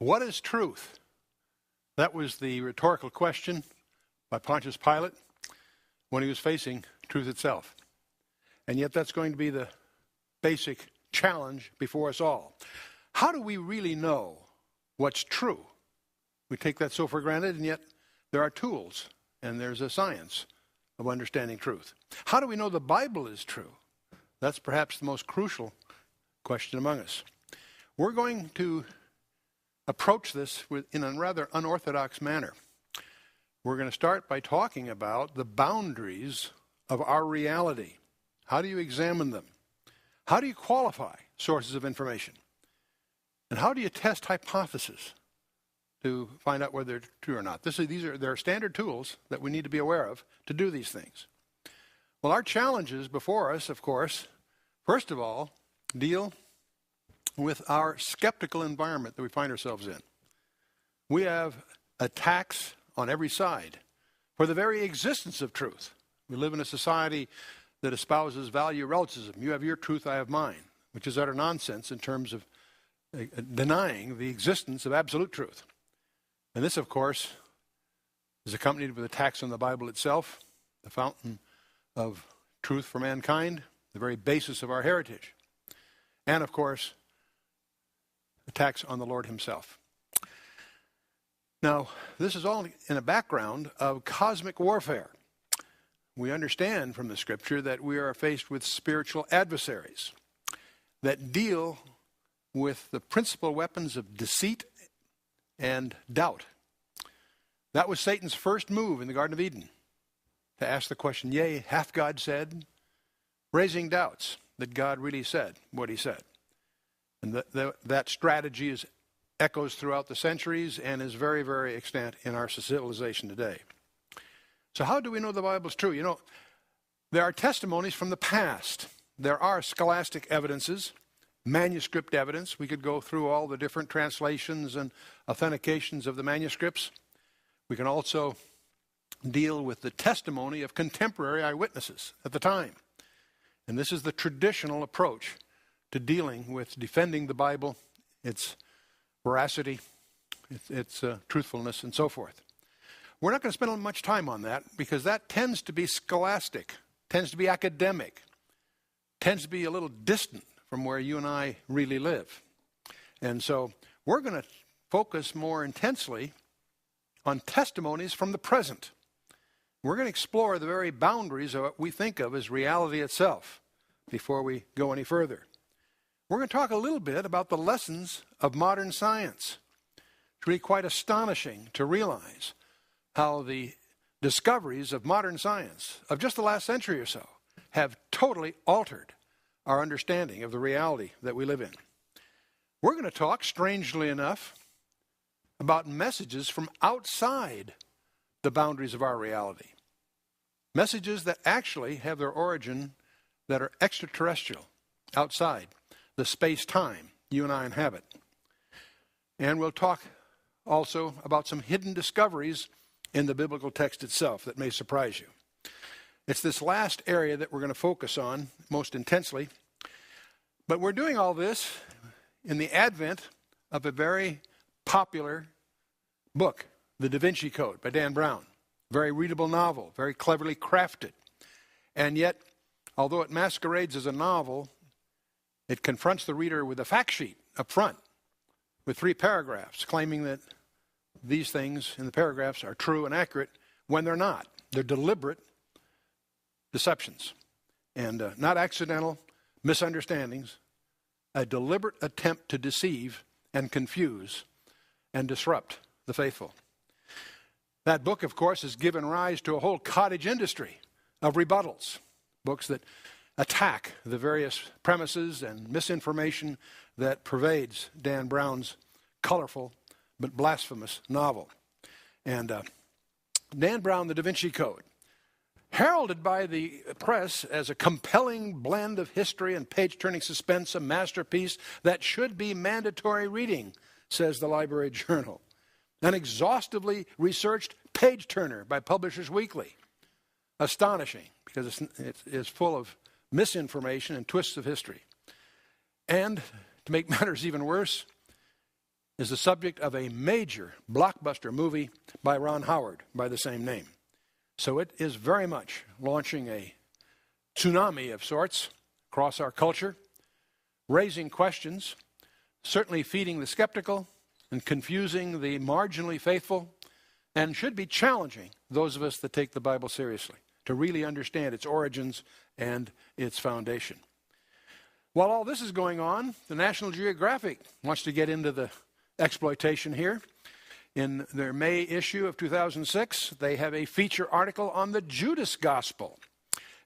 What is truth? That was the rhetorical question by Pontius Pilate when he was facing truth itself. And yet that's going to be the basic challenge before us all. How do we really know what's true? We take that so for granted, and yet there are tools and there's a science of understanding truth. How do we know the Bible is true? That's perhaps the most crucial question among us. We're going to approach this in a rather unorthodox manner. We're going to start by talking about the boundaries of our reality. How do you examine them? How do you qualify sources of information? And how do you test hypotheses to find out whether they're true or not? There are standard tools that we need to be aware of to do these things. Well, our challenges before us, of course, first of all, deal with our skeptical environment that we find ourselves in. We have attacks on every side for the very existence of truth. We live in a society that espouses value relativism. You have your truth, I have mine, which is utter nonsense in terms of denying the existence of absolute truth. And this, of course, is accompanied with attacks on the Bible itself, the fountain of truth for mankind, the very basis of our heritage. And, of course, attacks on the Lord himself. Now, this is all in a background of cosmic warfare. We understand from the Scripture that we are faced with spiritual adversaries that deal with the principal weapons of deceit and doubt. That was Satan's first move in the Garden of Eden, to ask the question, yea, hath God said? Raising doubts that God really said what he said. And that strategy echoes throughout the centuries and is very, very extant in our civilization today. So how do we know the Bible's true? You know, there are testimonies from the past. There are scholastic evidences, manuscript evidence. We could go through all the different translations and authentications of the manuscripts. We can also deal with the testimony of contemporary eyewitnesses at the time. And this is the traditional approach to dealing with defending the Bible, its veracity, its truthfulness, and so forth. We're not going to spend much time on that because that tends to be scholastic, tends to be academic, tends to be a little distant from where you and I really live. And so we're going to focus more intensely on testimonies from the present. We're going to explore the very boundaries of what we think of as reality itself before we go any further. We're going to talk a little bit about the lessons of modern science. It's really quite astonishing to realize how the discoveries of modern science of just the last century or so have totally altered our understanding of the reality that we live in. We're going to talk, strangely enough, about messages from outside the boundaries of our reality. Messages that actually have their origin that are extraterrestrial, outside the space-time you and I inhabit. And we'll talk also about some hidden discoveries in the biblical text itself that may surprise you. It's this last area that we're going to focus on most intensely. But we're doing all this in the advent of a very popular book, The Da Vinci Code by Dan Brown. Very readable novel, very cleverly crafted. And yet, although it masquerades as a novel, it confronts the reader with a fact sheet up front with 3 paragraphs claiming that these things in the paragraphs are true and accurate when they're not. They're deliberate deceptions and not accidental misunderstandings, a deliberate attempt to deceive and confuse and disrupt the faithful. That book, of course, has given rise to a whole cottage industry of rebuttals, books that attack the various premises and misinformation that pervades Dan Brown's colorful but blasphemous novel. And Dan Brown, The Da Vinci Code, heralded by the press as a compelling blend of history and page-turning suspense, a masterpiece that should be mandatory reading, says the Library Journal. An exhaustively researched page-turner by Publishers Weekly. Astonishing, because it's full of misinformation and twists of history. And, to make matters even worse, is the subject of a major blockbuster movie by Ron Howard by the same name. So it is very much launching a tsunami of sorts across our culture, raising questions, certainly feeding the skeptical and confusing the marginally faithful, and should be challenging those of us that take the Bible seriously to really understand its origins and its foundation. While all this is going on, the National Geographic wants to get into the exploitation here. In their May issue of 2006, they have a feature article on the Judas Gospel,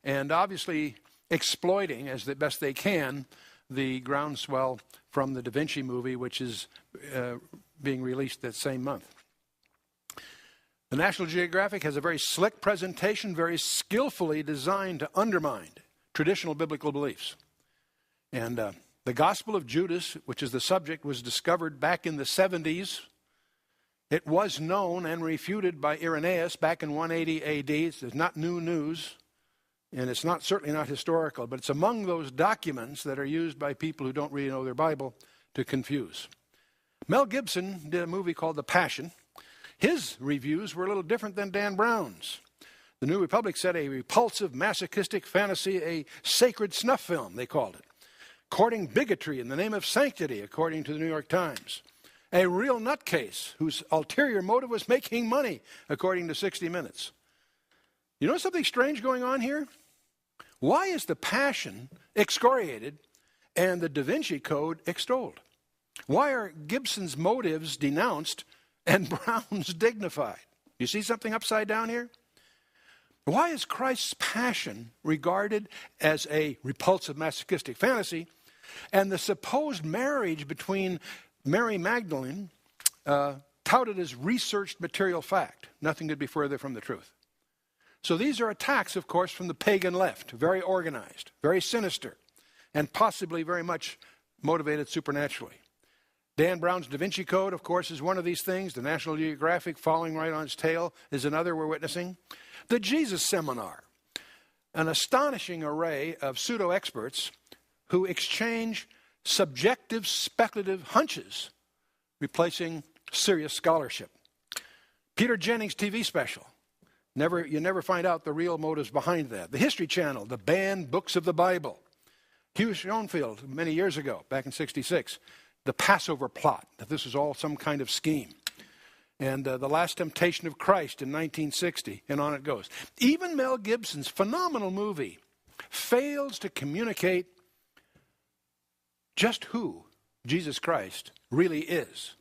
and obviously exploiting, as the best they can, the groundswell from the Da Vinci movie, which is being released that same month. The National Geographic has a very slick presentation, very skillfully designed to undermine traditional biblical beliefs. And the Gospel of Judas, which is the subject, was discovered back in the 70s. It was known and refuted by Irenaeus back in 180 AD. It's not new news, and it's certainly not historical, but it's among those documents that are used by people who don't really know their Bible to confuse. Mel Gibson did a movie called The Passion. His reviews were a little different than Dan Brown's. The New Republic said a repulsive, masochistic fantasy, a sacred snuff film, they called it. Courting bigotry in the name of sanctity, according to the New York Times. A real nutcase whose ulterior motive was making money, according to 60 Minutes. You know something strange going on here? Why is the Passion excoriated and the Da Vinci Code extolled? Why are Gibson's motives denounced and Brown's dignified? You see something upside down here? Why is Christ's Passion regarded as a repulsive masochistic fantasy, and the supposed marriage between Mary Magdalene touted as researched material fact? Nothing could be further from the truth. So these are attacks, of course, from the pagan left, very organized, very sinister, and possibly very much motivated supernaturally. Dan Brown's Da Vinci Code, of course, is one of these things. The National Geographic, following right on its tail, is another we're witnessing. The Jesus Seminar, an astonishing array of pseudo-experts who exchange subjective, speculative hunches, replacing serious scholarship. Peter Jennings' TV special. You never find out the real motives behind that. The History Channel, the banned books of the Bible. Hugh Schoenfield, many years ago, back in '66, the Passover plot, that this was all some kind of scheme. And The Last Temptation of Christ in 1960, and on it goes. Even Mel Gibson's phenomenal movie fails to communicate just who Jesus Christ really is.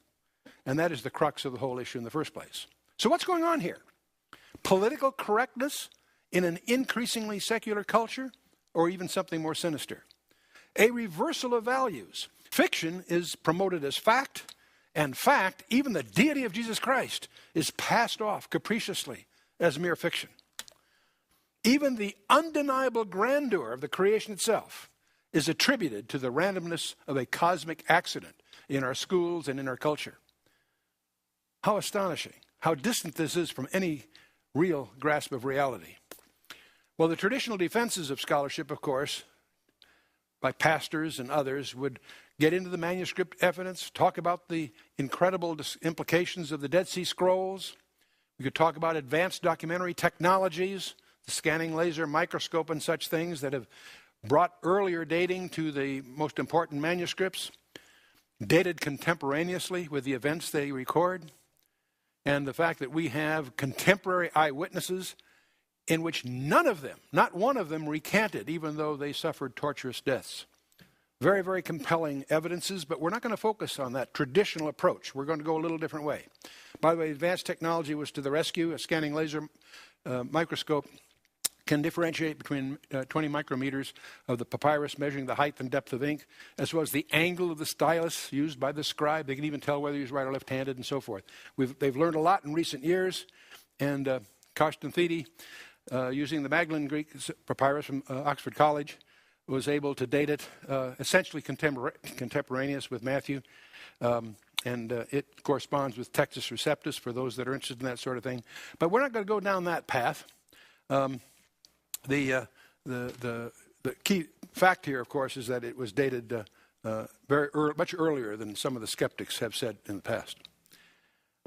And that is the crux of the whole issue in the first place. So what's going on here? Political correctness in an increasingly secular culture, or even something more sinister? A reversal of values. Fiction is promoted as fact, and fact, even the deity of Jesus Christ, is passed off capriciously as mere fiction. Even the undeniable grandeur of the creation itself is attributed to the randomness of a cosmic accident in our schools and in our culture. How astonishing. How distant this is from any real grasp of reality. Well, the traditional defenses of scholarship, of course, by pastors and others, would get into the manuscript evidence, talk about the incredible implications of the Dead Sea Scrolls. We could talk about advanced documentary technologies, the scanning laser microscope and such things that have brought earlier dating to the most important manuscripts, dated contemporaneously with the events they record, and the fact that we have contemporary eyewitnesses in which none of them, not one of them, recanted, even though they suffered torturous deaths. Very, very compelling evidences, but we're not going to focus on that traditional approach. We're going to go a little different way. By the way, advanced technology was to the rescue. A scanning laser microscope can differentiate between 20 micrometers of the papyrus, measuring the height and depth of ink, as well as the angle of the stylus used by the scribe. They can even tell whether he's right or left-handed and so forth. They've learned a lot in recent years, and Karsten Thede, using the Magdalen Greek papyrus from Oxford College, was able to date it essentially contemporaneous with Matthew, and it corresponds with Textus Receptus for those that are interested in that sort of thing. But we're not going to go down that path. The key fact here, of course, is that it was dated much earlier than some of the skeptics have said in the past.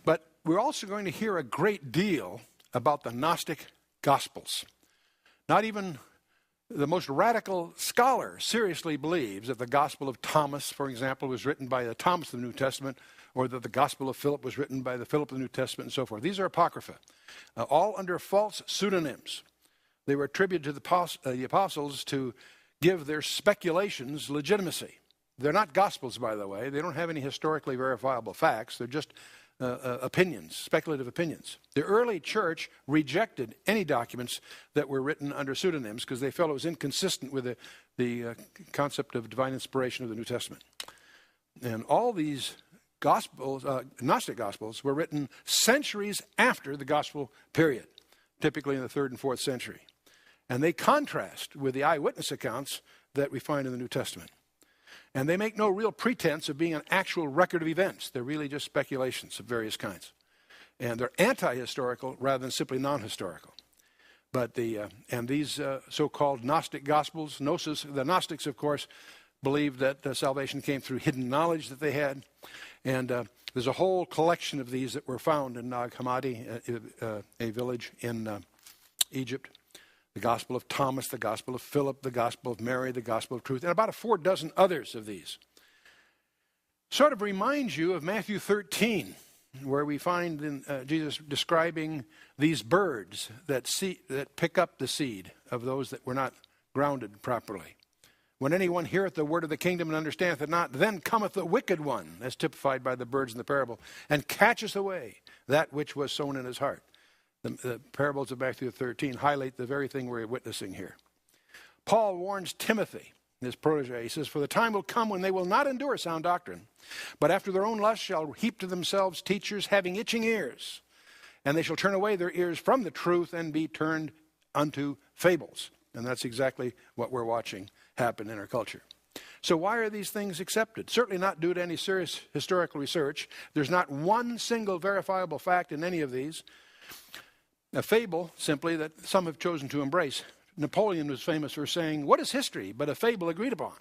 But we're also going to hear a great deal about the Gnostic Gospels. Not even the most radical scholar seriously believes that the Gospel of Thomas, for example, was written by the Thomas of the New Testament, or that the Gospel of Philip was written by the Philip of the New Testament, and so forth. These are apocrypha, all under false pseudonyms. They were attributed to the apostles to give their speculations legitimacy. They're not Gospels, by the way. They don't have any historically verifiable facts. They're just opinions, speculative opinions. The early church rejected any documents that were written under pseudonyms because they felt it was inconsistent with the concept of divine inspiration of the New Testament. And all these Gospels, Gnostic Gospels, were written centuries after the Gospel period, typically in the 3rd and 4th century. And they contrast with the eyewitness accounts that we find in the New Testament. And they make no real pretense of being an actual record of events. They're really just speculations of various kinds. And they're anti-historical rather than simply non-historical. But these so-called Gnostic Gospels, the Gnostics, of course, believed that salvation came through hidden knowledge that they had. And there's a whole collection of these that were found in Nag Hammadi, a village in Egypt. The Gospel of Thomas, the Gospel of Philip, the Gospel of Mary, the Gospel of Truth, and about 4 dozen others of these. Sort of reminds you of Matthew 13, where we find Jesus describing these birds that pick up the seed of those that were not grounded properly. When anyone heareth the word of the kingdom and understandeth it not, then cometh the wicked one, as typified by the birds in the parable, and catcheth away that which was sown in his heart. The parables of Matthew 13 highlight the very thing we're witnessing here. Paul warns Timothy, his protege. He says, "For the time will come when they will not endure sound doctrine, but after their own lust shall heap to themselves teachers having itching ears, and they shall turn away their ears from the truth and be turned unto fables." And that's exactly what we're watching happen in our culture. So why are these things accepted? Certainly not due to any serious historical research. There's not one single verifiable fact in any of these. A fable, simply, that some have chosen to embrace. Napoleon was famous for saying, "What is history but a fable agreed upon?"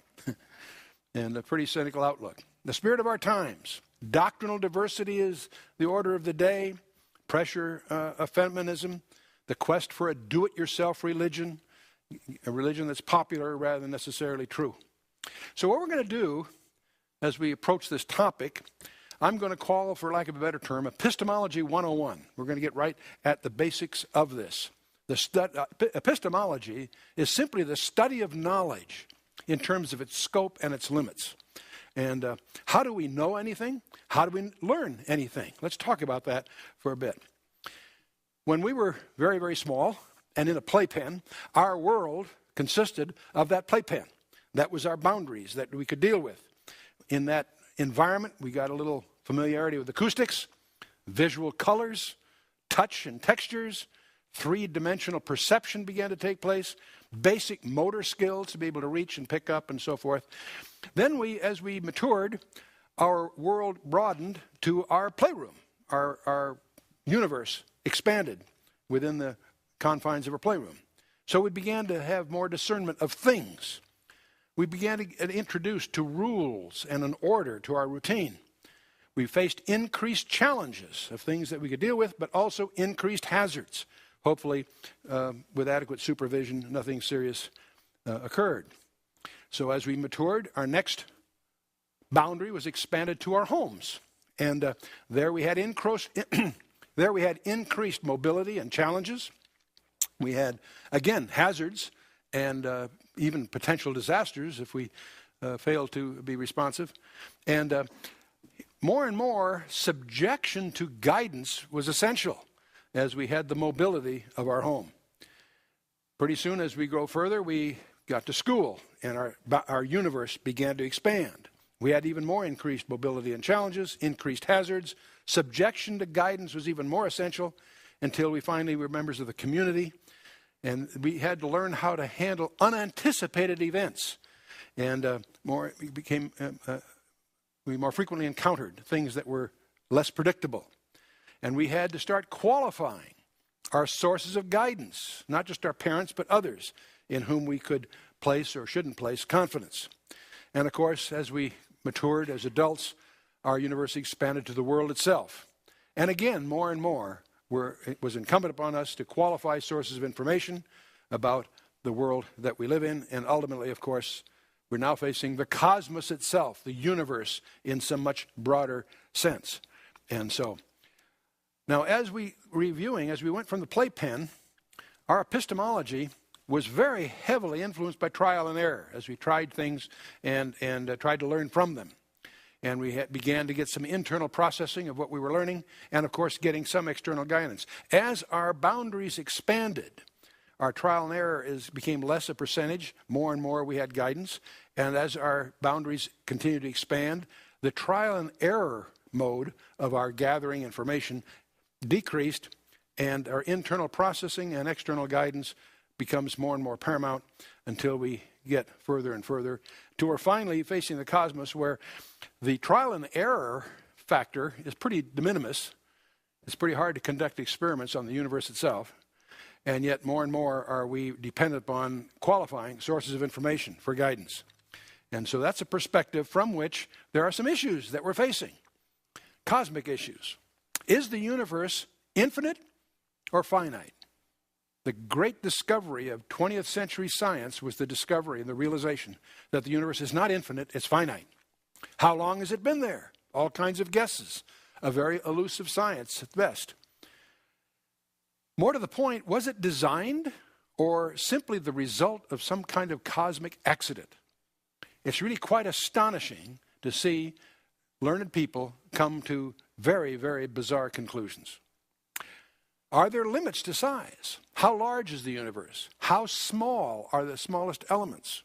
And a pretty cynical outlook. The spirit of our times. Doctrinal diversity is the order of the day. Pressure of feminism. The quest for a do-it-yourself religion. A religion that's popular rather than necessarily true. So what we're going to do as we approach this topic, I'm going to call, for lack of a better term, Epistemology 101. We're going to get right at the basics of this. Epistemology is simply the study of knowledge in terms of its scope and its limits. And how do we know anything? How do we learn anything? Let's talk about that for a bit. When we were very, very small and in a playpen, our world consisted of that playpen. That was our boundaries that we could deal with. In that environment, we got a little familiarity with acoustics, visual colors, touch and textures, 3-dimensional perception began to take place, basic motor skills to be able to reach and pick up and so forth. Then as we matured, our world broadened to our playroom. Our universe expanded within the confines of our playroom. So we began to have more discernment of things. We began to get introduced to rules and an order to our routine. We faced increased challenges of things that we could deal with, but also increased hazards. Hopefully, with adequate supervision, nothing serious occurred. So as we matured, our next boundary was expanded to our homes. And there we had increased mobility and challenges. We had, again, hazards and even potential disasters if we fail to be responsive. And more and more, subjection to guidance was essential as we had the mobility of our home. Pretty soon, as we grow further, we got to school, and our universe began to expand. We had even more increased mobility and challenges, increased hazards. Subjection to guidance was even more essential until we finally were members of the community. And we had to learn how to handle unanticipated events. And we more frequently encountered things that were less predictable. And we had to start qualifying our sources of guidance, not just our parents, but others in whom we could place or shouldn't place confidence. And of course, as we matured as adults, our universe expanded to the world itself. And again, more and more, it was incumbent upon us to qualify sources of information about the world that we live in. And ultimately, of course, we're now facing the cosmos itself, the universe in some much broader sense. And so, now as we went from the playpen, our epistemology was very heavily influenced by trial and error as we tried things and tried to learn from them. And we began to get some internal processing of what we were learning and, of course, getting some external guidance. As our boundaries expanded, our trial and error became less a percentage. More and more we had guidance. And as our boundaries continued to expand, the trial and error mode of our gathering information decreased, and our internal processing and external guidance becomes more and more paramount until we get further and further to we're finally facing the cosmos where the trial and error factor is pretty de minimis. It's pretty hard to conduct experiments on the universe itself. And yet more and more are we dependent upon qualifying sources of information for guidance. And so that's a perspective from which there are some issues that we're facing. Cosmic issues. Is the universe infinite or finite? The great discovery of 20th century science was the discovery and the realization that the universe is not infinite, it's finite. How long has it been there? All kinds of guesses. A very elusive science at best. More to the point, was it designed or simply the result of some kind of cosmic accident? It's really quite astonishing to see learned people come to very, very bizarre conclusions. Are there limits to size? How large is the universe? How small are the smallest elements?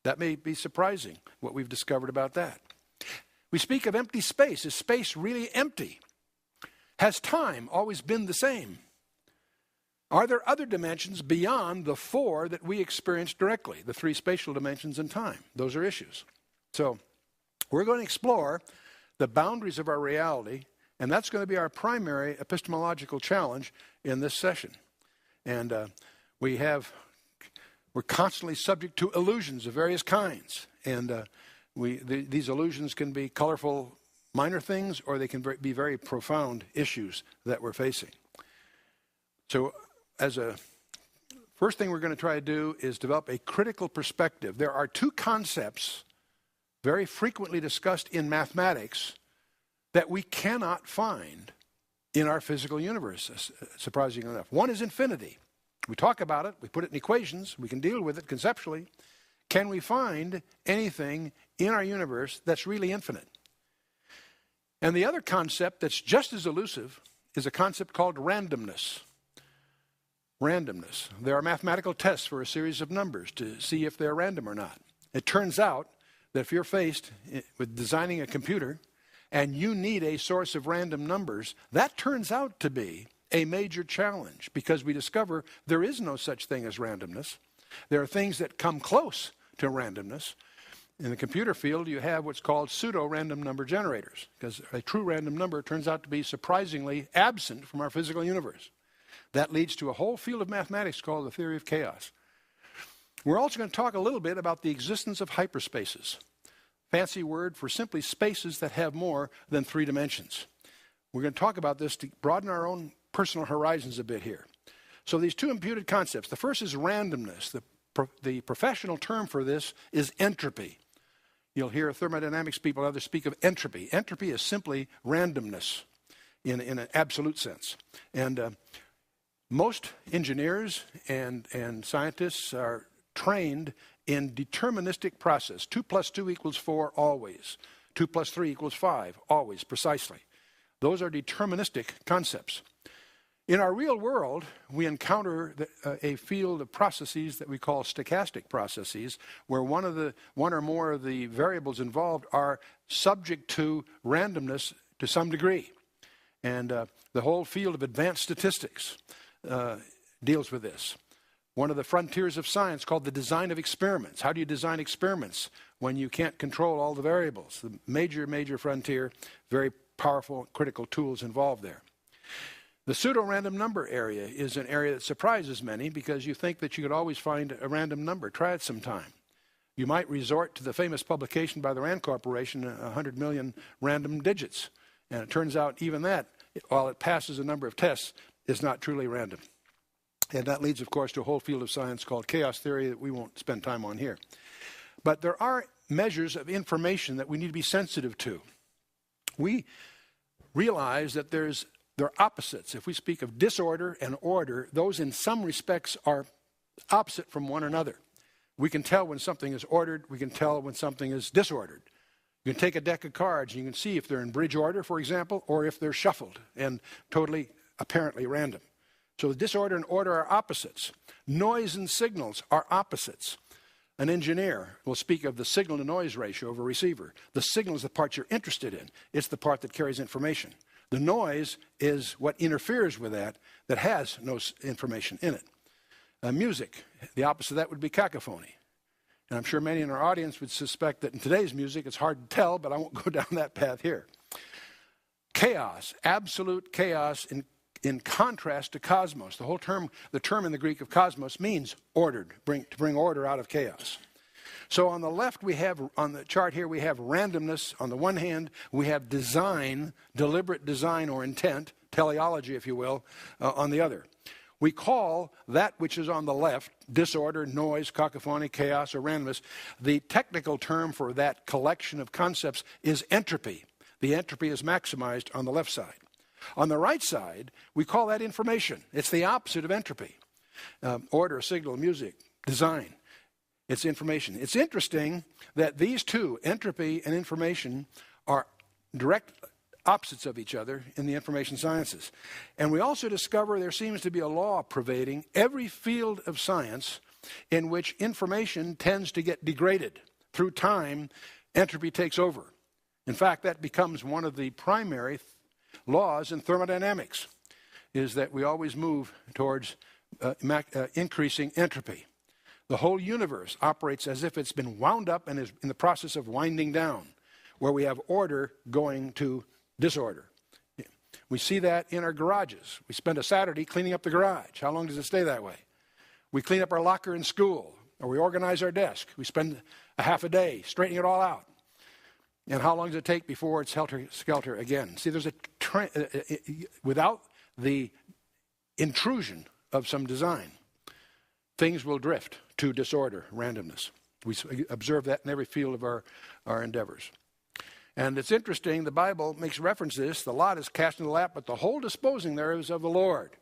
That may be surprising, what we've discovered about that. We speak of empty space. Is space really empty? Has time always been the same? Are there other dimensions beyond the four that we experience directly, the three spatial dimensions in time? Those are issues. So we're going to explore the boundaries of our reality, and that's going to be our primary epistemological challenge in this session. And we're constantly subject to illusions of various kinds. And these illusions can be colorful minor things, or they can be very profound issues that we're facing. So first thing we're going to try to do is develop a critical perspective. There are two concepts very frequently discussed in mathematics that we cannot find in our physical universe, surprisingly enough. One is infinity. We talk about it, we put it in equations, we can deal with it conceptually. Can we find anything in our universe that's really infinite? And the other concept that's just as elusive is a concept called randomness. Randomness. There are mathematical tests for a series of numbers to see if they're random or not. It turns out that if you're faced with designing a computer and you need a source of random numbers, that turns out to be a major challenge because we discover there is no such thing as randomness. There are things that come close to randomness. In the computer field, you have what's called pseudo-random number generators because a true random number turns out to be surprisingly absent from our physical universe. That leads to a whole field of mathematics called the theory of chaos. We're also going to talk a little bit about the existence of hyperspaces. Fancy word for simply spaces that have more than 3 dimensions. We're going to talk about this to broaden our own personal horizons a bit here. So these two imputed concepts. The first is randomness. The professional term for this is entropy. You'll hear thermodynamics people and others speak of entropy. Entropy is simply randomness in an absolute sense. And most engineers and scientists are trained in deterministic process. 2 + 2 = 4 always. 2 + 3 = 5 always, precisely. Those are deterministic concepts. In our real world, we encounter a field of processes that we call stochastic processes, where one or more of the variables involved are subject to randomness to some degree. And the whole field of advanced statistics deals with this. One of the frontiers of science called the design of experiments. How do you design experiments when you can't control all the variables? The major frontier, very powerful, critical tools involved there. The pseudo-random number area is an area that surprises many because you think that you could always find a random number. Try it sometime. you might resort to the famous publication by the Rand Corporation, 100 million random digits. And it turns out even that, while it passes a number of tests, is not truly random. And that leads, of course, to a whole field of science called chaos theory that we won't spend time on here. But there are measures of information that we need to be sensitive to. We realize that there are opposites. If we speak of disorder and order, those in some respects are opposite from one another. We can tell when something is ordered. We can tell when something is disordered. You can take a deck of cards and you can see if they're in bridge order, for example, or if they're shuffled and totally, apparently random. So the disorder and order are opposites. Noise and signals are opposites. An engineer will speak of the signal-to-noise ratio of a receiver. The signal is the part you're interested in. It's the part that carries information. The noise is what interferes with that has no information in it. Music, the opposite of that would be cacophony. And I'm sure many in our audience would suspect that in today's music it's hard to tell, but I won't go down that path here. Chaos, absolute chaos in contrast to cosmos. The term in the Greek of cosmos means ordered, to bring order out of chaos. So on the left on the chart here, we have randomness on the one hand, we have design, deliberate design or intent, teleology if you will, on the other. We call that which is on the left, disorder, noise, cacophony, chaos, or randomness. The technical term for that collection of concepts is entropy. The entropy is maximized on the left side. On the right side, we call that information. It's the opposite of entropy. Order, signal, music, design. It's information. It's interesting that these two, entropy and information, are direct opposites of each other in the information sciences. And we also discover there seems to be a law pervading every field of science in which information tends to get degraded. Through time, entropy takes over. In fact, that becomes one of the primary laws in thermodynamics, is that we always move towards increasing entropy. The whole universe operates as if it's been wound up and is in the process of winding down, where we have order going to disorder. We see that in our garages. We spend a Saturday cleaning up the garage. How long does it stay that way? We clean up our locker in school, or we organize our desk. We spend a half a day straightening it all out. And how long does it take before it's helter-skelter again? See, there's a trend, without the intrusion of some design, things will drift to disorder, randomness. We observe that in every field of our endeavors. And it's interesting, the Bible makes reference to this. The lot is cast in the lap, but the whole disposing thereof is of the Lord.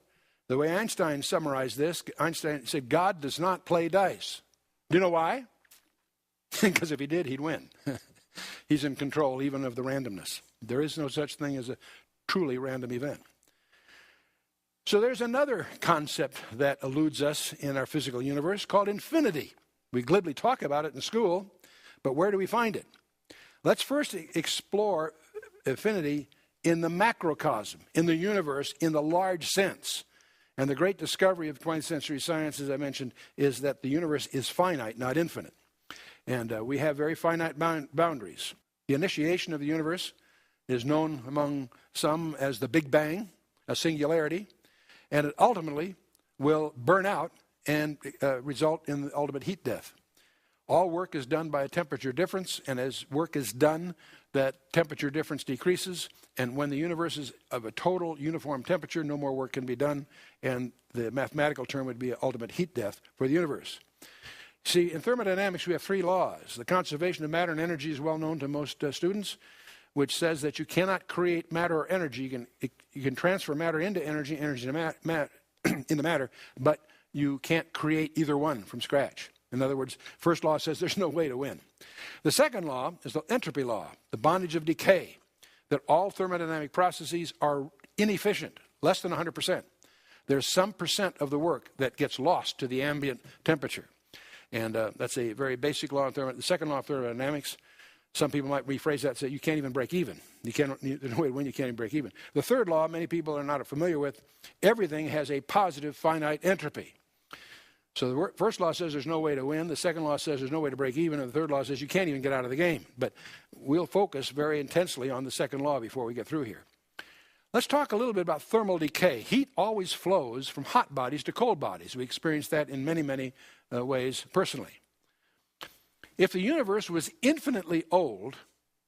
The way Einstein summarized this, Einstein said, God does not play dice. Do you know why? Because if he did, he'd win. He's in control even of the randomness. There is no such thing as a truly random event. So there's another concept that eludes us in our physical universe called infinity. We glibly talk about it in school, but where do we find it? Let's first explore infinity in the macrocosm, in the universe, in the large sense. And the great discovery of 20th century science, as I mentioned, is that the universe is finite, not infinite. And we have very finite boundaries. The initiation of the universe is known among some as the Big Bang, a singularity, and it ultimately will burn out and result in the ultimate heat death. All work is done by a temperature difference, and as work is done, that temperature difference decreases, and when the universe is of a total uniform temperature, no more work can be done, and the mathematical term would be ultimate heat death for the universe. See, in thermodynamics, we have three laws. The conservation of matter and energy is well known to most students, which says that you cannot create matter or energy. You can transfer matter into energy, energy into matter, but you can't create either one from scratch. In other words, first law says there's no way to win. The second law is the entropy law, the bondage of decay, that all thermodynamic processes are inefficient, less than 100%. There's some percent of the work that gets lost to the ambient temperature. And that's a very basic law of thermodynamics. The second law of thermodynamics, some people might rephrase that and say you can't even break even. There's no way to win, you can't even break even. The third law, many people are not familiar with, everything has a positive finite entropy. So the first law says there's no way to win. The second law says there's no way to break even. And the third law says you can't even get out of the game. But we'll focus very intensely on the second law before we get through here. Let's talk a little bit about thermal decay. Heat always flows from hot bodies to cold bodies. We experience that in many, many ways personally. If the universe was infinitely old,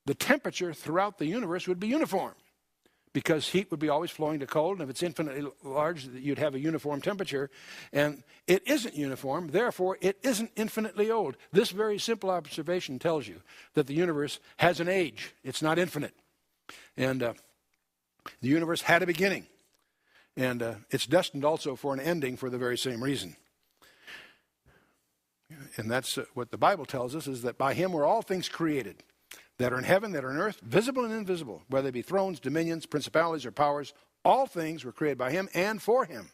the temperature throughout the universe would be uniform, because heat would be always flowing to cold, and if it's infinitely large, you'd have a uniform temperature. And it isn't uniform, therefore it isn't infinitely old. This very simple observation tells you that the universe has an age. It's not infinite. And the universe had a beginning. And it's destined also for an ending for the very same reason. And that's what the Bible tells us, is that by him were all things created, that are in heaven, that are on earth, visible and invisible, whether they be thrones, dominions, principalities, or powers. All things were created by him and for him.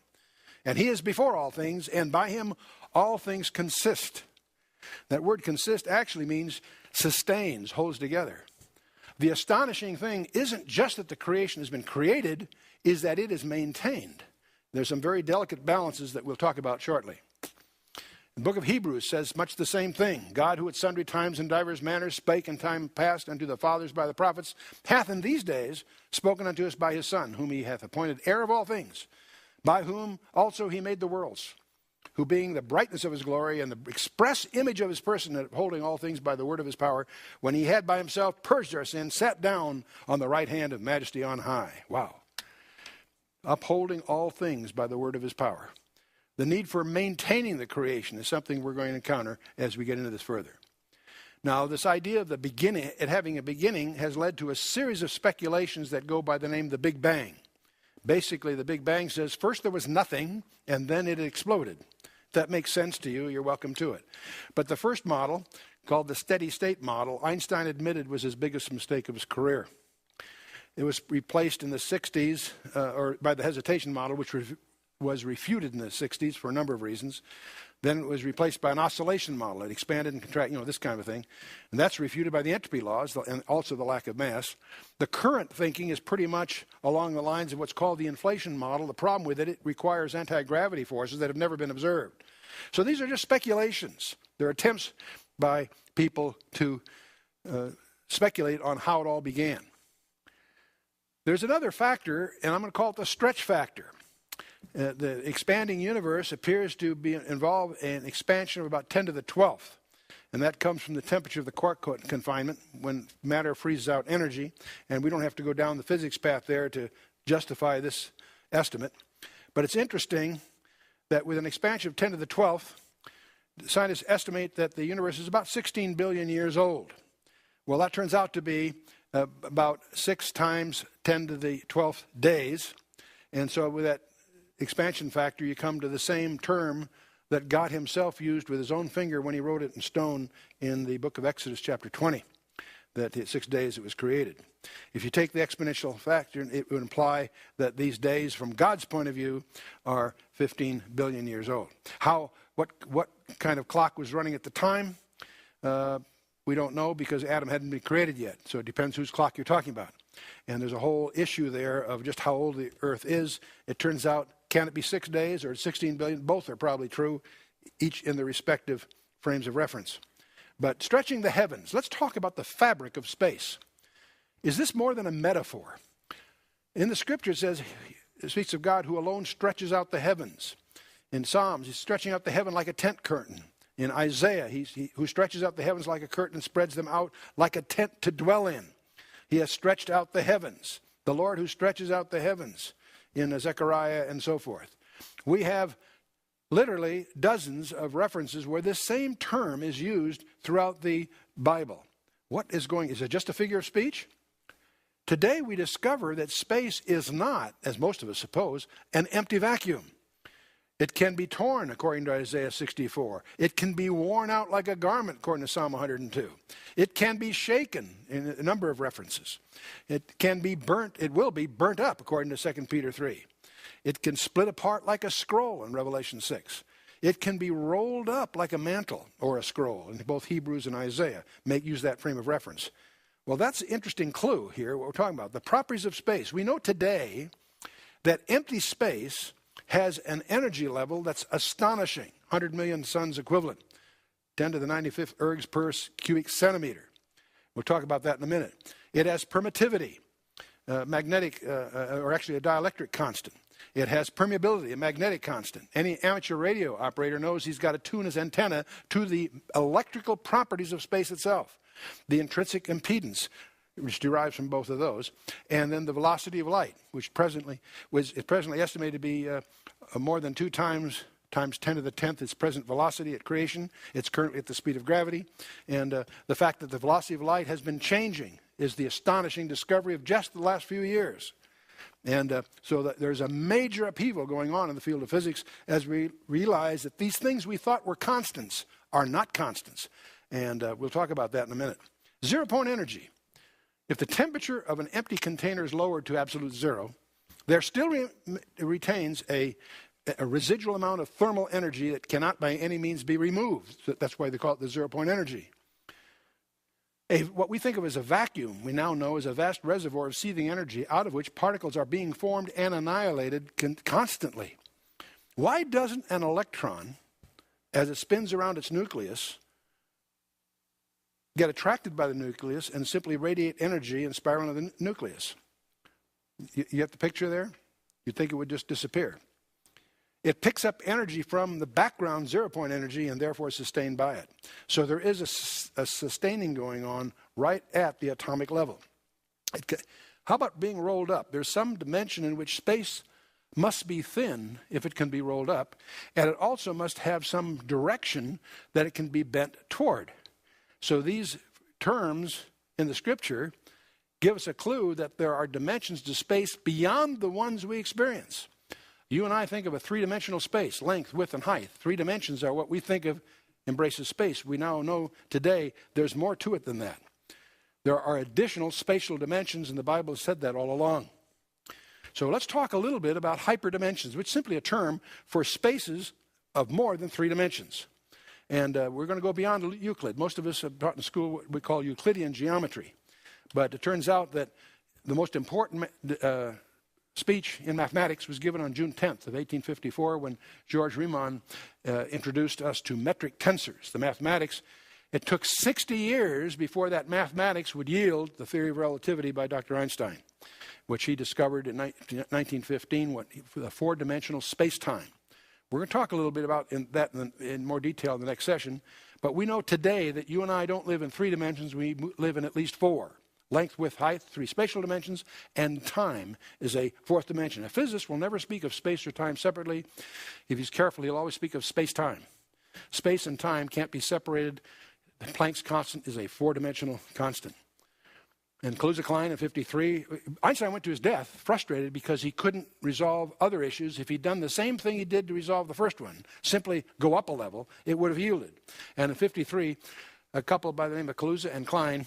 And he is before all things, and by him all things consist. That word consist actually means sustains, holds together. The astonishing thing isn't just that the creation has been created, is that it is maintained. There's some very delicate balances that we'll talk about shortly. The book of Hebrews says much the same thing. God, who at sundry times and divers manners spake in time past unto the fathers by the prophets, hath in these days spoken unto us by his Son, whom he hath appointed heir of all things, by whom also he made the worlds, who being the brightness of his glory and the express image of his person, upholding all things by the word of his power, when he had by himself purged our sins, sat down on the right hand of majesty on high. Wow. Upholding all things by the word of his power. The need for maintaining the creation is something we're going to encounter as we get into this further. Now, this idea of the beginning, it having a beginning, has led to a series of speculations that go by the name the Big Bang. Basically, the Big Bang says first there was nothing, and then it exploded. If that makes sense to you, you're welcome to it. But the first model, called the steady state model, Einstein admitted was his biggest mistake of his career. It was replaced in the 60s or by the hesitation model, which was refuted in the 60s for a number of reasons. Then it was replaced by an oscillation model. It expanded and contracted, this kind of thing. And that's refuted by the entropy laws and also the lack of mass. The current thinking is pretty much along the lines of what's called the inflation model. The problem with it, it requires anti-gravity forces that have never been observed. So these are just speculations. They're attempts by people to speculate on how it all began. There's another factor, and I'm going to call it the stretch factor. The expanding universe appears to be involved in expansion of about 10 to the 12th. And that comes from the temperature of the quark confinement when matter freezes out energy. And we don't have to go down the physics path there to justify this estimate. But it's interesting that with an expansion of 10 to the 12th, scientists estimate that the universe is about 16 billion years old. Well, that turns out to be about 6 times 10 to the 12th days. And so with that expansion factor, you come to the same term that God himself used with his own finger when he wrote it in stone in the book of Exodus chapter 20, that 6 days it was created. If you take the exponential factor, it would imply that these days, from God's point of view, are 15 billion years old. What kind of clock was running at the time? We don't know, because Adam hadn't been created yet. So it depends whose clock you're talking about. And there's a whole issue there of just how old the earth is. It turns out, can it be 6 days or 16 billion? Both are probably true, each in their respective frames of reference. But stretching the heavens, let's talk about the fabric of space. Is this more than a metaphor? In the scripture it says, it speaks of God who alone stretches out the heavens. In Psalms, he's stretching out the heaven like a tent curtain. In Isaiah, he who stretches out the heavens like a curtain and spreads them out like a tent to dwell in. He has stretched out the heavens. The Lord who stretches out the heavens in Zechariah and so forth. We have literally dozens of references where this same term is used throughout the Bible. Is it just a figure of speech? Today we discover that space is not, as most of us suppose, an empty vacuum. It can be torn, according to Isaiah 64. It can be worn out like a garment, according to Psalm 102. It can be shaken, in a number of references. It can be burnt, it will be burnt up, according to 2 Peter 3. It can split apart like a scroll in Revelation 6. It can be rolled up like a mantle or a scroll, and both Hebrews and Isaiah use that frame of reference. Well, that's an interesting clue here, what we're talking about, the properties of space. We know today that empty space has an energy level that's astonishing, 100 million suns equivalent, 10 to the 95th ergs per cubic centimeter. We'll talk about that in a minute. It has permittivity, magnetic, or actually a dielectric constant. It has permeability, a magnetic constant. Any amateur radio operator knows he's got to tune his antenna to the electrical properties of space itself. The intrinsic impedance, which derives from both of those, and then the velocity of light, which is presently estimated to be more than 2 times 10 to the 10th its present velocity at creation. It's currently at the speed of gravity. And the fact that the velocity of light has been changing is the astonishing discovery of just the last few years. And so there's a major upheaval going on in the field of physics as we realize that these things we thought were constants are not constants. And we'll talk about that in a minute. 0-point energy. If the temperature of an empty container is lowered to absolute zero, there still retains a residual amount of thermal energy that cannot by any means be removed. So that's why they call it the 0-point energy. What we think of as a vacuum, we now know is a vast reservoir of seething energy out of which particles are being formed and annihilated constantly. Why doesn't an electron, as it spins around its nucleus, get attracted by the nucleus and simply radiate energy and spiral into the nucleus? You get the picture there? You'd think it would just disappear. It picks up energy from the background 0-point energy and therefore is sustained by it. So there is a sustaining going on right at the atomic level. How about being rolled up? There's some dimension in which space must be thin if it can be rolled up, and it also must have some direction that it can be bent toward. So these terms in the scripture give us a clue that there are dimensions to space beyond the ones we experience. You and I think of a 3-dimensional space, length, width, and height. 3 dimensions are what we think of embraces space. We now know today there's more to it than that. There are additional spatial dimensions, and the Bible has said that all along. So let's talk a little bit about hyperdimensions, which is simply a term for spaces of more than 3 dimensions. And we're going to go beyond Euclid. Most of us have taught in school what we call Euclidean geometry. But it turns out that the most important speech in mathematics was given on June 10th of 1854 when George Riemann introduced us to metric tensors, the mathematics. It took 60 years before that mathematics would yield the theory of relativity by Dr. Einstein, which he discovered in 1915, the 4-dimensional space-time. We're going to talk a little bit about that in more detail in the next session, but we know today that you and I don't live in 3 dimensions, we live in at least 4. Length, width, height, 3 spatial dimensions, and time is a 4th dimension. A physicist will never speak of space or time separately. If he's careful, he'll always speak of space-time. Space and time can't be separated. The Planck's constant is a 4-dimensional constant. And Kaluza-Klein in 53, Einstein went to his death frustrated because he couldn't resolve other issues. If he'd done the same thing he did to resolve the first one, simply go up a level, it would have yielded. And in 53, a couple by the name of Kaluza and Klein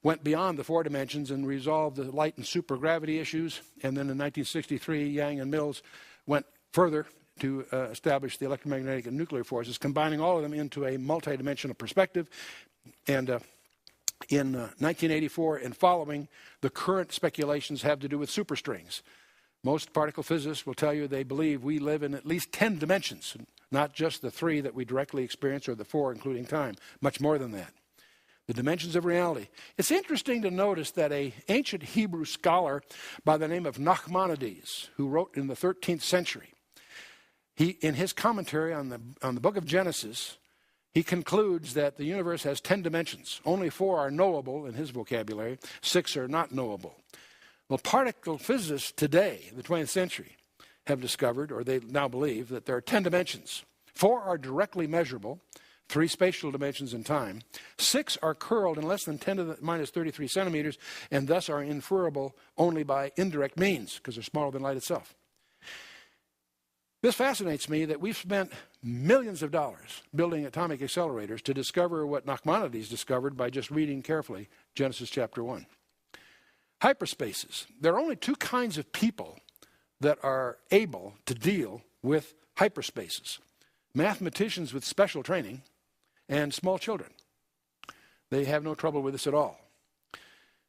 went beyond the 4 dimensions and resolved the light and supergravity issues. And then in 1963, Yang and Mills went further to establish the electromagnetic and nuclear forces, combining all of them into a multidimensional perspective. And in 1984 and following, the current speculations have to do with superstrings. Most particle physicists will tell you they believe we live in at least 10 dimensions, not just the 3 that we directly experience or the 4, including time, much more than that. The dimensions of reality. It's interesting to notice that an ancient Hebrew scholar by the name of Nachmanides, who wrote in the 13th century, in his commentary on the book of Genesis, he concludes that the universe has 10 dimensions. Only 4 are knowable in his vocabulary. 6 are not knowable. Well, particle physicists today, in the 20th century, have discovered, or they now believe, that there are 10 dimensions. 4 are directly measurable. 3 spatial dimensions in time. 6 are curled in less than 10 to the minus 33 centimeters, and thus are inferable only by indirect means, because they're smaller than light itself. This fascinates me that we've spent millions of dollars building atomic accelerators to discover what Nachmanides discovered by just reading carefully Genesis chapter 1. Hyperspaces. There are only 2 kinds of people that are able to deal with hyperspaces. Mathematicians with special training and small children. They have no trouble with this at all.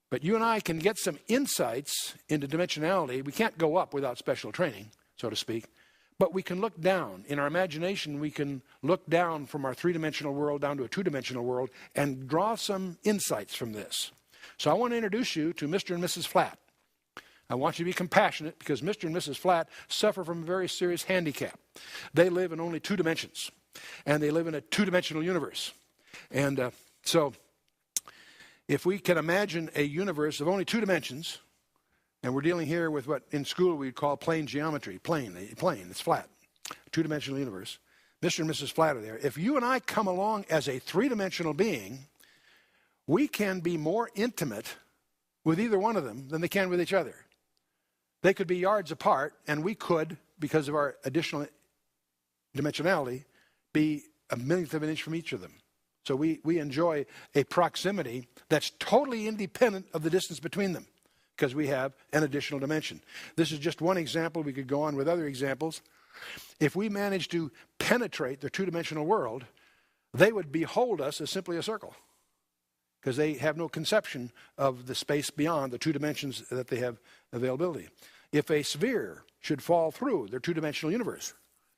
But you and I can get some insights into dimensionality. We can't go up without special training, so to speak, but we can look down. In our imagination, we can look down from our 3-dimensional world down to a 2-dimensional world and draw some insights from this. So I want to introduce you to Mr. and Mrs. Flat. I want you to be compassionate because Mr. and Mrs. Flat suffer from a very serious handicap. They live in only 2 dimensions, and they live in a 2-dimensional universe. And so if we can imagine a universe of only 2 dimensions, and we're dealing here with what in school we'd call plane geometry, plane, it's flat, 2-dimensional universe. Mr. and Mrs. Flat are there. If you and I come along as a 3-dimensional being, we can be more intimate with either one of them than they can with each other. They could be yards apart, and we could, because of our additional dimensionality, be a millionth of an inch from each of them. So we enjoy a proximity that's totally independent of the distance between them because we have an additional dimension. This is just one example. We could go on with other examples. If we managed to penetrate the 2-dimensional world, they would behold us as simply a circle because they have no conception of the space beyond the 2 dimensions that they have availability. If a sphere should fall through their 2-dimensional universe,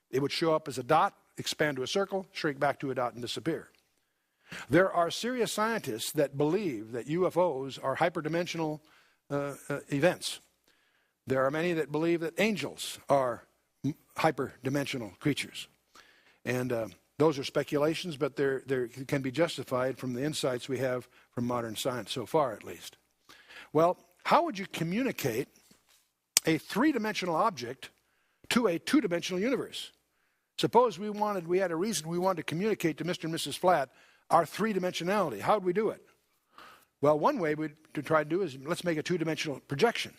it would show up as a dot, expand to a circle, shrink back to a dot, and disappear. There are serious scientists that believe that UFOs are hyperdimensional events. There are many that believe that angels are hyperdimensional creatures. And those are speculations, but they can be justified from the insights we have from modern science so far, at least. Well, how would you communicate a 3-dimensional object to a 2-dimensional universe? Suppose we had a reason we wanted to communicate to Mr. and Mrs. Flat our 3-dimensionality. How would we do it? Well, one way to try to do is let's make a 2-dimensional projection.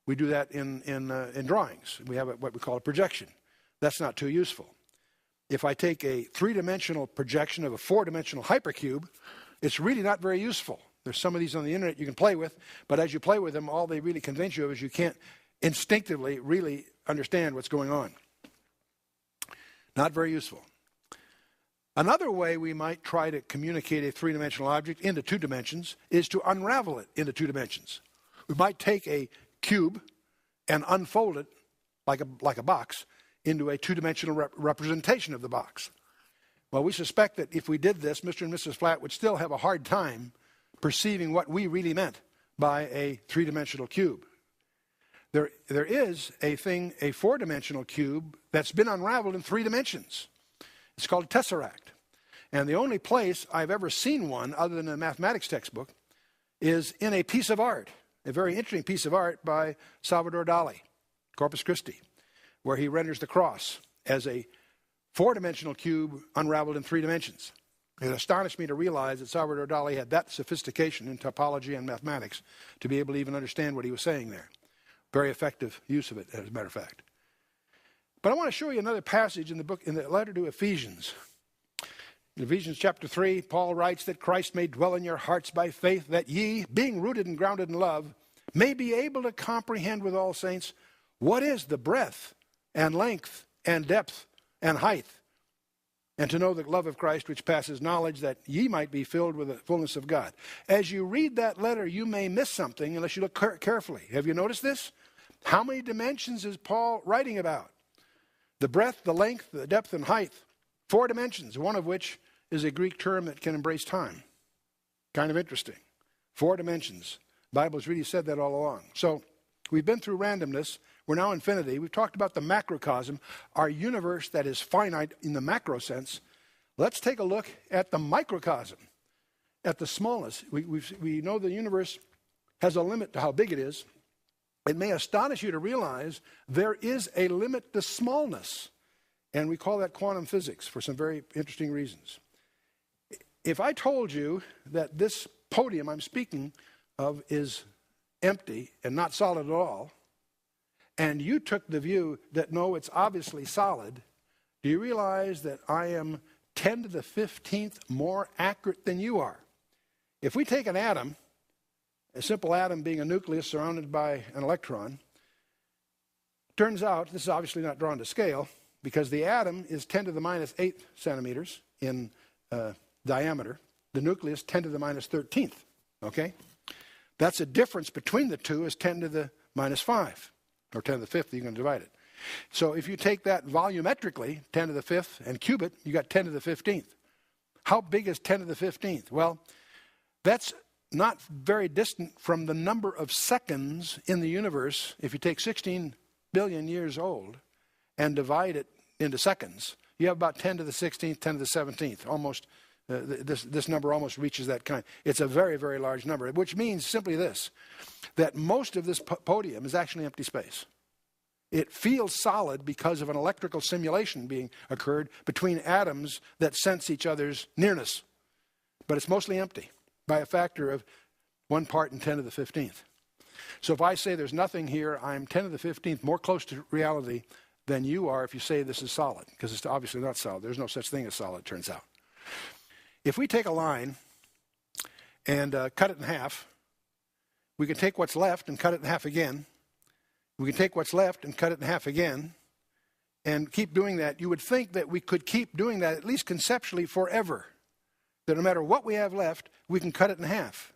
We do that in drawings. We have what we call a projection. That's not too useful. If I take a 3-dimensional projection of a 4-dimensional hypercube, it's really not very useful. There's some of these on the internet you can play with, but as you play with them, all they really convince you of is you can't instinctively really understand what's going on. Not very useful. Another way we might try to communicate a 3-dimensional object into 2 dimensions is to unravel it into 2 dimensions. We might take a cube and unfold it like a box into a 2-dimensional representation of the box. Well, we suspect that if we did this, Mr. and Mrs. Flat would still have a hard time perceiving what we really meant by a 3-dimensional cube. There is a 4-dimensional cube that's been unraveled in 3 dimensions. It's called a tesseract. And the only place I've ever seen one, other than a mathematics textbook, is in a piece of art, a very interesting piece of art by Salvador Dali, Corpus Christi, where he renders the cross as a 4-dimensional cube unraveled in 3 dimensions. It astonished me to realize that Salvador Dali had that sophistication in topology and mathematics to be able to even understand what he was saying there. Very effective use of it, as a matter of fact. But I want to show you another passage in the letter to Ephesians. In Ephesians chapter 3, Paul writes that Christ may dwell in your hearts by faith, that ye, being rooted and grounded in love, may be able to comprehend with all saints what is the breadth and length and depth and height, and to know the love of Christ which passes knowledge, that ye might be filled with the fullness of God. As you read that letter, you may miss something unless you look carefully. Have you noticed this? How many dimensions is Paul writing about? The breadth, the length, the depth, and height. 4 dimensions, one of which is a Greek term that can embrace time. Kind of interesting. 4 dimensions. The Bible's really said that all along. So we've been through randomness. We're now infinity. We've talked about the macrocosm, our universe that is finite in the macro sense. Let's take a look at the microcosm, at the smallness. We know the universe has a limit to how big it is. It may astonish you to realize there is a limit to smallness. And we call that quantum physics for some very interesting reasons. If I told you that this podium I'm speaking of is empty and not solid at all, and you took the view that no, it's obviously solid, do you realize that I am 10 to the 15th more accurate than you are? If we take an atom, a simple atom being a nucleus surrounded by an electron, turns out, this is obviously not drawn to scale, because the atom is 10 to the minus 8 centimeters in diameter. The nucleus 10 to the minus 13th, okay? That's a difference between the two is 10 to the minus 5, or 10 to the 5th, you're going to divide it. So if you take that volumetrically, 10 to the 5th, and cube it, you got 10 to the 15th. How big is 10 to the 15th? Well, that's not very distant from the number of seconds in the universe. If you take 16 billion years old and divide it into seconds, you have about 10 to the 16th, 10 to the 17th. Almost, this number almost reaches that kind. It's a very, very large number, which means simply this, that most of this podium is actually empty space. It feels solid because of an electrical simulation being occurred between atoms that sense each other's nearness. But it's mostly empty by a factor of 1 part in 10 to the 15th. So if I say there's nothing here, I'm 10 to the 15th more close to reality than you are if you say this is solid, because it's obviously not solid. There's no such thing as solid, it turns out. If we take a line and cut it in half, we can take what's left and cut it in half again. We can take what's left and cut it in half again and keep doing that. You would think that we could keep doing that, at least conceptually, forever. That no matter what we have left, we can cut it in half.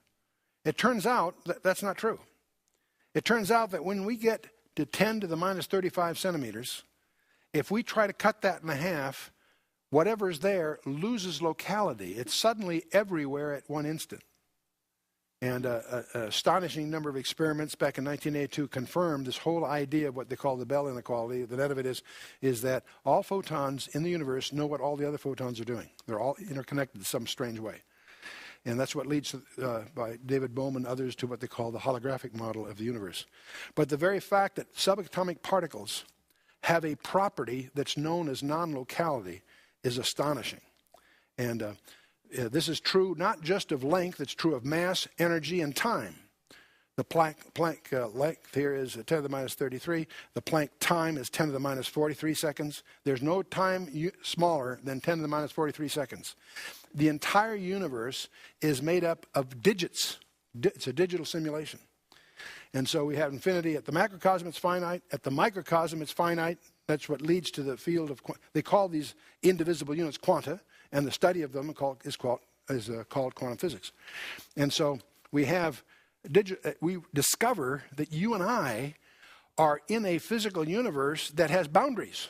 It turns out that that's not true. It turns out that when we get to 10 to the minus 35 centimeters, if we try to cut that in half, whatever's there loses locality. It's suddenly everywhere at one instant. And an astonishing number of experiments back in 1982 confirmed this whole idea of what they call the Bell inequality. The net of it is that all photons in the universe know what all the other photons are doing. They're all interconnected in some strange way. And that's what leads, by David Bohm and others, to what they call the holographic model of the universe. But the very fact that subatomic particles have a property that's known as non-locality is astonishing. And this is true not just of length, it's true of mass, energy, and time. The Planck length here is 10 to the minus 33. The Planck time is 10 to the minus 43 seconds. There's no time smaller than 10 to the minus 43 seconds. The entire universe is made up of digits. It's a digital simulation. And so we have infinity at the macrocosm, it's finite. At the microcosm, it's finite. That's what leads to the field of, they call these indivisible units quanta, and the study of them is called quantum physics. And so we discover that you and I are in a physical universe that has boundaries.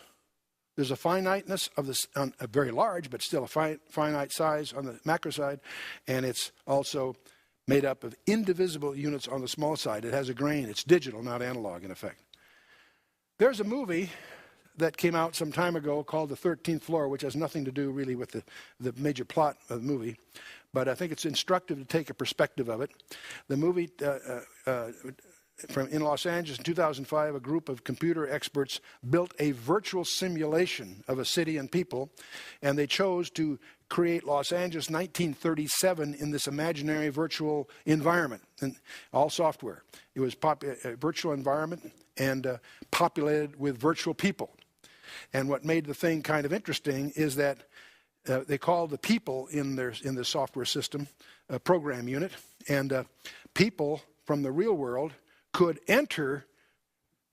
There's a finiteness of this, a very large, but still a finite size on the macro side, and it's also made up of indivisible units on the small side. It has a grain. It's digital, not analog, in effect. There's a movie that came out some time ago called The 13th Floor, which has nothing to do really with the major plot of the movie, but I think it's instructive to take a perspective of it. The movie in Los Angeles in 2005, a group of computer experts built a virtual simulation of a city and people, and they chose to create Los Angeles 1937 in this imaginary virtual environment, and all software. It was a virtual environment and populated with virtual people. And what made the thing kind of interesting is that they call the people in the software system a program unit, and people from the real world could enter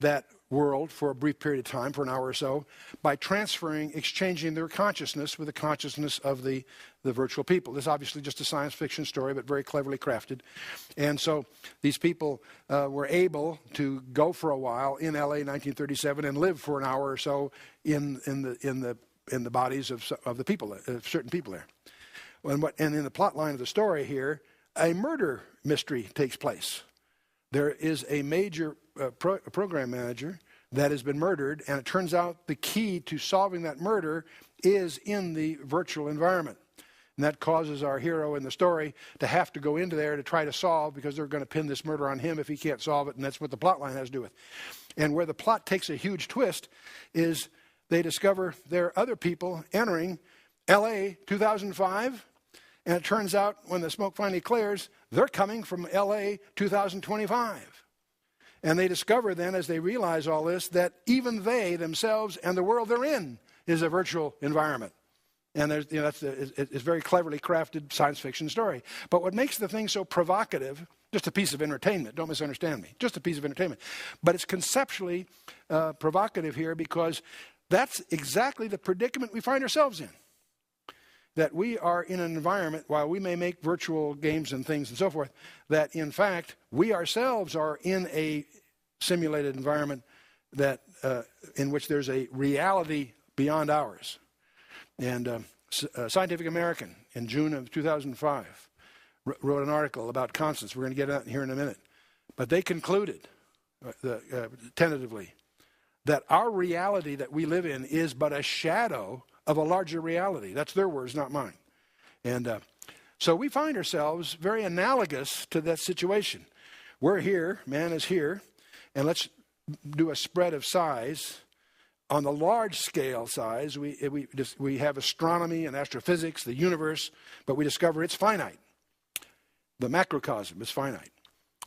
that world for a brief period of time, for an hour or so, by exchanging their consciousness with the consciousness of the virtual people. This is obviously just a science fiction story, but very cleverly crafted. And so these people were able to go for a while in LA 1937 and live for an hour or so in the bodies of the people, certain people there. And in the plot line of the story here, a murder mystery takes place. There is a major program manager that has been murdered, and it turns out the key to solving that murder is in the virtual environment. And that causes our hero in the story to have to go into there to try to solve, because they're going to pin this murder on him if he can't solve it, and that's what the plot line has to do with. And where the plot takes a huge twist is they discover there are other people entering LA 2005, and it turns out when the smoke finally clears, they're coming from LA 2025. And they discover then, as they realize all this, that even they themselves and the world they're in is a virtual environment. And it's a very cleverly crafted science fiction story. But what makes the thing so provocative, just a piece of entertainment, don't misunderstand me, just a piece of entertainment, but it's conceptually provocative here because that's exactly the predicament we find ourselves in. That we are in an environment, while we may make virtual games and things and so forth, that in fact we ourselves are in a simulated environment that in which there's a reality beyond ours. And Scientific American in June of 2005 wrote an article about constants. We're going to get out here in a minute. But they concluded, tentatively, that our reality that we live in is but a shadow of a larger reality. That's their words, not mine. And so we find ourselves very analogous to that situation. We're here, man is here, and let's do a spread of size. On the large scale size, we have astronomy and astrophysics, the universe, but we discover it's finite. The macrocosm is finite.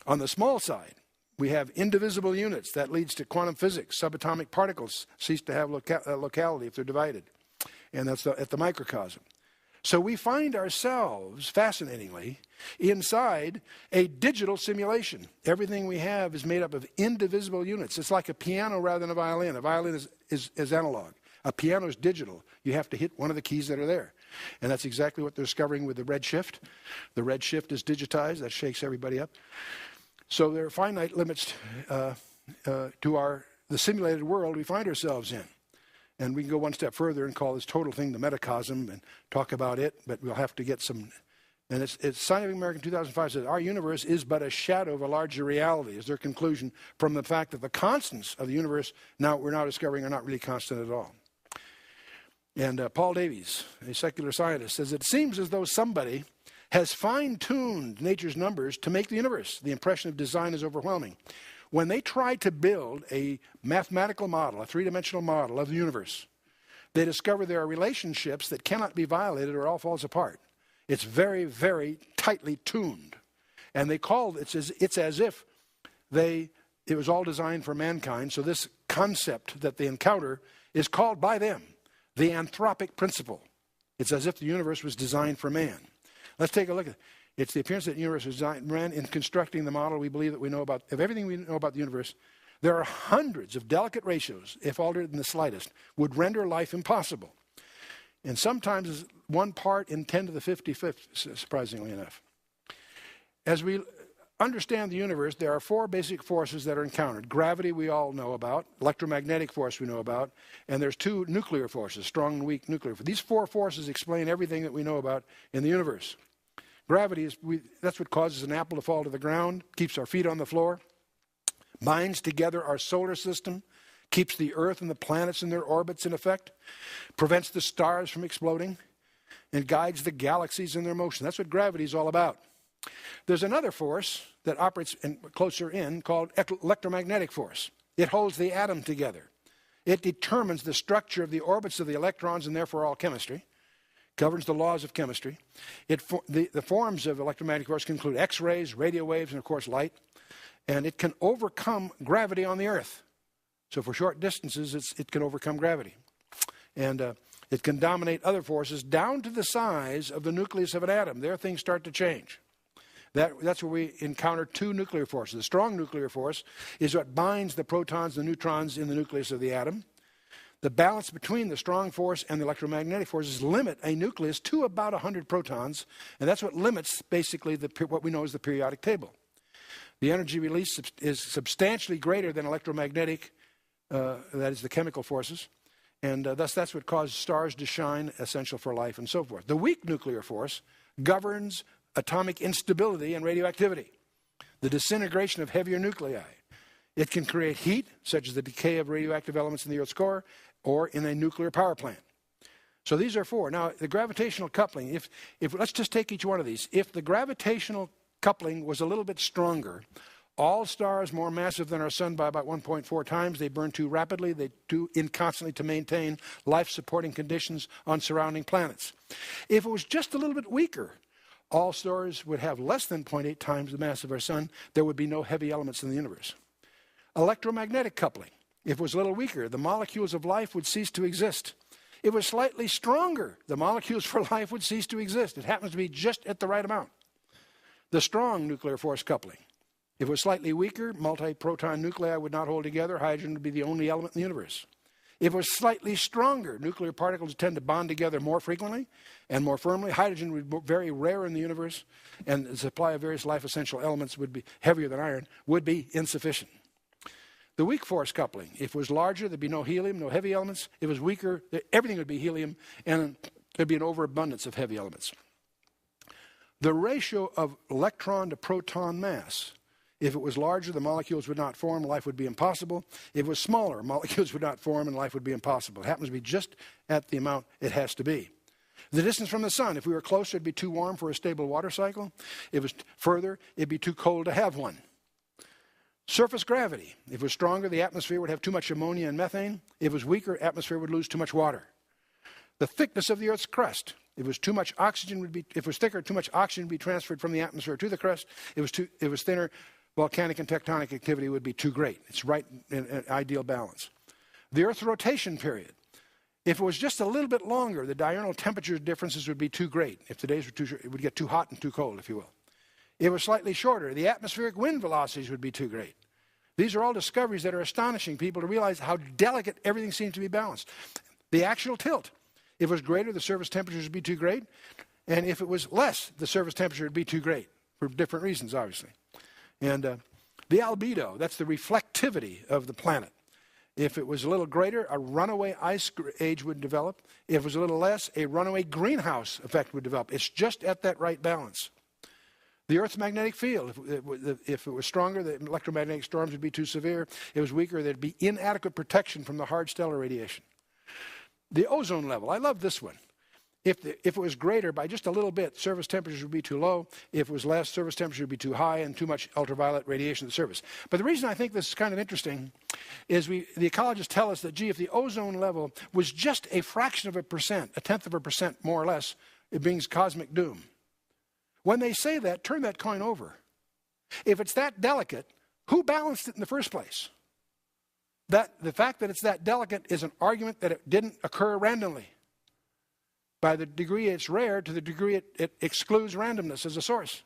On the small side, we have indivisible units. That leads to quantum physics. Subatomic particles cease to have locality if they're divided. And that's at the microcosm. So we find ourselves, fascinatingly, inside a digital simulation. Everything we have is made up of indivisible units. It's like a piano rather than a violin. A violin is analog. A piano is digital. You have to hit one of the keys that are there. And that's exactly what they're discovering with the redshift. The redshift is digitized. That shakes everybody up. So there are finite limits to the simulated world we find ourselves in. And we can go one step further and call this total thing the metacosm and talk about it, but we'll have to get some. And it's Scientific American 2005 says, our universe is but a shadow of a larger reality, is their conclusion from the fact that the constants of the universe we're now discovering are not really constant at all. And Paul Davies, a secular scientist, says, it seems as though somebody has fine-tuned nature's numbers to make the universe. The impression of design is overwhelming. When they try to build a mathematical model, a three-dimensional model of the universe, they discover there are relationships that cannot be violated or it all falls apart. It's very, very tightly tuned. And they call it's as if it was all designed for mankind. So this concept that they encounter is called by them the anthropic principle. It's as if the universe was designed for man. Let's take a look at it. It's the appearance that the universe was designed. In constructing the model we believe that we know about, of everything we know about the universe, there are hundreds of delicate ratios, if altered in the slightest, would render life impossible. And sometimes 1 part in 10 to the 55th, surprisingly enough. As we understand the universe, there are 4 basic forces that are encountered. Gravity we all know about, electromagnetic force we know about, and there's 2 nuclear forces, strong and weak nuclear forces. These 4 forces explain everything that we know about in the universe. Gravity, that's what causes an apple to fall to the ground, keeps our feet on the floor, binds together our solar system, keeps the Earth and the planets in their orbits in effect, prevents the stars from exploding, and guides the galaxies in their motion. That's what gravity is all about. There's another force that operates closer in called electromagnetic force. It holds the atom together. It determines the structure of the orbits of the electrons and therefore all chemistry. Governs the laws of chemistry. The forms of electromagnetic force can include X-rays, radio waves, and of course light. And it can overcome gravity on the Earth. So for short distances, it can overcome gravity. And it can dominate other forces down to the size of the nucleus of an atom. There things start to change. That's where we encounter 2 nuclear forces. The strong nuclear force is what binds the protons and neutrons in the nucleus of the atom. The balance between the strong force and the electromagnetic forces limit a nucleus to about 100 protons, and that's what limits basically what we know as the periodic table. The energy release is substantially greater than electromagnetic, that is the chemical forces, and thus that's what causes stars to shine, essential for life and so forth. The weak nuclear force governs atomic instability and radioactivity, the disintegration of heavier nuclei. It can create heat, such as the decay of radioactive elements in the Earth's core, or in a nuclear power plant. So these are 4. Now, the gravitational coupling, if let's just take each one of these. If the gravitational coupling was a little bit stronger, all stars more massive than our sun by about 1.4 times, they burn too rapidly, they do inconstantly to maintain life-supporting conditions on surrounding planets. If it was just a little bit weaker, all stars would have less than 0.8 times the mass of our sun. There would be no heavy elements in the universe. Electromagnetic coupling. If it was a little weaker, the molecules of life would cease to exist. If it was slightly stronger, the molecules for life would cease to exist. It happens to be just at the right amount. The strong nuclear force coupling. If it was slightly weaker, multi-proton nuclei would not hold together. Hydrogen would be the only element in the universe. If it was slightly stronger, nuclear particles tend to bond together more frequently and more firmly. Hydrogen would be very rare in the universe, and the supply of various life-essential elements would be heavier than iron, would be insufficient. The weak force coupling, if it was larger, there'd be no helium, no heavy elements. If it was weaker, everything would be helium, and there'd be an overabundance of heavy elements. the ratio of electron to proton mass. If it was larger, the molecules would not form, life would be impossible. If it was smaller, molecules would not form and life would be impossible. It happens to be just at the amount it has to be. The distance from the sun, if we were closer, it'd be too warm for a stable water cycle. If it was further, it'd be too cold to have one. Surface gravity, if it was stronger, the atmosphere would have too much ammonia and methane. If it was weaker, atmosphere would lose too much water. The thickness of the Earth's crust, if it was too much oxygen if it was thicker, too much oxygen would be transferred from the atmosphere to the crust. If it was thinner, volcanic and tectonic activity would be too great. It's right in an ideal balance. The Earth's rotation period. If it was just a little bit longer, the diurnal temperature differences would be too great. If the days were too short, it would get too hot and too cold, if you will. If it was slightly shorter, the atmospheric wind velocities would be too great. These are all discoveries that are astonishing people to realize how delicate everything seems to be balanced. The axial tilt. If it was greater, the surface temperatures would be too great. And if it was less, the surface temperature would be too great, for different reasons, obviously. And the albedo, that's the reflectivity of the planet. If it was a little greater, a runaway ice age would develop. If it was a little less, a runaway greenhouse effect would develop. It's just at that right balance. The Earth's magnetic field, if it was stronger, the electromagnetic storms would be too severe. If it was weaker, there'd be inadequate protection from the hard stellar radiation. The ozone level, I love this one. If it was greater by just a little bit, surface temperatures would be too low. If it was less, surface temperature would be too high and too much ultraviolet radiation to the surface. But the reason I think this is kind of interesting is the ecologists tell us that, gee, if the ozone level was just a fraction of a percent, a tenth of a percent more or less, it brings cosmic doom. When they say that, turn that coin over. If it's that delicate, who balanced it in the first place? The fact that it's that delicate is an argument that it didn't occur randomly. By the degree it's rare to the degree it excludes randomness as a source.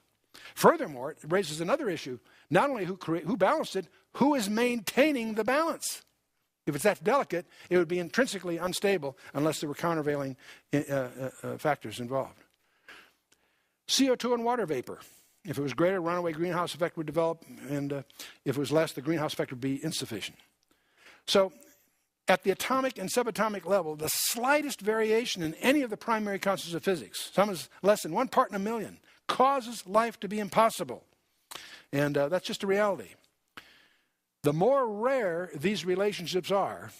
Furthermore, it raises another issue. Not only who balanced it, who is maintaining the balance? If it's that delicate, it would be intrinsically unstable unless there were countervailing factors involved. CO2 and water vapor. If it was greater, runaway greenhouse effect would develop, and if it was less, the greenhouse effect would be insufficient. So, at the atomic and subatomic level, the slightest variation in any of the primary constants of physics, some is less than 1 part in a million, causes life to be impossible. And that's just a reality. The more rare these relationships are,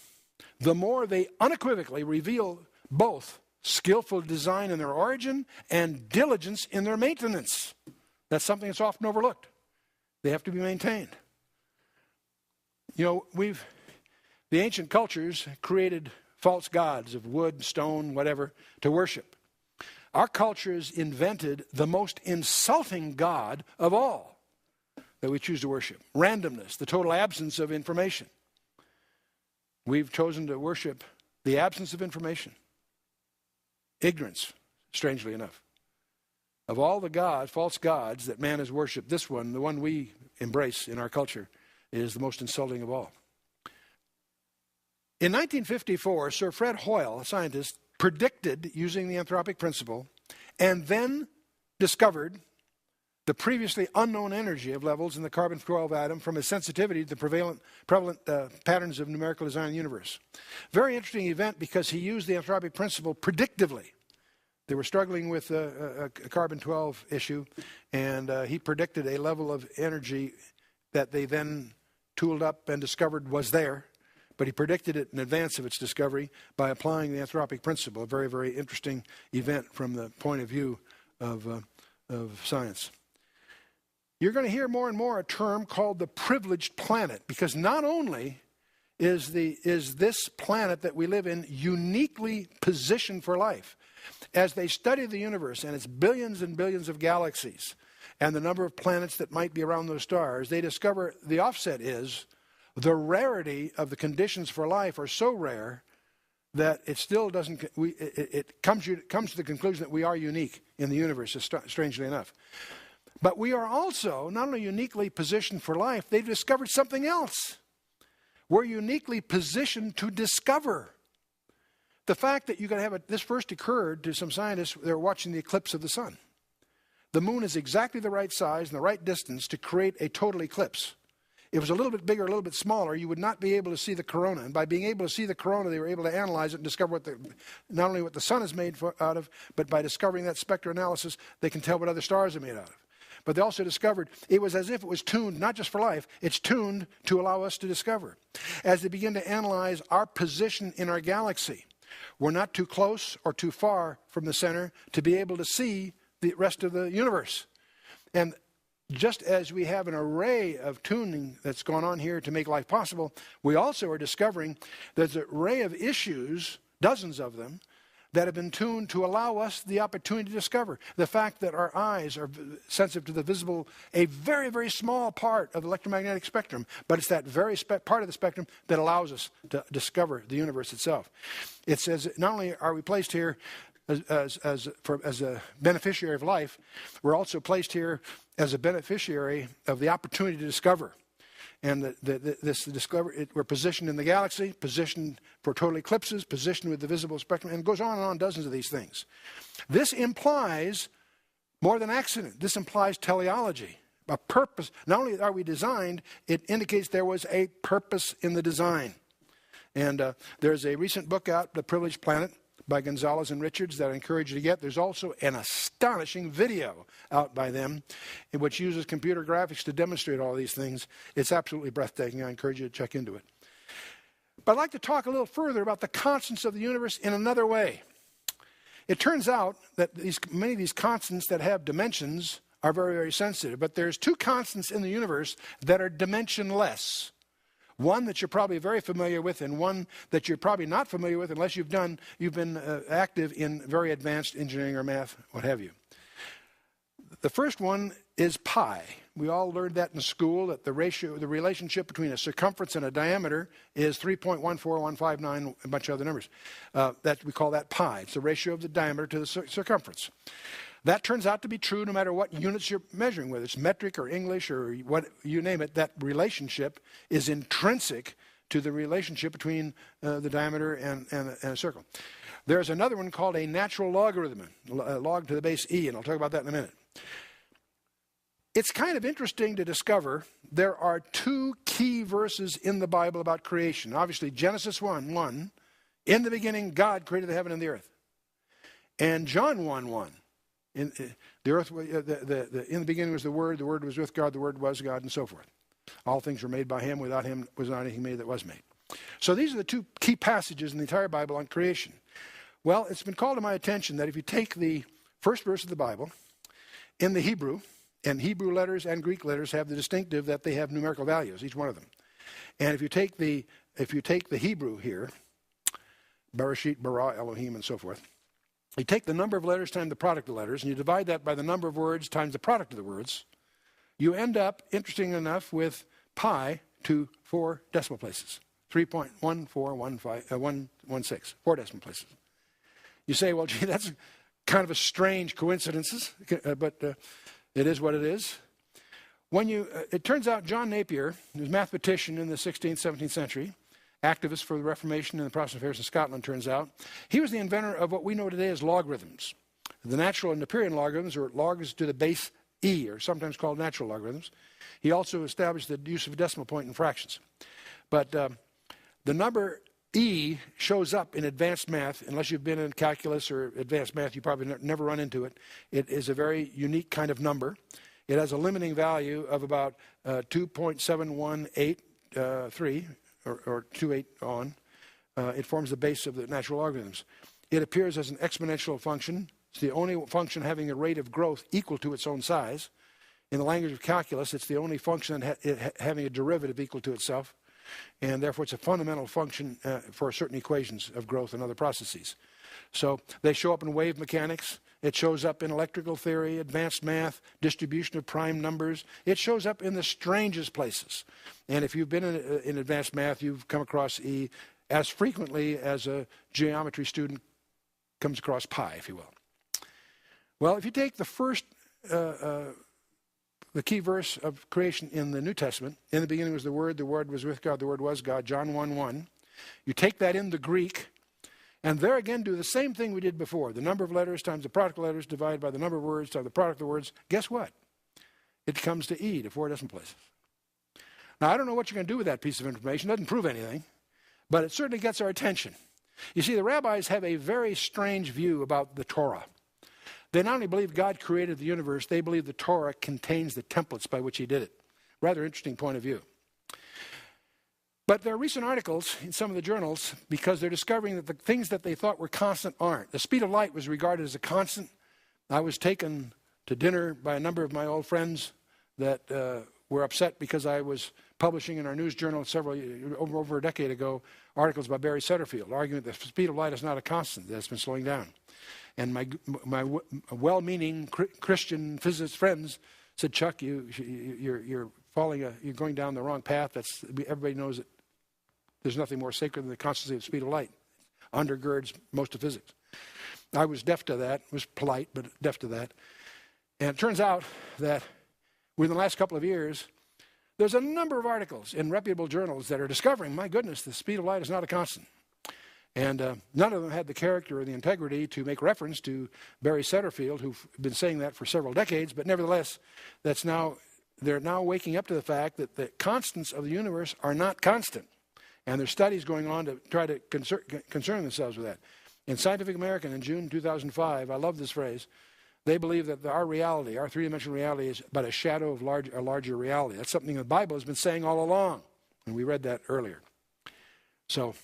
the more they unequivocally reveal both skillful design in their origin and diligence in their maintenance. That's something that's often overlooked. They have to be maintained. You know, the ancient cultures created false gods of wood, stone, whatever, to worship. Our cultures invented the most insulting god of all that we choose to worship. Randomness, the total absence of information. We've chosen to worship the absence of information. Ignorance, strangely enough. Of all the gods, false gods that man has worshipped, this one, the one we embrace in our culture, is the most insulting of all. In 1954, Sir Fred Hoyle, a scientist, predicted using the anthropic principle and then discovered the previously unknown energy of levels in the carbon-12 atom from its sensitivity to the prevalent patterns of numerical design in the universe. Very interesting event because he used the anthropic principle predictively. They were struggling with a carbon-12 issue, and he predicted a level of energy that they then tooled up and discovered was there. But he predicted it in advance of its discovery by applying the anthropic principle, a very, very interesting event from the point of view of science. You're going to hear more and more a term called the privileged planet, because not only is this planet that we live in uniquely positioned for life. As they study the universe and its billions and billions of galaxies and the number of planets that might be around those stars, they discover the offset is the rarity of the conditions for life are so rare that it still doesn't, it comes to the conclusion that we are unique in the universe, strangely enough. But we are also not only uniquely positioned for life, they've discovered something else. We're uniquely positioned to discover. The fact that you can have this first occurred to some scientists, they were watching the eclipse of the sun. The moon is exactly the right size and the right distance to create a total eclipse. it was a little bit bigger, a little bit smaller, you would not be able to see the corona. And by being able to see the corona, they were able to analyze it and discover not only what the sun is made out of, but by discovering that spectroanalysis, they can tell what other stars are made out of. But they also discovered it was as if it was tuned, not just for life, it's tuned to allow us to discover. As they begin to analyze our position in our galaxy, we're not too close or too far from the center to be able to see the rest of the universe. And just as we have an array of tuning that's gone on here to make life possible, we also are discovering there's an array of issues, dozens of them, that have been tuned to allow us the opportunity to discover. The fact that our eyes are sensitive to the visible, a very, very small part of the electromagnetic spectrum, but it's that very part of the spectrum that allows us to discover the universe itself. It says not only are we placed here as a beneficiary of life, we're also placed here as a beneficiary of the opportunity to discover. And we're positioned in the galaxy, positioned for total eclipses, positioned with the visible spectrum, and it goes on, dozens of these things. This implies more than accident. This implies teleology, a purpose. Not only are we designed, it indicates there was a purpose in the design. And there's a recent book out, The Privileged Planet, by Gonzalez and Richards, that I encourage you to get. There's also an astonishing video out by them which uses computer graphics to demonstrate all these things. It's absolutely breathtaking. I encourage you to check into it. But I'd like to talk a little further about the constants of the universe in another way. It turns out that many of these constants that have dimensions are very, very sensitive. But there's two constants in the universe that are dimensionless. One that you're probably very familiar with, and one that you're probably not familiar with unless you've been active in very advanced engineering or math, what have you. The first one is pi. We all learned that in school, that the relationship between a circumference and a diameter is 3.14159, a bunch of other numbers. We call that pi. It's the ratio of the diameter to the circumference. That turns out to be true no matter what units you're measuring, whether it's metric or English or what you name it. That relationship is intrinsic to the relationship between the diameter and a circle. There's another one called a natural logarithm, log to the base e, and I'll talk about that in a minute. It's kind of interesting to discover there are two key verses in the Bible about creation. Obviously, Genesis 1:1, in the beginning God created the heaven and the earth. And John 1:1. In the beginning was the Word was with God, the Word was God, and so forth. All things were made by Him. Without Him was not anything made that was made. So these are the two key passages in the entire Bible on creation. Well, it's been called to my attention that if you take the first verse of the Bible in the Hebrew, and Hebrew letters and Greek letters have the distinctive that they have numerical values, each one of them. And if you take the Hebrew here, Bereshit, bara, Elohim, and so forth, you take the number of letters times the product of letters, and you divide that by the number of words times the product of the words, you end up, interesting enough, with pi to 4 decimal places. 3.14116, 4 decimal places. You say, well, gee, that's kind of a strange coincidence, but it is what it is. It turns out John Napier, who was a mathematician in the 16th, 17th century, activist for the Reformation and the Protestant affairs in Scotland, turns out. He was the inventor of what we know today as logarithms. The natural and Napierian logarithms are logs to the base e, or sometimes called natural logarithms. He also established the use of a decimal point in fractions. But the number e shows up in advanced math. Unless you've been in calculus or advanced math, you probably never run into it. It is a very unique kind of number. It has a limiting value of about 2.7183, or 28 on. It forms the base of the natural logarithms. It appears as an exponential function. It's the only function having a rate of growth equal to its own size. In the language of calculus, it's the only function having a derivative equal to itself. And therefore, it's a fundamental function for certain equations of growth and other processes. So they show up in wave mechanics. It shows up in electrical theory, advanced math, distribution of prime numbers. It shows up in the strangest places. And if you've been in advanced math, you've come across E as frequently as a geometry student comes across pi, if you will. Well, if you take the first, the key verse of creation in the New Testament, in the beginning was the Word was with God, the Word was God, John 1:1. You take that in the Greek, and there again do the same thing we did before. The number of letters times the product of letters divided by the number of words times the product of the words. Guess what? It comes to E, to 4 decimal places. Now, I don't know what you're going to do with that piece of information. It doesn't prove anything, but it certainly gets our attention. You see, the rabbis have a very strange view about the Torah. They not only believe God created the universe, they believe the Torah contains the templates by which he did it. Rather interesting point of view. But there are recent articles in some of the journals because they're discovering that the things that they thought were constant aren't. The speed of light was regarded as a constant. I was taken to dinner by a number of my old friends that were upset because I was publishing in our news journal over a decade ago articles by Barry Setterfield, arguing that the speed of light is not a constant, that it's been slowing down. And my well-meaning Christian physicist friends said, Chuck, you're going down the wrong path. Everybody knows that there's nothing more sacred than the constancy of the speed of light. Undergirds most of physics. I was deaf to that, was polite, but deaf to that. And it turns out that within the last couple of years, there's a number of articles in reputable journals that are discovering, my goodness, the speed of light is not a constant. And none of them had the character or the integrity to make reference to Barry Setterfield, who've been saying that for several decades. But nevertheless, they're now waking up to the fact that the constants of the universe are not constant. And there's studies going on to try to concern themselves with that. In Scientific American in June 2005, I love this phrase, they believe that our reality, our three-dimensional reality, is but a shadow of a larger reality. That's something the Bible has been saying all along. And we read that earlier. So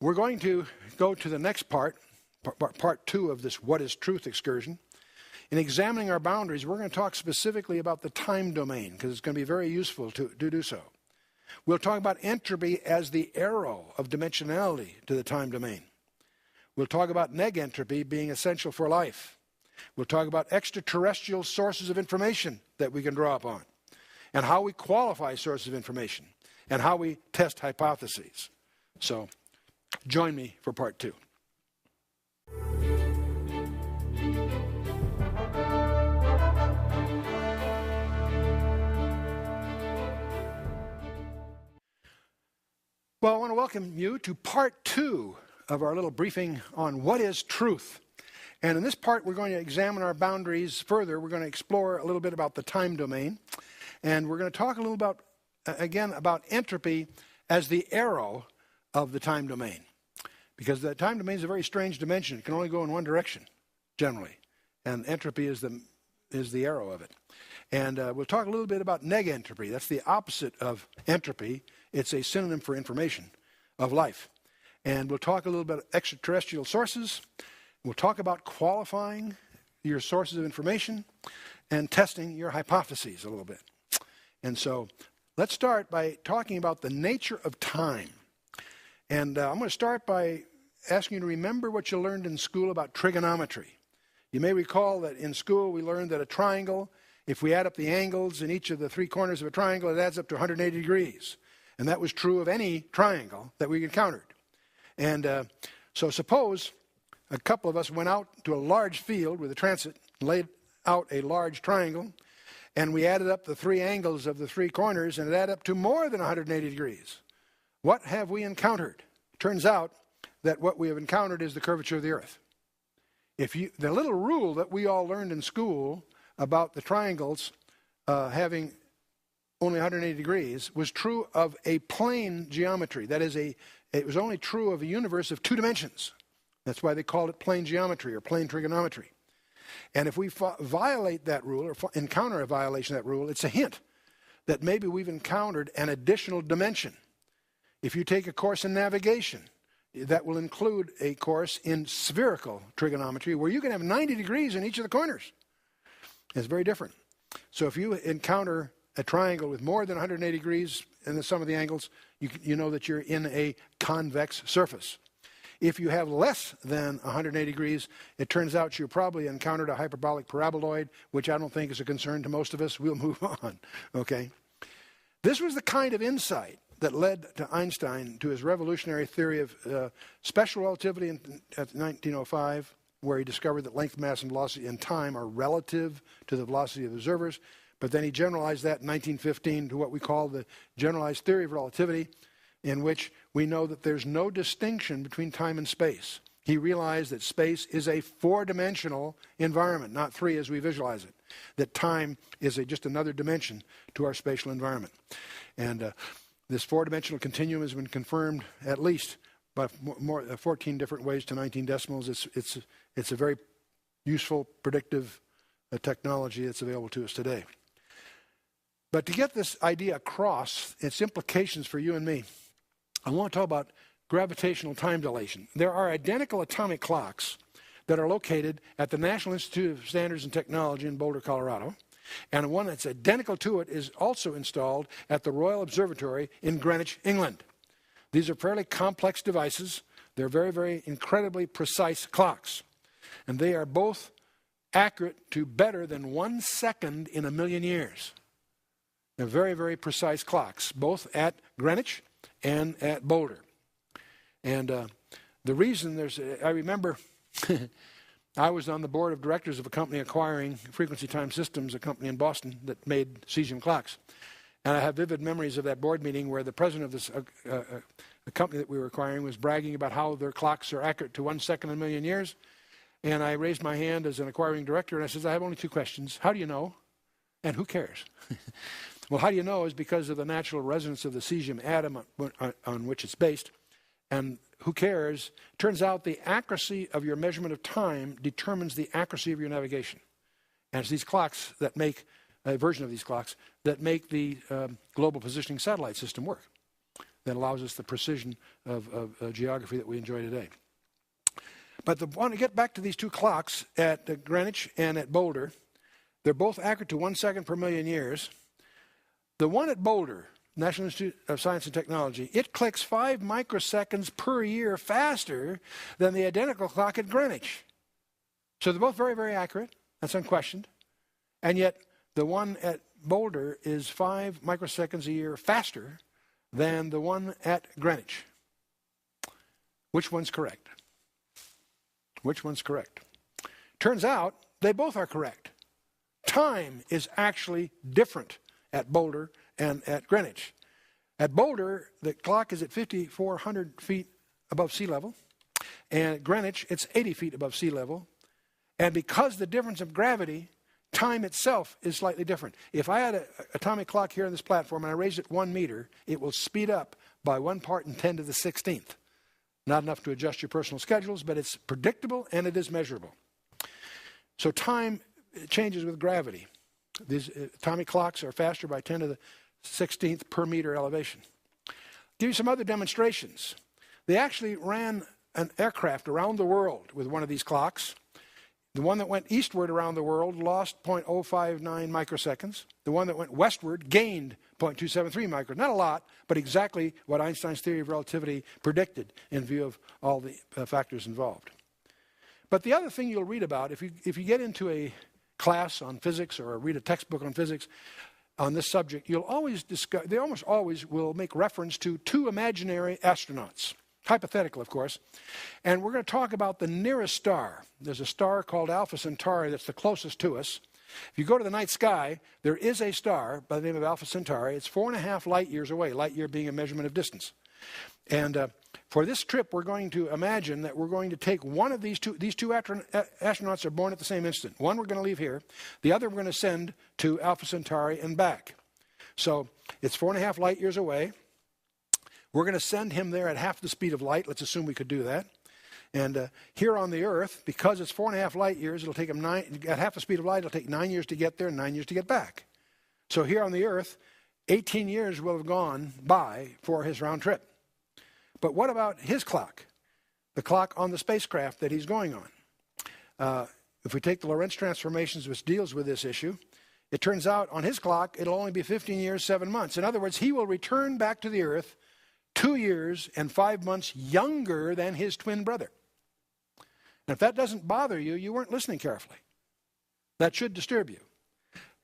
we're going to go to the next part 2 of this What is Truth excursion. In examining our boundaries, we're going to talk specifically about the time domain, because it's going to be very useful to do so. We'll talk about entropy as the arrow of dimensionality to the time domain. We'll talk about negentropy being essential for life. We'll talk about extraterrestrial sources of information that we can draw upon, and how we qualify sources of information, and how we test hypotheses. So join me for part 2. Well, I want to welcome you to part 2 of our little briefing on what is truth. And in this part, we're going to examine our boundaries further. We're going to explore a little bit about the time domain. And we're going to talk a little about, again, about entropy as the arrow of the time domain. Because the time domain is a very strange dimension. It can only go in one direction, generally. And entropy is the arrow of it. And we'll talk a little bit about negentropy. That's the opposite of entropy. It's a synonym for information of life. And we'll talk a little bit about extraterrestrial sources. We'll talk about qualifying your sources of information and testing your hypotheses a little bit. And so let's start by talking about the nature of time. And I'm going to start by asking you to remember what you learned in school about trigonometry. You may recall that in school we learned that a triangle, if we add up the angles in each of the 3 corners of a triangle, it adds up to 180 degrees. And that was true of any triangle that we encountered. And so suppose a couple of us went out to a large field with a transit, laid out a large triangle, and we added up the 3 angles of the 3 corners, and it added up to more than 180 degrees. What have we encountered? Turns out that what we have encountered is the curvature of the earth. The little rule that we all learned in school about the triangles having only 180 degrees was true of a plane geometry. That is, it was only true of a universe of 2 dimensions. That's why they called it plane geometry or plane trigonometry. And if we violate that rule or encounter a violation of that rule, it's a hint that maybe we've encountered an additional dimension. If you take a course in navigation, that will include a course in spherical trigonometry where you can have 90 degrees in each of the corners. It's very different. So if you encounter a triangle with more than 180 degrees in the sum of the angles, you know that you're in a convex surface. If you have less than 180 degrees, it turns out you probably encountered a hyperbolic paraboloid, which I don't think is a concern to most of us. We'll move on, okay? This was the kind of insight that led to Einstein to his revolutionary theory of special relativity in 1905, where he discovered that length, mass, and velocity in time are relative to the velocity of observers. But then he generalized that in 1915 to what we call the generalized theory of relativity, in which we know that there's no distinction between time and space. He realized that space is a four-dimensional environment, not three as we visualize it. That time is just another dimension to our spatial environment. And this four-dimensional continuum has been confirmed at least by 14 different ways to 19 decimals. It's a very useful, predictive technology that's available to us today. But to get this idea across, its implications for you and me, I want to talk about gravitational time dilation. There are identical atomic clocks that are located at the National Institute of Standards and Technology in Boulder, Colorado. And one that's identical to it is also installed at the Royal Observatory in Greenwich, England. These are fairly complex devices. They're very, very incredibly precise clocks. And they are both accurate to better than 1 second in a million years. They're very, very precise clocks, both at Greenwich and at Boulder. And the reason I remember I was on the board of directors of a company acquiring Frequency Time Systems, a company in Boston that made cesium clocks. And I have vivid memories of that board meeting where the president of this the company that we were acquiring was bragging about how their clocks are accurate to 1 second in a million years. And I raised my hand as an acquiring director and I said, I have only two questions. How do you know? And who cares? Well, how do you know is because of the natural resonance of the cesium atom on which it's based. And who cares? Turns out the accuracy of your measurement of time determines the accuracy of your navigation. And it's these clocks that make, a version of these clocks, that make the global positioning satellite system work. That allows us the precision of geography that we enjoy today. But I want to get back to these two clocks at Greenwich and at Boulder. They're both accurate to 1 second per million years. The one at Boulder, National Institute of Science and Technology, it clicks 5 microseconds per year faster than the identical clock at Greenwich. So they're both very, very accurate. That's unquestioned. And yet the one at Boulder is 5 microseconds a year faster than the one at Greenwich. Which one's correct? Which one's correct? Turns out they both are correct. Time is actually different at Boulder and at Greenwich. At Boulder, the clock is at 5,400 feet above sea level. And at Greenwich, it's 80 feet above sea level. And because of the difference of gravity, time itself is slightly different. If I had an atomic clock here on this platform and I raised it 1 meter, it will speed up by 1 part in 10 to the 16th. Not enough to adjust your personal schedules, but it's predictable and it is measurable. So time changes with gravity. These atomic clocks are faster by 10 to the 16th per meter elevation. Give you some other demonstrations. They actually ran an aircraft around the world with one of these clocks. The one that went eastward around the world lost 0.059 microseconds. The one that went westward gained 0.273 microseconds. Not a lot, but exactly what Einstein's theory of relativity predicted in view of all the factors involved. But the other thing you'll read about, if you get into a class on physics or read a textbook on physics on this subject, you'll always discuss, they almost always will make reference to two imaginary astronauts. Hypothetical, of course. And we're going to talk about the nearest star. There's a star called Alpha Centauri that's the closest to us. If you go to the night sky, there is a star by the name of Alpha Centauri. It's 4.5 light years away, light year being a measurement of distance. And for this trip, we're going to imagine that we're going to take one of these two astronauts are born at the same instant. One we're going to leave here. The other we're going to send to Alpha Centauri and back. So it's 4.5 light years away. We're going to send him there at half the speed of light. Let's assume we could do that. And here on the Earth, because it's 4.5 light years, it'll take him at half the speed of light, it'll take 9 years to get there and 9 years to get back. So here on the Earth, 18 years will have gone by for his round trip. But what about his clock? The clock on the spacecraft that he's going on. If we take the Lorentz transformations, which deals with this issue, it turns out on his clock, it'll only be 15 years, 7 months. In other words, he will return back to the Earth 2 years and 5 months younger than his twin brother. And if that doesn't bother you, you weren't listening carefully. That should disturb you.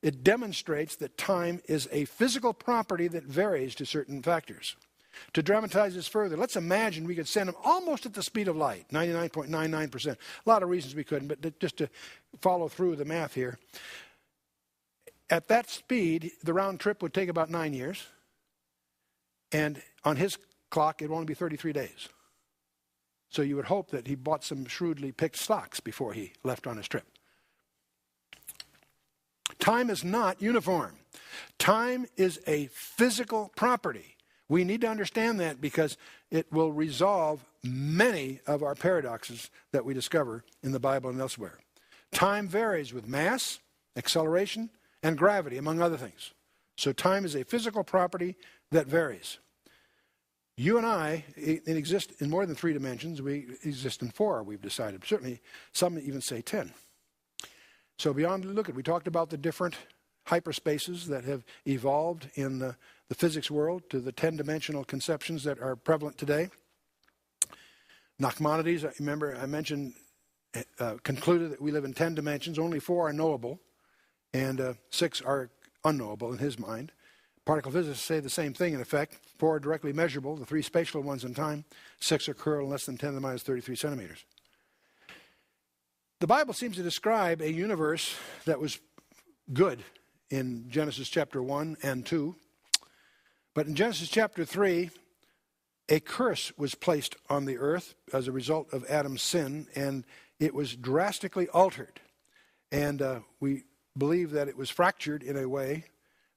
It demonstrates that time is a physical property that varies to certain factors. To dramatize this further, let's imagine we could send him almost at the speed of light, 99.99%. A lot of reasons we couldn't, but just to follow through the math here. At that speed, the round trip would take about 9 years. And on his clock, it would only be 33 days. So you would hope that he bought some shrewdly picked stocks before he left on his trip. Time is not uniform. Time is a physical property. We need to understand that because it will resolve many of our paradoxes that we discover in the Bible and elsewhere. Time varies with mass, acceleration, and gravity, among other things. So time is a physical property that varies. You and I exist in more than 3 dimensions. We exist in 4, we've decided. Certainly, some even say 10. So beyond, we talked about the different hyperspaces that have evolved in the physics world to the 10-dimensional conceptions that are prevalent today. Nachmanides, remember I mentioned, concluded that we live in 10 dimensions. Only 4 are knowable, and 6 are unknowable in his mind. Particle physicists say the same thing, in effect. 4 are directly measurable, the 3 spatial ones in time. 6 occur in less than 10 to the minus 33 centimeters. The Bible seems to describe a universe that was good in Genesis chapter 1 and 2. But in Genesis chapter 3, a curse was placed on the earth as a result of Adam's sin, and it was drastically altered. And we believe that it was fractured in a way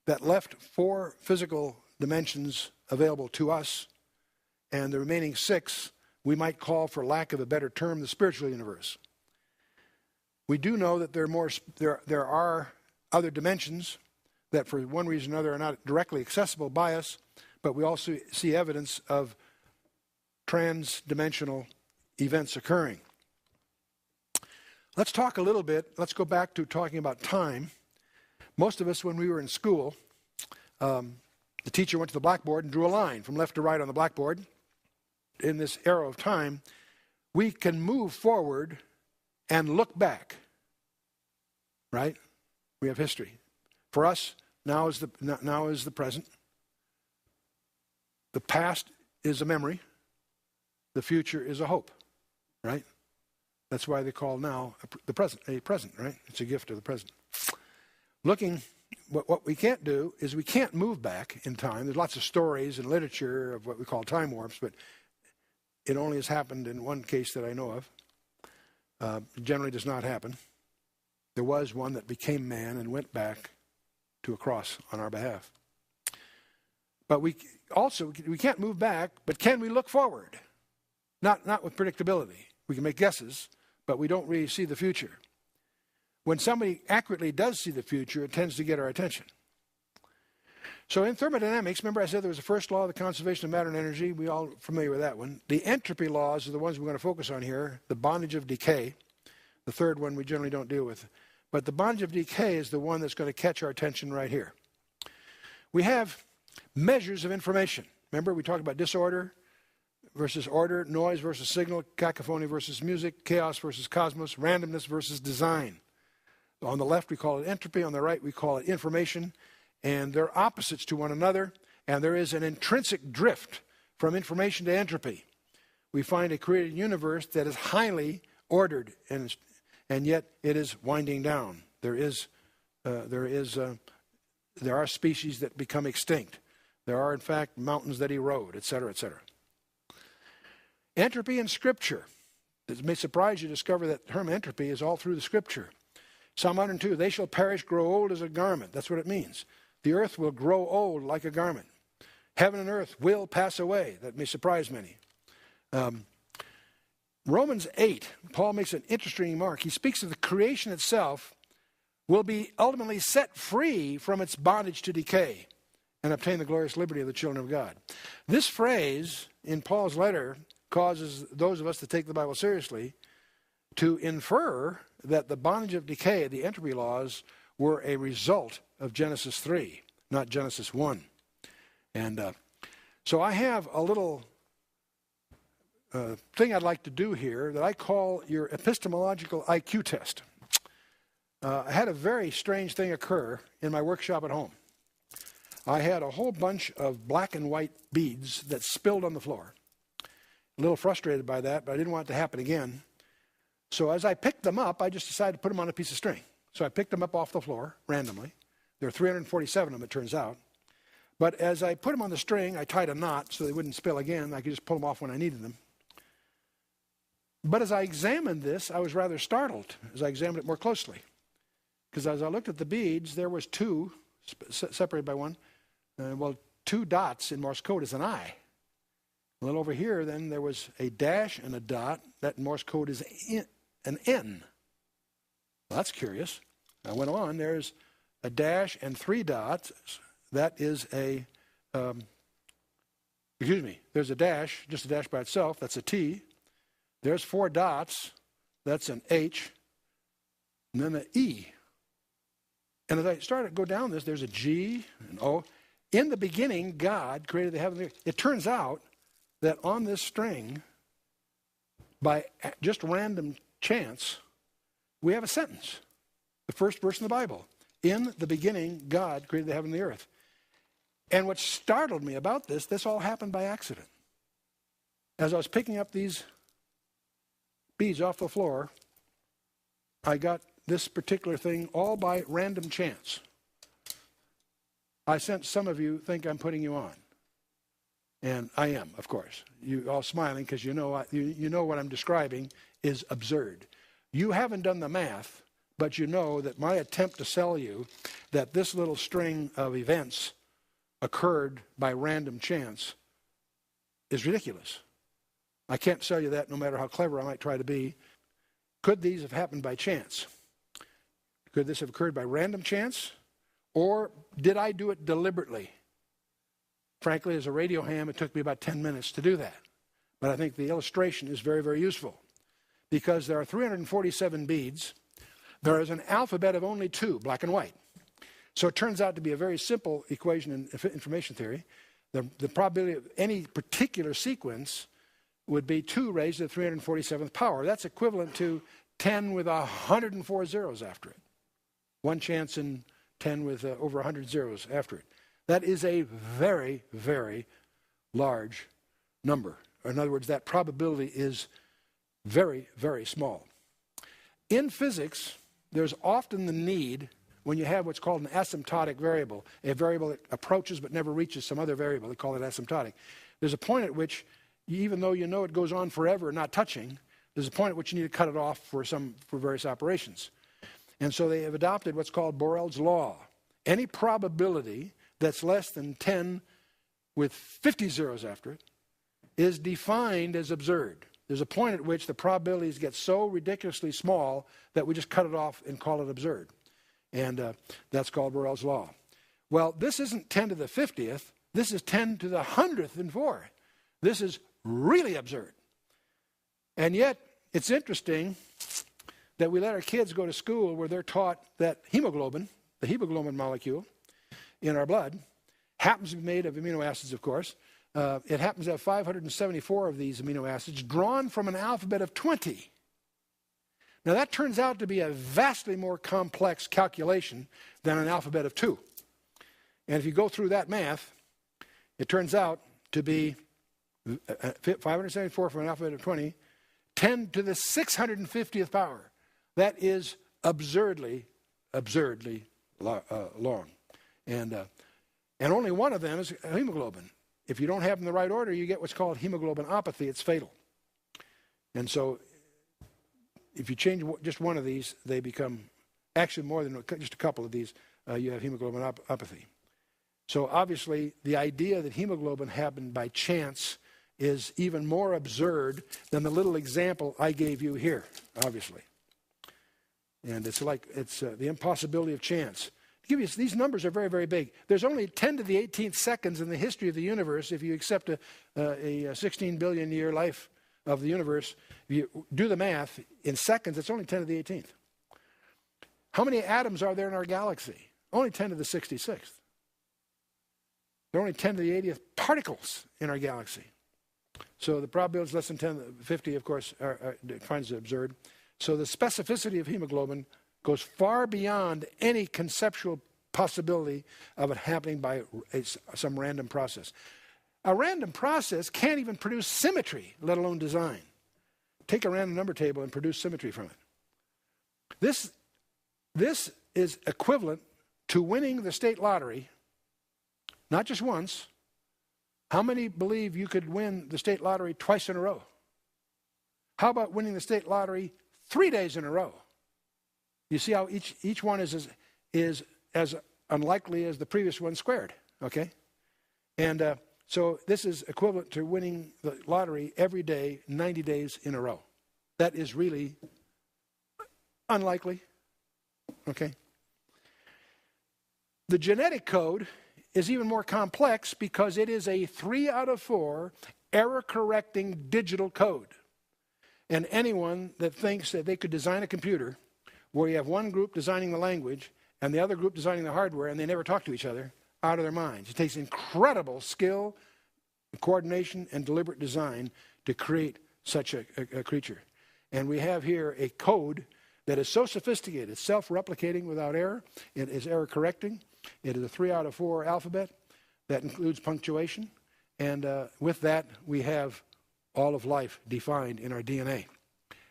that left 4 physical dimensions available to us, and the remaining 6 we might call, for lack of a better term, the spiritual universe. We do know that there are other dimensions that for one reason or another are not directly accessible by us, but we also see evidence of trans-dimensional events occurring. Let's talk a little bit, let's go back to talking about time. Most of us, when we were in school, the teacher went to the blackboard and drew a line from left to right on the blackboard. In this arrow of time, we can move forward and look back, right? We have history. For us, now is the present. The past is a memory. The future is a hope, right? That's why they call now the present a present, right? It's a gift of the present. What we can't do is we can't move back in time. There's lots of stories and literature of what we call time warps, but it only has happened in one case that I know of. It generally does not happen. There was one that became man and went back to a cross on our behalf. But we can't move back, but can we look forward? Not with predictability. We can make guesses, but we don't really see the future. When somebody accurately does see the future, it tends to get our attention. So in thermodynamics, remember I said there was the first law of the conservation of matter and energy. We're all familiar with that one. The entropy laws are the ones we're going to focus on here. The bondage of decay. The third one we generally don't deal with. But the bondage of decay is the one that's going to catch our attention right here. We have measures of information. Remember we talked about disorder versus order, noise versus signal, cacophony versus music, chaos versus cosmos, randomness versus design. On the left we call it entropy, on the right we call it information, and they're opposites to one another, and there is an intrinsic drift from information to entropy. We find a created universe that is highly ordered, and yet it is winding down. There are species that become extinct. There are, in fact, mountains that erode, etc., etc. Entropy in Scripture. It may surprise you to discover that the term entropy is all through the Scripture. Psalm 102, they shall perish, grow old as a garment. That's what it means. The earth will grow old like a garment. Heaven and earth will pass away. That may surprise many. Romans 8, Paul makes an interesting remark. He speaks of the creation itself will be ultimately set free from its bondage to decay and obtain the glorious liberty of the children of God. This phrase in Paul's letter causes those of us that take the Bible seriously to infer that the bondage of decay, the entropy laws, were a result of Genesis 3, not Genesis 1. And so I have a little thing I'd like to do here that I call your epistemological IQ test. I had a very strange thing occur in my workshop at home. I had a whole bunch of black and white beads that spilled on the floor. A little frustrated by that, but I didn't want it to happen again. So as I picked them up, I just decided to put them on a piece of string. So I picked them up off the floor randomly. There are 347 of them, it turns out. But as I put them on the string, I tied a knot so they wouldn't spill again. I could just pull them off when I needed them. But as I examined this, I was rather startled as I examined it more closely. Because as I looked at the beads, there was two, separated by one, two dots in Morse code is an I. A little over here, then, there was a dash and a dot. That in Morse code is an N. Well, that's curious. I went on. There's a dash and three dots. That is there's a dash, just a dash by itself. That's a T. There's four dots. That's an H. And then an E. And as I started to go down this, there's a G, an O. In the beginning, God created the heaven and the earth. It turns out that on this string, by just random chance, we have a sentence. The first verse in the Bible. In the beginning, God created the heaven and the earth. And what startled me about this all happened by accident. As I was picking up these beads off the floor, I got this particular thing all by random chance. I sense some of you think I'm putting you on. And I am, of course. You all smiling because you know what I'm describing is absurd. You haven't done the math, but you know that my attempt to sell you that this little string of events occurred by random chance is ridiculous. I can't sell you that no matter how clever I might try to be. Could these have happened by chance? Could this have occurred by random chance? Or did I do it deliberately? Frankly, as a radio ham, it took me about 10 minutes to do that. But I think the illustration is very, very useful. Because there are 347 beads. There is an alphabet of only 2, black and white. So it turns out to be a very simple equation in information theory. The probability of any particular sequence would be 2 raised to the 347th power. That's equivalent to 10 with 104 zeros after it. One chance in 10 with over 100 zeros after it. That is a very, very large number. Or in other words, that probability is very, very small. In physics, there's often the need, when you have what's called an asymptotic variable, a variable that approaches but never reaches some other variable, they call it asymptotic. There's a point at which, even though you know it goes on forever not touching, there's a point at which you need to cut it off for various operations. And so they have adopted what's called Borel's law. Any probability that's less than 10 with 50 zeros after it is defined as absurd. There's a point at which the probabilities get so ridiculously small that we just cut it off and call it absurd. And that's called Borel's law. Well, this isn't 10 to the 50th. This is 10 to the 104th. This is really absurd. And yet, it's interesting that we let our kids go to school where they're taught that hemoglobin, the hemoglobin molecule in our blood, happens to be made of amino acids, of course. It happens to have 574 of these amino acids drawn from an alphabet of 20. Now, that turns out to be a vastly more complex calculation than an alphabet of 2. And if you go through that math, it turns out to be 574 from an alphabet of 20, 10 to the 650th power. That is absurdly long. And only one of them is hemoglobin. If you don't have them in the right order, you get what's called hemoglobinopathy. It's fatal. And so if you change just one of these, they become, actually more than just a couple of these, you have hemoglobinopathy. So obviously, the idea that hemoglobin happened by chance is even more absurd than the little example I gave you here, obviously. And it's the impossibility of chance. To give you, these numbers are very, very big. There's only 10 to the 18th seconds in the history of the universe if you accept a 16 billion year life of the universe. If you do the math, in seconds, it's only 10 to the 18th. How many atoms are there in our galaxy? Only 10 to the 66th. There are only 10 to the 80th particles in our galaxy. So the probability is less than 10 to the 50, of course, finds it absurd. So the specificity of hemoglobin goes far beyond any conceptual possibility of it happening by some random process. A random process can't even produce symmetry, let alone design. Take a random number table and produce symmetry from it. This is equivalent to winning the state lottery, not just once. How many believe you could win the state lottery twice in a row? How about winning the state lottery 3 days in a row? You see how each one is as unlikely as the previous one squared, okay? And so this is equivalent to winning the lottery every day, 90 days in a row. That is really unlikely, okay? The genetic code is even more complex because it is a 3 out of 4 error-correcting digital code. And anyone that thinks that they could design a computer where you have one group designing the language and the other group designing the hardware and they never talk to each other, out of their minds. It takes incredible skill, coordination, and deliberate design to create such a creature. And we have here a code that is so sophisticated, self-replicating without error. It is error-correcting. It is a 3 out of 4 alphabet that includes punctuation. And with that, we have all of life defined in our DNA.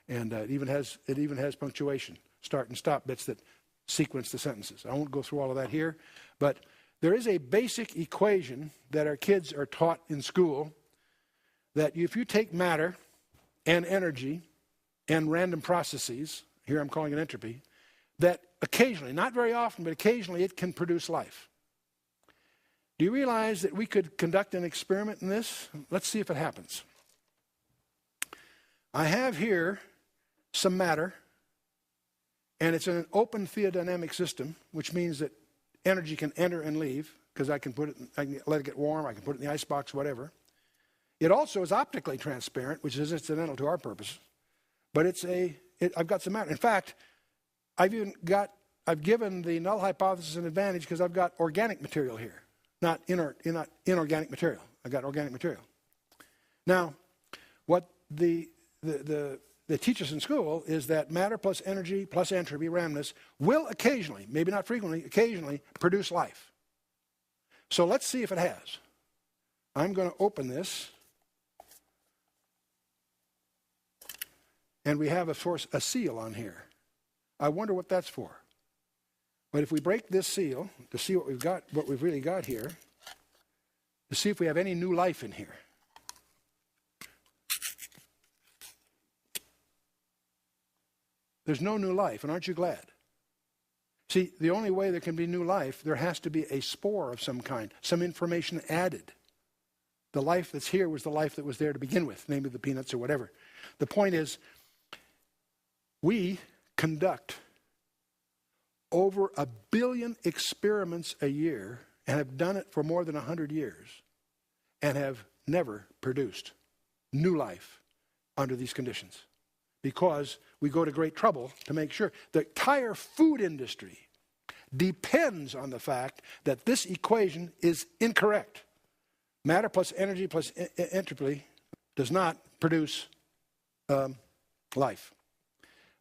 And it even has punctuation, start and stop bits that sequence the sentences. I won't go through all of that here, but there is a basic equation that our kids are taught in school that if you take matter and energy and random processes, here I'm calling it entropy, that occasionally, not very often, but occasionally it can produce life. Do you realize that we could conduct an experiment in this? Let's see if it happens. I have here some matter, and it's in an open theodynamic system, which means that energy can enter and leave, because I can let it get warm, I can put it in the icebox, whatever. It also is optically transparent, which is incidental to our purpose. But I've got some matter. In fact, I've given the null hypothesis an advantage because I've got organic material here, not inorganic material. I've got organic material. Now, what they teach us in school is that matter plus energy plus entropy, randomness, will occasionally, maybe not frequently, occasionally produce life. So let's see if it has. I'm going to open this. And we have, of course, a seal on here. I wonder what that's for. But if we break this seal to see what we've really got here, to see if we have any new life in here. There's no new life, and aren't you glad? See, the only way there can be new life, there has to be a spore of some kind, some information added. The life that's here was the life that was there to begin with, namely the peanuts or whatever. The point is, we conduct over 1 billion experiments a year and have done it for more than 100 years and have never produced new life under these conditions. Because we go to great trouble to make sure. The entire food industry depends on the fact that this equation is incorrect. Matter plus energy plus entropy does not produce life.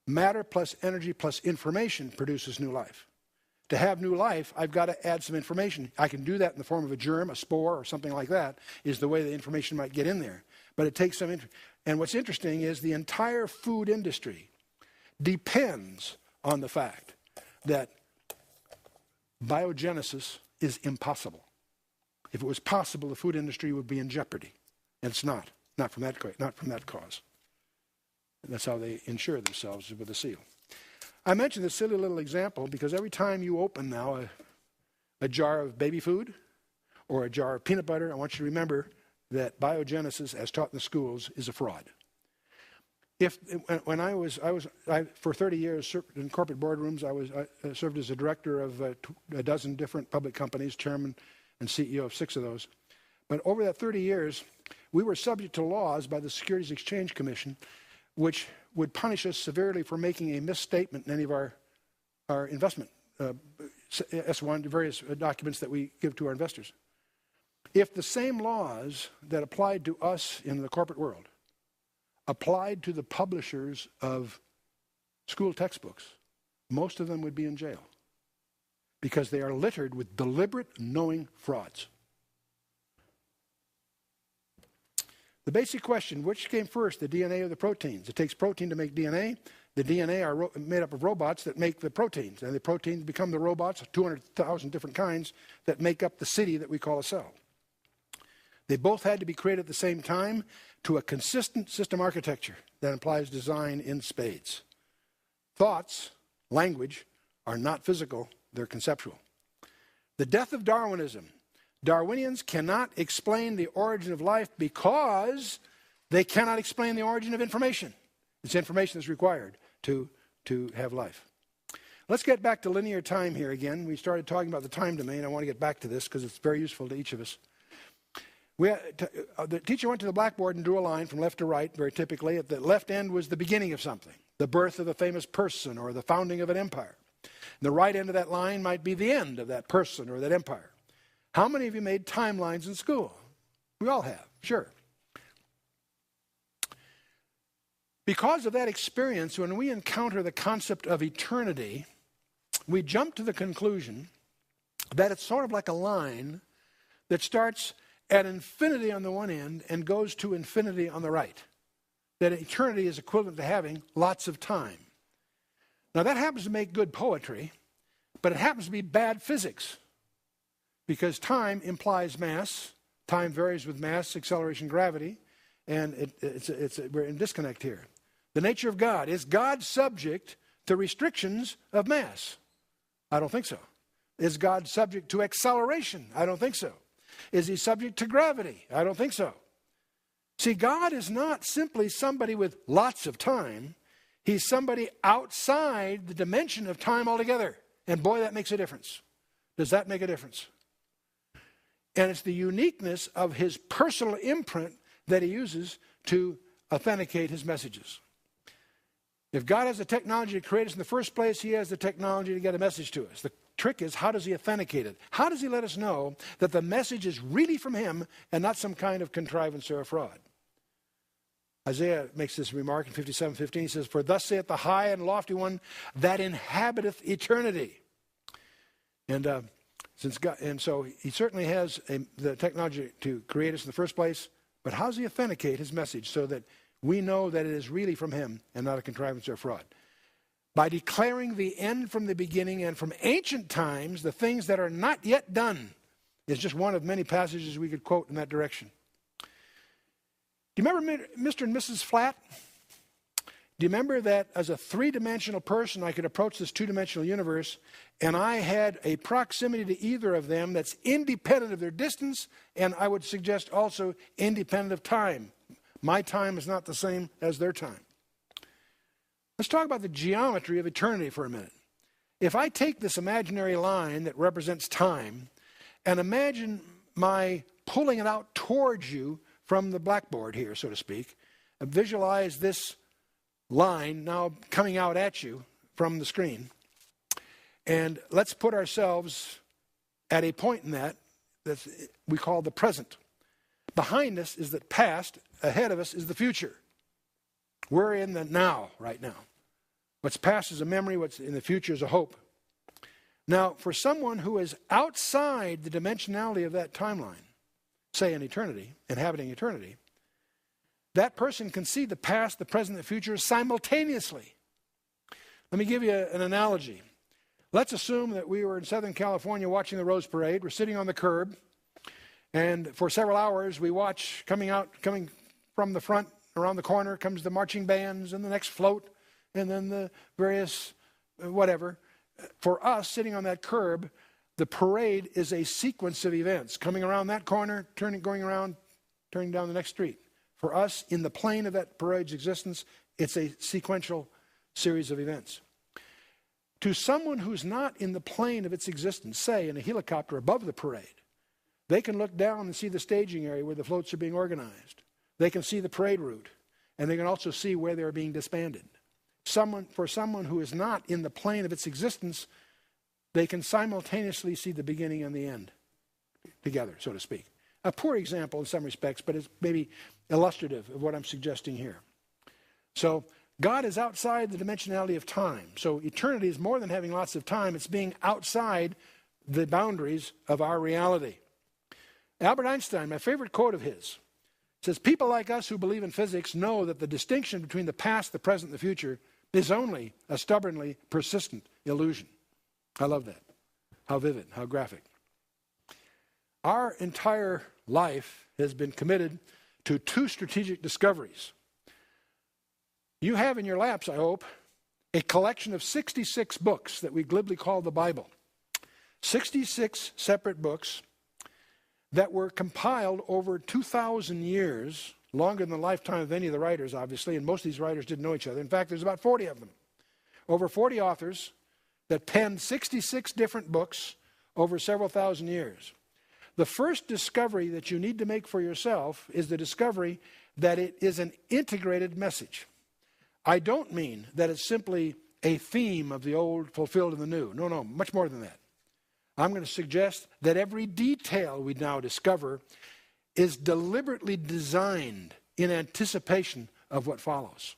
Matter plus energy plus information produces new life. To have new life, I've got to add some information. I can do that in the form of a germ, a spore, or something like that, is the way the information might get in there. But it takes some and what's interesting is the entire food industry depends on the fact that biogenesis is impossible. If it was possible, the food industry would be in jeopardy. And it's not from that cause. And that's how they insure themselves with a seal. I mention this silly little example because every time you open now a jar of baby food or a jar of peanut butter, I want you to remember that biogenesis, as taught in the schools, is a fraud. For 30 years in corporate boardrooms, I served as a director of a dozen different public companies, chairman and CEO of 6 of those. But over that 30 years, we were subject to laws by the Securities Exchange Commission, which would punish us severely for making a misstatement in any of our investment S1, various documents that we give to our investors. If the same laws that applied to us in the corporate world applied to the publishers of school textbooks, most of them would be in jail because they are littered with deliberate, knowing frauds. The basic question, which came first, the DNA or the proteins? It takes protein to make DNA. The DNA are made up of robots that make the proteins, and the proteins become the robots, 200,000 different kinds, that make up the city that we call a cell. They both had to be created at the same time to a consistent system architecture that implies design in spades. Thoughts, language, are not physical, they're conceptual. The death of Darwinism. Darwinians cannot explain the origin of life because they cannot explain the origin of information. It's information that's required to have life. Let's get back to linear time here again. We started talking about the time domain. I want to get back to this because it's very useful to each of us. The teacher went to the blackboard and drew a line from left to right, very typically. At the left end was the beginning of something, the birth of a famous person or the founding of an empire. The right end of that line might be the end of that person or that empire. How many of you made timelines in school? We all have, sure. Because of that experience, when we encounter the concept of eternity, we jump to the conclusion that it's sort of like a line that starts at infinity on the one end and goes to infinity on the right. That eternity is equivalent to having lots of time. Now that happens to make good poetry, but it happens to be bad physics. Because time implies mass. Time varies with mass, acceleration, gravity. And we're in disconnect here. The nature of God. Is God subject to restrictions of mass? I don't think so. Is God subject to acceleration? I don't think so. Is he subject to gravity? I don't think so. See, God is not simply somebody with lots of time. He's somebody outside the dimension of time altogether. And boy, that makes a difference. Does that make a difference? And it's the uniqueness of his personal imprint that he uses to authenticate his messages. If God has the technology to create us in the first place, he has the technology to get a message to us. The trick is, how does he authenticate it? How does he let us know that the message is really from him and not some kind of contrivance or a fraud? Isaiah makes this remark in 57:15. He says, "For thus saith the high and lofty one that inhabiteth eternity." And so he certainly has the technology to create us in the first place, but how does he authenticate his message so that we know that it is really from him and not a contrivance or fraud? By declaring the end from the beginning and from ancient times, the things that are not yet done, is just one of many passages we could quote in that direction. Do you remember Mr. and Mrs. Flat? Do you remember that as a three-dimensional person, I could approach this two-dimensional universe, and I had a proximity to either of them that's independent of their distance, and I would suggest also independent of time. My time is not the same as their time. Let's talk about the geometry of eternity for a minute. If I take this imaginary line that represents time and imagine my pulling it out towards you from the blackboard here, so to speak, and visualize this line now coming out at you from the screen. And let's put ourselves at a point in that we call the present. Behind us is the past, ahead of us is the future. We're in the now, right now. What's past is a memory, what's in the future is a hope. Now, for someone who is outside the dimensionality of that timeline, say in eternity, inhabiting eternity, that person can see the past, the present, the future simultaneously. Let me give you an analogy. Let's assume that we were in Southern California watching the Rose Parade. We're sitting on the curb, and for several hours we watch coming from the front, around the corner comes the marching bands and the next float, and then the various whatever. For us, sitting on that curb, the parade is a sequence of events. Coming around that corner, going around, turning down the next street. For us, in the plane of that parade's existence, it's a sequential series of events. To someone who's not in the plane of its existence, say in a helicopter above the parade, they can look down and see the staging area where the floats are being organized. They can see the parade route, and they can also see where they're being disbanded. For someone who is not in the plane of its existence, they can simultaneously see the beginning and the end together, so to speak. A poor example in some respects, but it's maybe illustrative of what I'm suggesting here. So God is outside the dimensionality of time. So eternity is more than having lots of time. It's being outside the boundaries of our reality. Albert Einstein, my favorite quote of his, says, "People like us who believe in physics know that the distinction between the past, the present, and the future is only a stubbornly persistent illusion." I love that. How vivid, how graphic. Our entire life has been committed to two strategic discoveries. You have in your laps, I hope, a collection of 66 books that we glibly call the Bible. 66 separate books that were compiled over 2,000 years, longer than the lifetime of any of the writers, obviously, and most of these writers didn't know each other. In fact, there's about 40 of them. Over 40 authors that penned 66 different books over several thousand years. The first discovery that you need to make for yourself is the discovery that it is an integrated message. I don't mean that it's simply a theme of the old fulfilled in the new. No, much more than that. I'm going to suggest that every detail we now discover is deliberately designed in anticipation of what follows.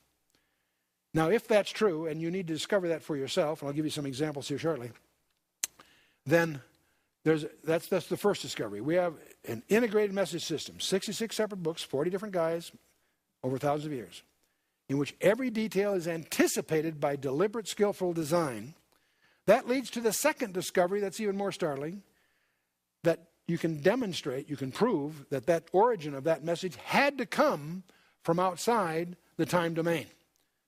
Now, if that's true, and you need to discover that for yourself, and I'll give you some examples here shortly, then that's the first discovery. We have an integrated message system, 66 separate books, 40 different guys, over thousands of years, in which every detail is anticipated by deliberate, skillful design. That leads to the second discovery that's even more startling, that you can demonstrate, you can prove that that origin of that message had to come from outside the time domain,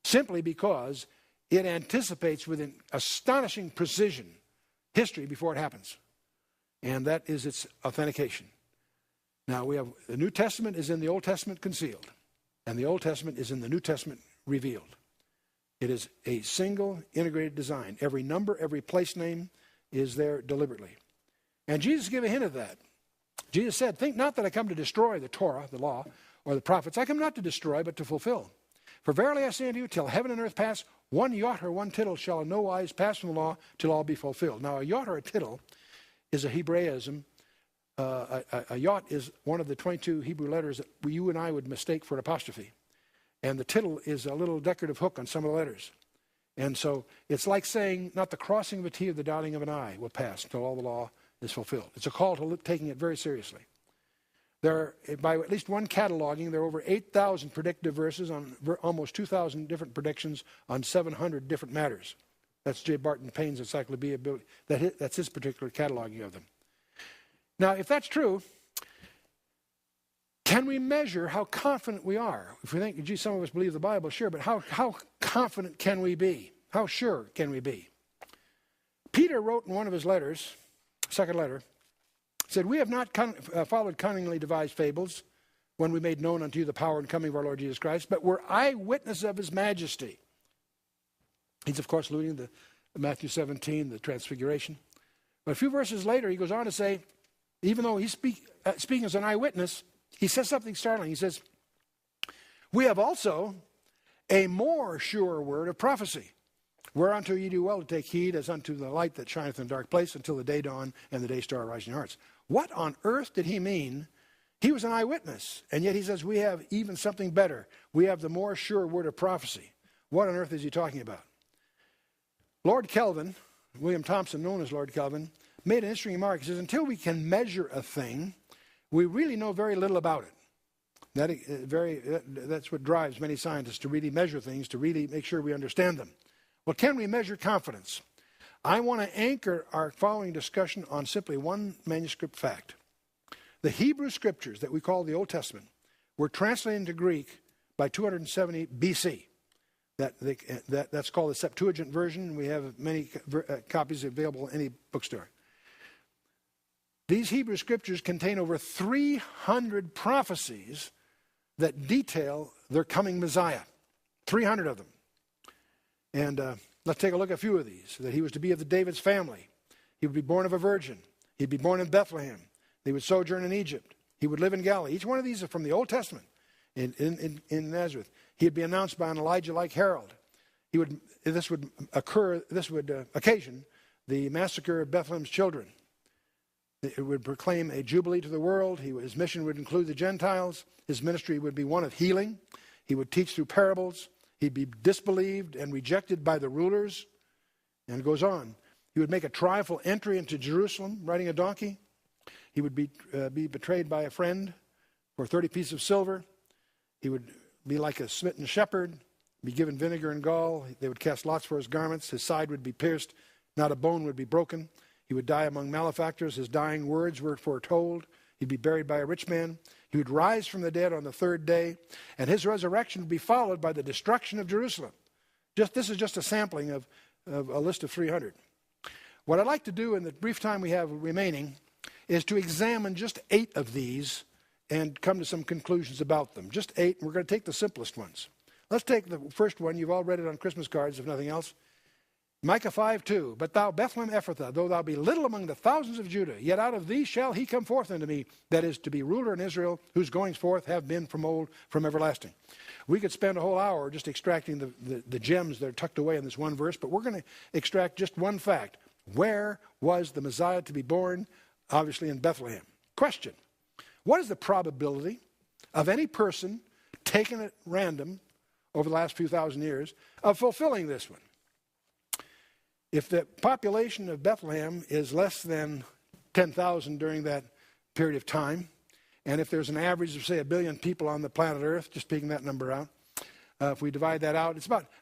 simply because it anticipates with an astonishing precision history before it happens. And that is its authentication. Now we have the New Testament is in the Old Testament concealed, and the Old Testament is in the New Testament revealed. It is a single integrated design. Every number, every place name is there deliberately. And Jesus gave a hint of that. Jesus said, "Think not that I come to destroy the Torah, the law, or the prophets. I come not to destroy, but to fulfill. For verily I say unto you, till heaven and earth pass, one jot or one tittle shall in no wise pass from the law till all be fulfilled." Now, a jot or a tittle is a Hebraism. A jot is one of the 22 Hebrew letters that you and I would mistake for an apostrophe. And the tittle is a little decorative hook on some of the letters. And so it's like saying, not the crossing of a T or the dotting of an I will pass until all the law is fulfilled. It's a call to taking it very seriously. There are, by at least one cataloging, there are over 8,000 predictive verses on almost 2,000 different predictions on 700 different matters. That's J. Barton Payne's encyclopedia. That's his particular cataloging of them. Now, if that's true, can we measure how confident we are? If we think, gee, some of us believe the Bible, sure, but how confident can we be? How sure can we be? Peter wrote in one of his letters, second letter, said, "We have not followed cunningly devised fables when we made known unto you the power and coming of our Lord Jesus Christ, but were eyewitnesses of his majesty." He's, of course, alluding to Matthew 17, the transfiguration. But a few verses later, he goes on to say, even though he's speaking as an eyewitness, he says something startling. He says, "We have also a more sure word of prophecy, whereunto ye do well to take heed, as unto the light that shineth in a dark place, until the day dawn and the day star arise in your hearts." What on earth did he mean? He was an eyewitness, and yet he says we have even something better. We have the more sure word of prophecy. What on earth is he talking about? Lord Kelvin, William Thompson, known as Lord Kelvin, made an interesting remark. He says, until we can measure a thing, we really know very little about it. That's what drives many scientists to really measure things, to really make sure we understand them. Well, can we measure confidence? I want to anchor our following discussion on simply one manuscript fact. The Hebrew scriptures that we call the Old Testament were translated into Greek by 270 BC. That's called the Septuagint version. We have many copies available in any bookstore. These Hebrew scriptures contain over 300 prophecies that detail their coming Messiah. 300 of them. And let's take a look at a few of these. That he was to be of the David's family. He would be born of a virgin. He'd be born in Bethlehem. He would sojourn in Egypt. He would live in Galilee. Each one of these are from the Old Testament in Nazareth. He'd be announced by an Elijah-like herald. This would occasion the massacre of Bethlehem's children. It would proclaim a jubilee to the world. His mission would include the Gentiles. His ministry would be one of healing. He would teach through parables. He'd be disbelieved and rejected by the rulers. And it goes on. He would make a triumphal entry into Jerusalem, riding a donkey. He would be betrayed by a friend for 30 pieces of silver. He would be like a smitten shepherd, be given vinegar and gall. They would cast lots for his garments. His side would be pierced. Not a bone would be broken. He would die among malefactors. His dying words were foretold. He'd be buried by a rich man. He would rise from the dead on the third day, and his resurrection would be followed by the destruction of Jerusalem. This is just a sampling of a list of 300. What I'd like to do in the brief time we have remaining is to examine just 8 of these and come to some conclusions about them. Just 8, and we're going to take the simplest ones. Let's take the first one. You've all read it on Christmas cards, if nothing else. Micah 5:2. But thou, Bethlehem Ephrathah, though thou be little among the thousands of Judah, yet out of thee shall he come forth unto me, that is, to be ruler in Israel, whose goings forth have been from old, from everlasting. We could spend a whole hour just extracting the gems that are tucked away in this one verse, but we're going to extract just one fact. Where was the Messiah to be born? Obviously in Bethlehem. Question. What is the probability of any person taken at random over the last few thousand years of fulfilling this one? If the population of Bethlehem is less than 10,000 during that period of time, and if there's an average of, say, 1 billion people on the planet Earth, just picking that number out, if we divide that out,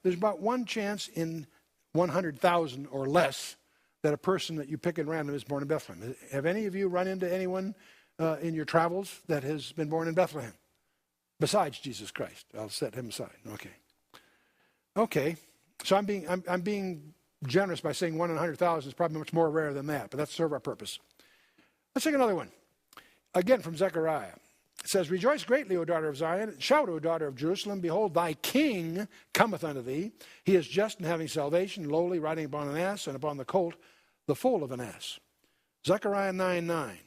there's about one chance in 100,000 or less that a person that you pick at random is born in Bethlehem. Have any of you run into anyone in your travels that has been born in Bethlehem? Besides Jesus Christ. I'll set him aside. Okay. So I'm being generous by saying 1 in 100,000 is probably much more rare than that, but that's serve our purpose. Let's take another one. Again from Zechariah. It says, Rejoice greatly, O daughter of Zion. Shout, O daughter of Jerusalem. Behold, thy king cometh unto thee. He is just and having salvation, lowly, riding upon an ass, and upon the colt, the foal of an ass. Zechariah 9:9.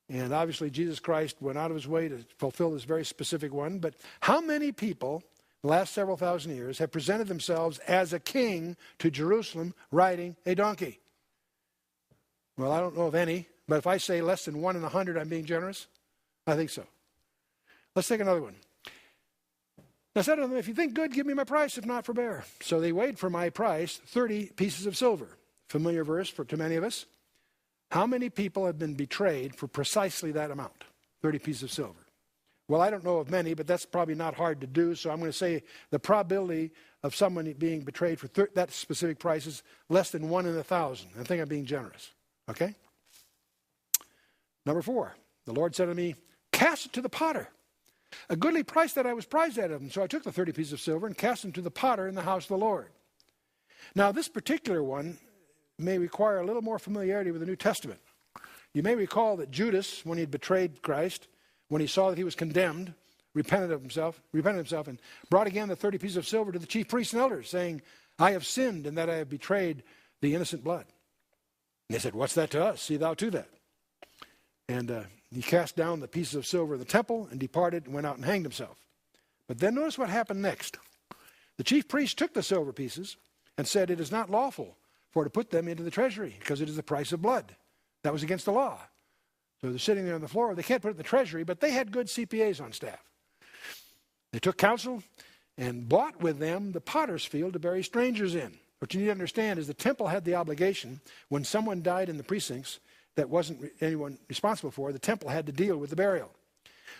And obviously Jesus Christ went out of his way to fulfill this very specific one. But how many people, the last several thousand years, have presented themselves as a king to Jerusalem riding a donkey? Well, I don't know of any. But if I say less than 1 in 100, I'm being generous? I think so. Let's take another one. I said to them, if you think good, give me my price. If not, forbear. So they weighed for my price 30 pieces of silver. Familiar verse to many of us. How many people have been betrayed for precisely that amount? 30 pieces of silver. Well, I don't know of many, but that's probably not hard to do. So I'm going to say the probability of someone being betrayed for that specific price is less than 1 in 1,000. I think I'm being generous. Okay? Number 4. The Lord said to me, Cast it to the potter. A goodly price that I was prized out of him. So I took the 30 pieces of silver and cast them to the potter in the house of the Lord. Now, this particular one may require a little more familiarity with the New Testament. You may recall that Judas, when he had betrayed Christ, when he saw that he was condemned, repented himself, and brought again the 30 pieces of silver to the chief priests and elders, saying, I have sinned in that I have betrayed the innocent blood. And they said, What's that to us? See thou to that. And he cast down the pieces of silver in the temple and departed and went out and hanged himself. But then notice what happened next. The chief priest took the silver pieces and said, It is not lawful for to put them into the treasury, because it is the price of blood. That was against the law. So they're sitting there on the floor. They can't put it in the treasury, but they had good CPAs on staff. They took counsel and bought with them the potter's field to bury strangers in. What you need to understand is the temple had the obligation, when someone died in the precincts that wasn't anyone responsible for, the temple had to deal with the burial.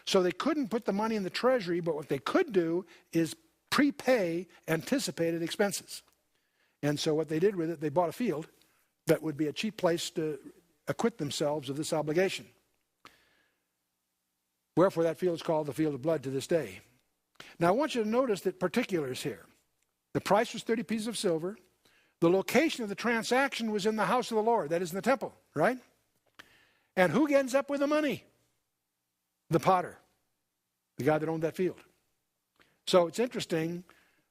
So they couldn't put the money in the treasury, but what they could do is prepay anticipated expenses. And so what they did with it, they bought a field that would be a cheap place to acquit themselves of this obligation. Wherefore that field is called the field of blood to this day. Now I want you to notice the particulars here. The price was 30 pieces of silver. The location of the transaction was in the house of the Lord, that is in the temple, right? And who ends up with the money? The potter, the guy that owned that field. So it's interesting,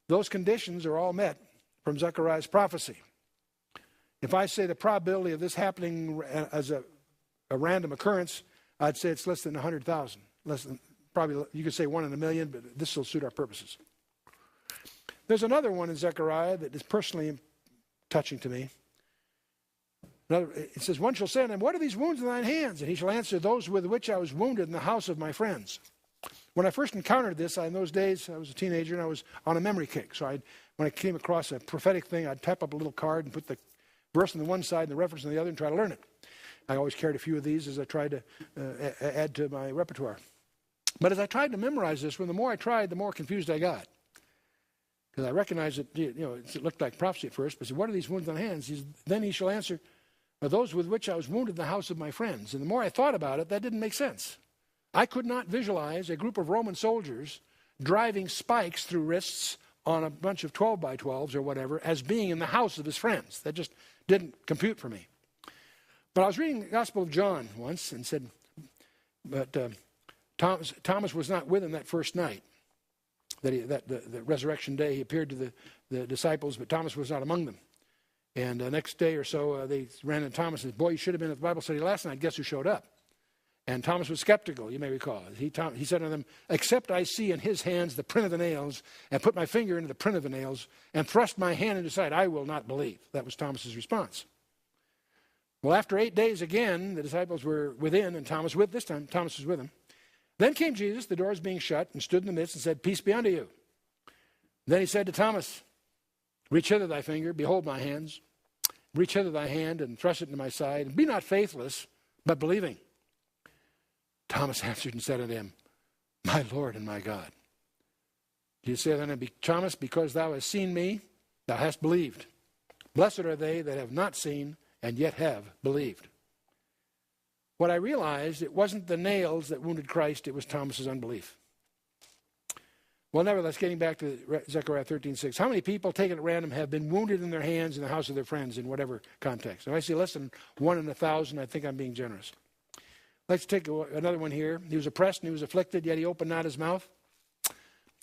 those conditions are all met from Zechariah's prophecy. If I say the probability of this happening as a random occurrence, I'd say it's less than 100,000. Less than, probably, you could say 1 in a million, but this will suit our purposes. There's another one in Zechariah that is personally touching to me. It says, One shall say unto him, What are these wounds in thine hands? And he shall answer, Those with which I was wounded in the house of my friends. When I first encountered this, in those days, I was a teenager, and I was on a memory kick. So when I came across a prophetic thing, I'd type up a little card and put the verse on the one side and the reference on the other and try to learn it. I always carried a few of these as I tried to add to my repertoire. But as I tried to memorize this one, the more I tried, the more confused I got. Because I recognized that, it looked like prophecy at first, but I said, What are these wounds on the hands? Then he shall answer, are those with which I was wounded in the house of my friends. And the more I thought about it, that didn't make sense. I could not visualize a group of Roman soldiers driving spikes through wrists on a bunch of 12 by 12s or whatever as being in the house of his friends. That just didn't compute for me. But I was reading the Gospel of John once and said, but Thomas was not with him that first night. The resurrection day, he appeared to the disciples, but Thomas was not among them. And the next day or so, they ran into Thomas and said, boy, you should have been at the Bible study last night. Guess who showed up? And Thomas was skeptical, you may recall. He said to them, except I see in his hands the print of the nails, and put my finger into the print of the nails, and thrust my hand into his side, I will not believe. That was Thomas's response. Well, after 8 days again, the disciples were within, and Thomas with. This time, Thomas was with them. Then came Jesus, the doors being shut, and stood in the midst and said, peace be unto you. Then he said to Thomas, reach hither thy finger, behold my hands. Reach hither thy hand, and thrust it into my side. And be not faithless, but believing. Thomas answered and said unto him, my Lord and my God. Jesus said unto him, Thomas, because thou hast seen me, thou hast believed. Blessed are they that have not seen, and yet have believed. What I realized, it wasn't the nails that wounded Christ, it was Thomas's unbelief. Well, nevertheless, getting back to Zechariah 13:6, how many people, taken at random, have been wounded in their hands in the house of their friends in whatever context? If I see less than 1 in 1,000, I think I'm being generous. Let's take another one here. He was oppressed and he was afflicted, yet he opened not his mouth.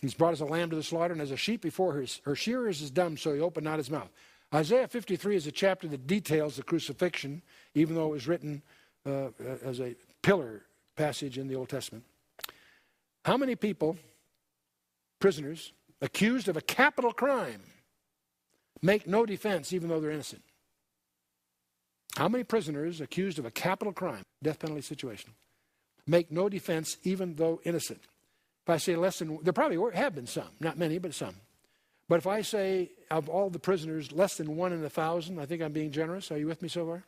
He's brought as a lamb to the slaughter, and as a sheep before her shearers is dumb, so he opened not his mouth. Isaiah 53 is a chapter that details the crucifixion, even though it was written as a pillar passage in the Old Testament. How many people, prisoners, accused of a capital crime, make no defense even though they're innocent? How many prisoners accused of a capital crime, death penalty situation, make no defense even though innocent? If I say less than, there probably have been some, not many, but some. But if I say of all the prisoners, less than 1 in 1,000, I think I'm being generous. Are you with me so far?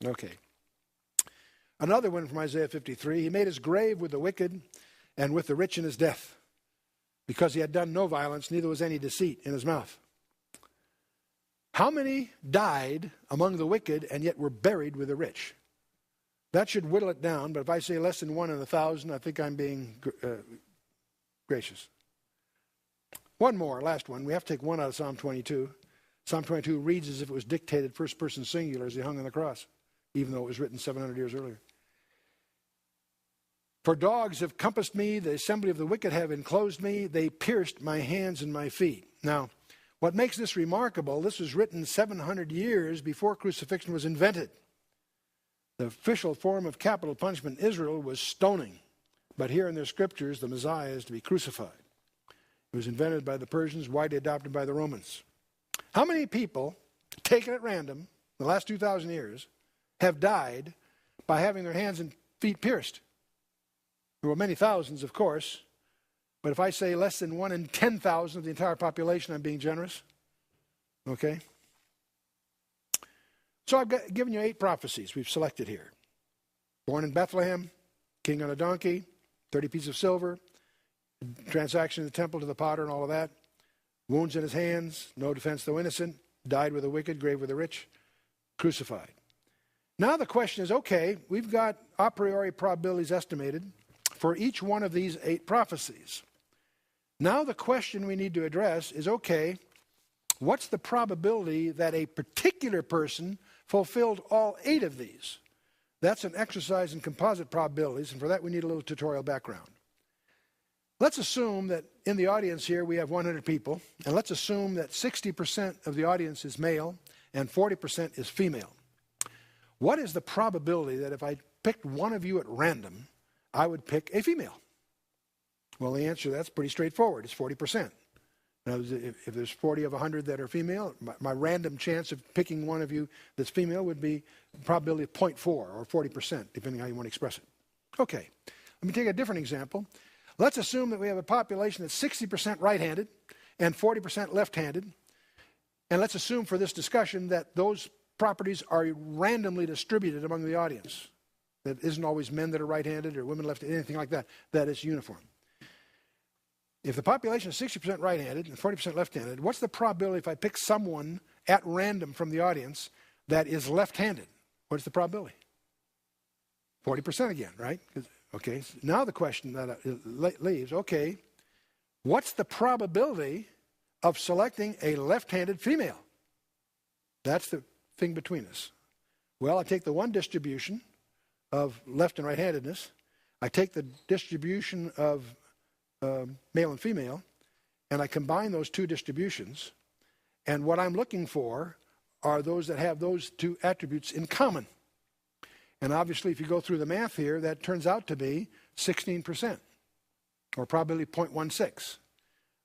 Okay. Another one from Isaiah 53, he made his grave with the wicked and with the rich in his death, because he had done no violence, neither was any deceit in his mouth. How many died among the wicked and yet were buried with the rich? That should whittle it down, but if I say less than 1 in 1,000, I think I'm being gracious. One more, last one. We have to take one out of Psalm 22. Psalm 22 reads as if it was dictated first person singular as he hung on the cross, even though it was written 700 years earlier. For dogs have compassed me, the assembly of the wicked have enclosed me, they pierced my hands and my feet. Now, what makes this remarkable, this was written 700 years before crucifixion was invented. The official form of capital punishment in Israel was stoning. But here in their scriptures, the Messiah is to be crucified. It was invented by the Persians, widely adopted by the Romans. How many people, taken at random, in the last 2,000 years, have died by having their hands and feet pierced? There were many thousands, of course. But if I say less than 1 in 10,000 of the entire population, I'm being generous. Okay? So I've given you 8 prophecies we've selected here. Born in Bethlehem, king on a donkey, 30 pieces of silver, transaction in the temple to the potter and all of that. Wounds in his hands, no defense though innocent, died with the wicked, grave with the rich, crucified. Now the question is, okay, we've got a priori probabilities estimated for each one of these 8 prophecies. Now the question we need to address is, okay, what's the probability that a particular person fulfilled all 8 of these? That's an exercise in composite probabilities, and for that we need a little tutorial background. Let's assume that in the audience here we have 100 people, and let's assume that 60% of the audience is male and 40% is female. What is the probability that if I picked one of you at random, I would pick a female? Well, the answer to that's pretty straightforward. It's 40%. Now, if there's 40 of 100 that are female, my random chance of picking one of you that's female would be probability of 0.4 or 40%, depending on how you want to express it. Okay, let me take a different example. Let's assume that we have a population that's 60% right-handed and 40% left-handed. And let's assume for this discussion that those properties are randomly distributed among the audience. That isn't always men that are right-handed or women left-handed, anything like that. That is uniform. If the population is 60% right-handed and 40% left-handed, what's the probability if I pick someone at random from the audience that is left-handed? What's the probability? 40% again, right? Okay, so now the question that leaves, okay, what's the probability of selecting a left-handed female? That's the thing between us. Well, I take the one distribution of left and right-handedness. I take the distribution of male and female, and I combine those two distributions. And what I'm looking for are those that have those two attributes in common. And obviously, if you go through the math here, that turns out to be 16%, or probability 0.16.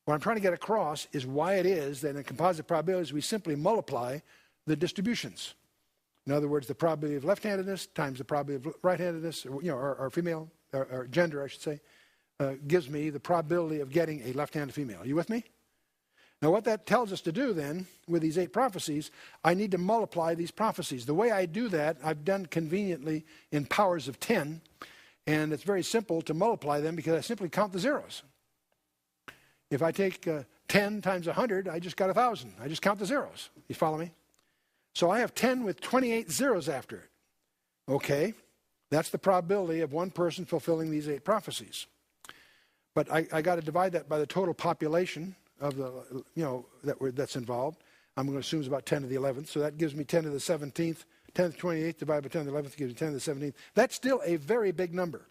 What I'm trying to get across is why it is that in composite probabilities, we simply multiply the distributions. In other words, the probability of left-handedness times the probability of right-handedness, or female, or gender, I should say, gives me the probability of getting a left-handed female. Are you with me? Now, what that tells us to do then, with these 8 prophecies, I need to multiply these prophecies. The way I do that, I've done conveniently in powers of 10, and it's very simple to multiply them because I simply count the zeros. If I take 10 times 100, I just got 1,000. I just count the zeros. You follow me? So I have 10 with 28 zeros after it. Okay, that's the probability of one person fulfilling these 8 prophecies. But I got to divide that by the total population of the, that's involved. I'm going to assume it's about 10 to the 11th. So that gives me 10 to the 17th. 10 to the 28th divided by 10 to the 11th gives me 10 to the 17th. That's still a very big number.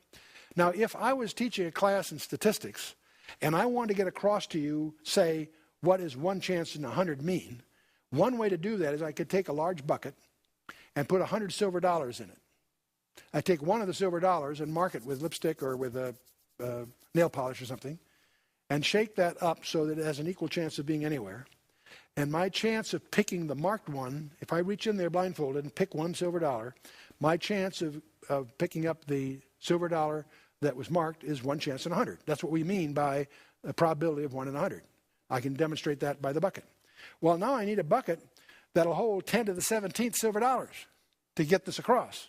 Now, if I was teaching a class in statistics and I wanted to get across to you, say, what is 1 chance in 100 mean, one way to do that is I could take a large bucket and put 100 silver dollars in it. I take one of the silver dollars and mark it with lipstick or with a nail polish or something, and shake that up so that it has an equal chance of being anywhere. And my chance of picking the marked one, if I reach in there blindfolded and pick one silver dollar, my chance of picking up the silver dollar that was marked is 1 chance in 100. That's what we mean by a probability of 1 in 100. I can demonstrate that by the bucket. Well, now I need a bucket that'll hold 10 to the 17th silver dollars to get this across.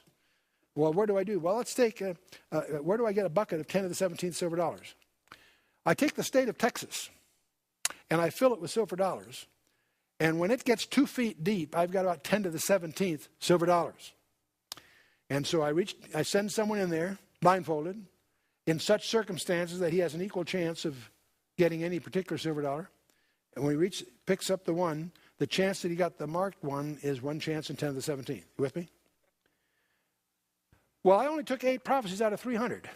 Well, where do I do? Well, let's take, where do I get a bucket of 10 to the 17th silver dollars? I take the state of Texas, and I fill it with silver dollars. And when it gets 2 feet deep, I've got about 10 to the 17th silver dollars. And so I send someone in there, blindfolded, in such circumstances that he has an equal chance of getting any particular silver dollar. And when he picks up the one, the chance that he got the marked one is 1 chance in 10 to the 17th. You with me? Well, I only took 8 prophecies out of 300.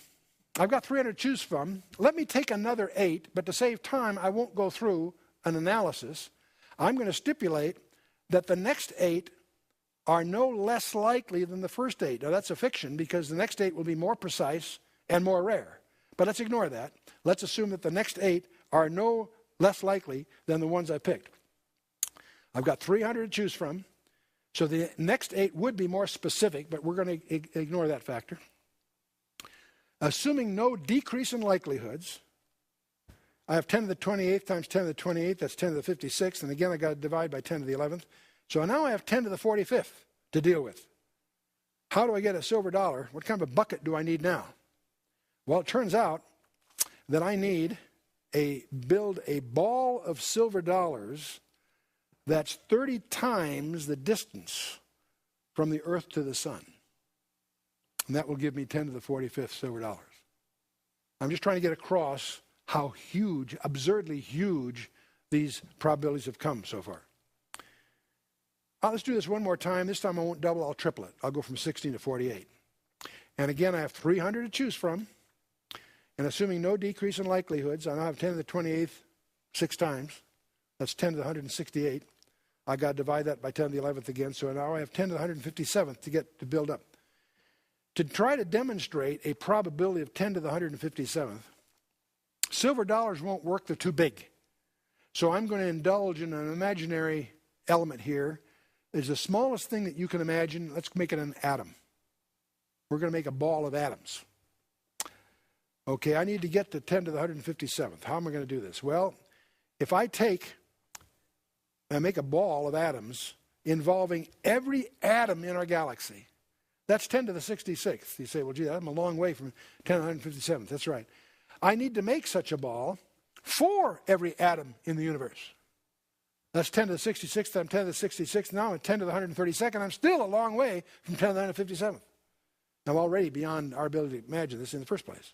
I've got 300 to choose from. Let me take another 8, but to save time, I won't go through an analysis. I'm going to stipulate that the next 8 are no less likely than the first 8. Now, that's a fiction because the next 8 will be more precise and more rare. But let's ignore that. Let's assume that the next 8 are no less likely than the ones I picked. I've got 300 to choose from. So the next 8 would be more specific, but we're going to ignore that factor. Assuming no decrease in likelihoods, I have 10 to the 28th times 10 to the 28th, that's 10 to the 56th, and again I got to divide by 10 to the 11th. So now I have 10 to the 45th to deal with. How do I get a silver dollar? What kind of a bucket do I need now? Well, it turns out that I need build a ball of silver dollars that's 30 times the distance from the earth to the sun. And that will give me 10 to the 45th silver dollars. I'm just trying to get across how huge, absurdly huge, these probabilities have come so far. Let's do this one more time. This time I won't double, I'll triple it. I'll go from 16 to 48. And again, I have 300 to choose from. And assuming no decrease in likelihoods, I now have 10 to the 28th 6 times. That's 10 to the 168. I got to divide that by 10 to the 11th again. So now I have 10 to the 157th to build up. To try to demonstrate a probability of 10 to the 157th, silver dollars won't work, they're too big. So I'm going to indulge in an imaginary element here. It's the smallest thing that you can imagine. Let's make it an atom. We're going to make a ball of atoms. Okay, I need to get to 10 to the 157th. How am I going to do this? Well, if I make a ball of atoms involving every atom in our galaxy, that's 10 to the 66th. You say, well, gee, I'm a long way from 10 to the 157th. That's right. I need to make such a ball for every atom in the universe. That's 10 to the 66th, I'm 10 to the 66th now, and 10 to the 132nd. I'm still a long way from 10 to the 157th. I'm already beyond our ability to imagine this in the first place.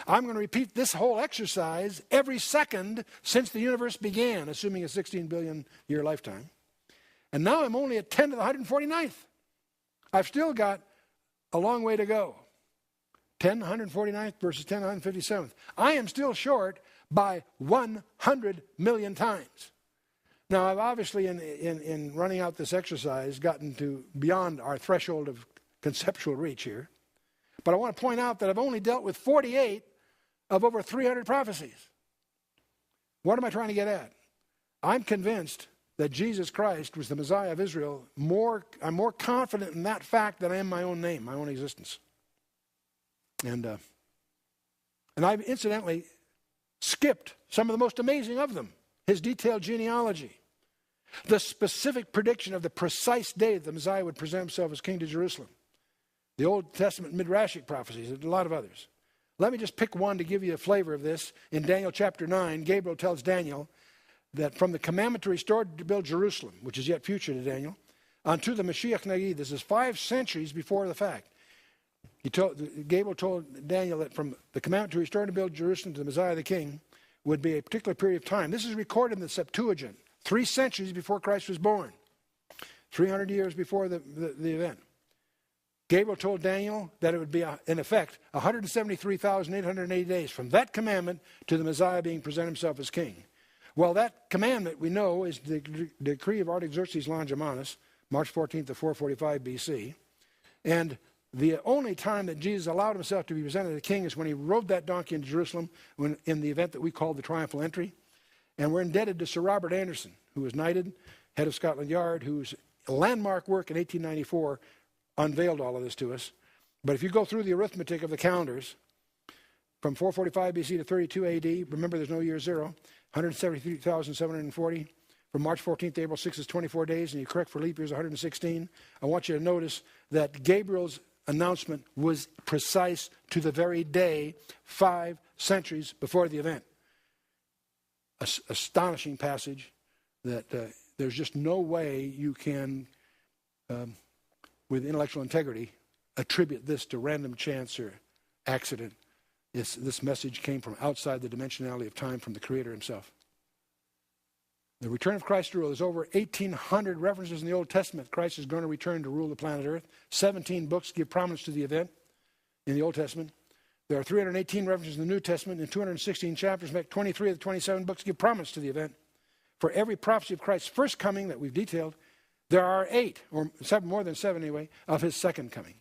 I'm going to repeat this whole exercise every second since the universe began, assuming a 16 billion year lifetime. And now I'm only at 10 to the 149th. I've still got a long way to go. 10 to the 149th versus 10 to the 157th. I am still short by 100 million times. Now, I've obviously, in running out this exercise, gotten to beyond our threshold of conceptual reach here. But I want to point out that I've only dealt with 48 of over 300 prophecies. What am I trying to get at? I'm convinced that Jesus Christ was the Messiah of Israel. I'm more confident in that fact than I am my own name, my own existence. And I've incidentally skipped some of the most amazing of them. His detailed genealogy, the specific prediction of the precise day that the Messiah would present himself as king to Jerusalem, the Old Testament Midrashic prophecies, and a lot of others. Let me just pick one to give you a flavor of this. In Daniel chapter 9, Gabriel tells Daniel that from the commandment to restore to build Jerusalem, which is yet future to Daniel, unto the Mashiach Nagid, this is 5 centuries before the fact. Gabriel told Daniel that from the commandment to restore and to build Jerusalem to the Messiah the king would be a particular period of time. This is recorded in the Septuagint, 3 centuries before Christ was born, 300 years before the event. Gabriel told Daniel that it would be, in effect, 173,880 days from that commandment to the Messiah being presented himself as king. Well, that commandment, we know, is the decree of Artaxerxes Longimanus, March 14th of 445 BC. And the only time that Jesus allowed himself to be presented as a king is when he rode that donkey into Jerusalem in the event that we call the triumphal entry. And we're indebted to Sir Robert Anderson, who was knighted, head of Scotland Yard, whose landmark work in 1894 unveiled all of this to us. But if you go through the arithmetic of the calendars, from 445 BC to 32 AD, remember there's no year zero, 173,740. From March 14th to April 6th is 24 days, and you correct for leap years 116. I want you to notice that Gabriel's announcement was precise to the very day, 5 centuries before the event. Astonishing passage that there's just no way you can, with intellectual integrity, attribute this to random chance or accident. This message came from outside the dimensionality of time, from the Creator himself. The return of Christ to rule. There's over 1,800 references in the Old Testament. Christ is going to return to rule the planet Earth. 17 books give prominence to the event in the Old Testament. There are 318 references in the New Testament. In 216 chapters, 23 of the 27 books give prominence to the event. For every prophecy of Christ's first coming that we've detailed, there are 8, or 7, more than 7 anyway, of his second coming.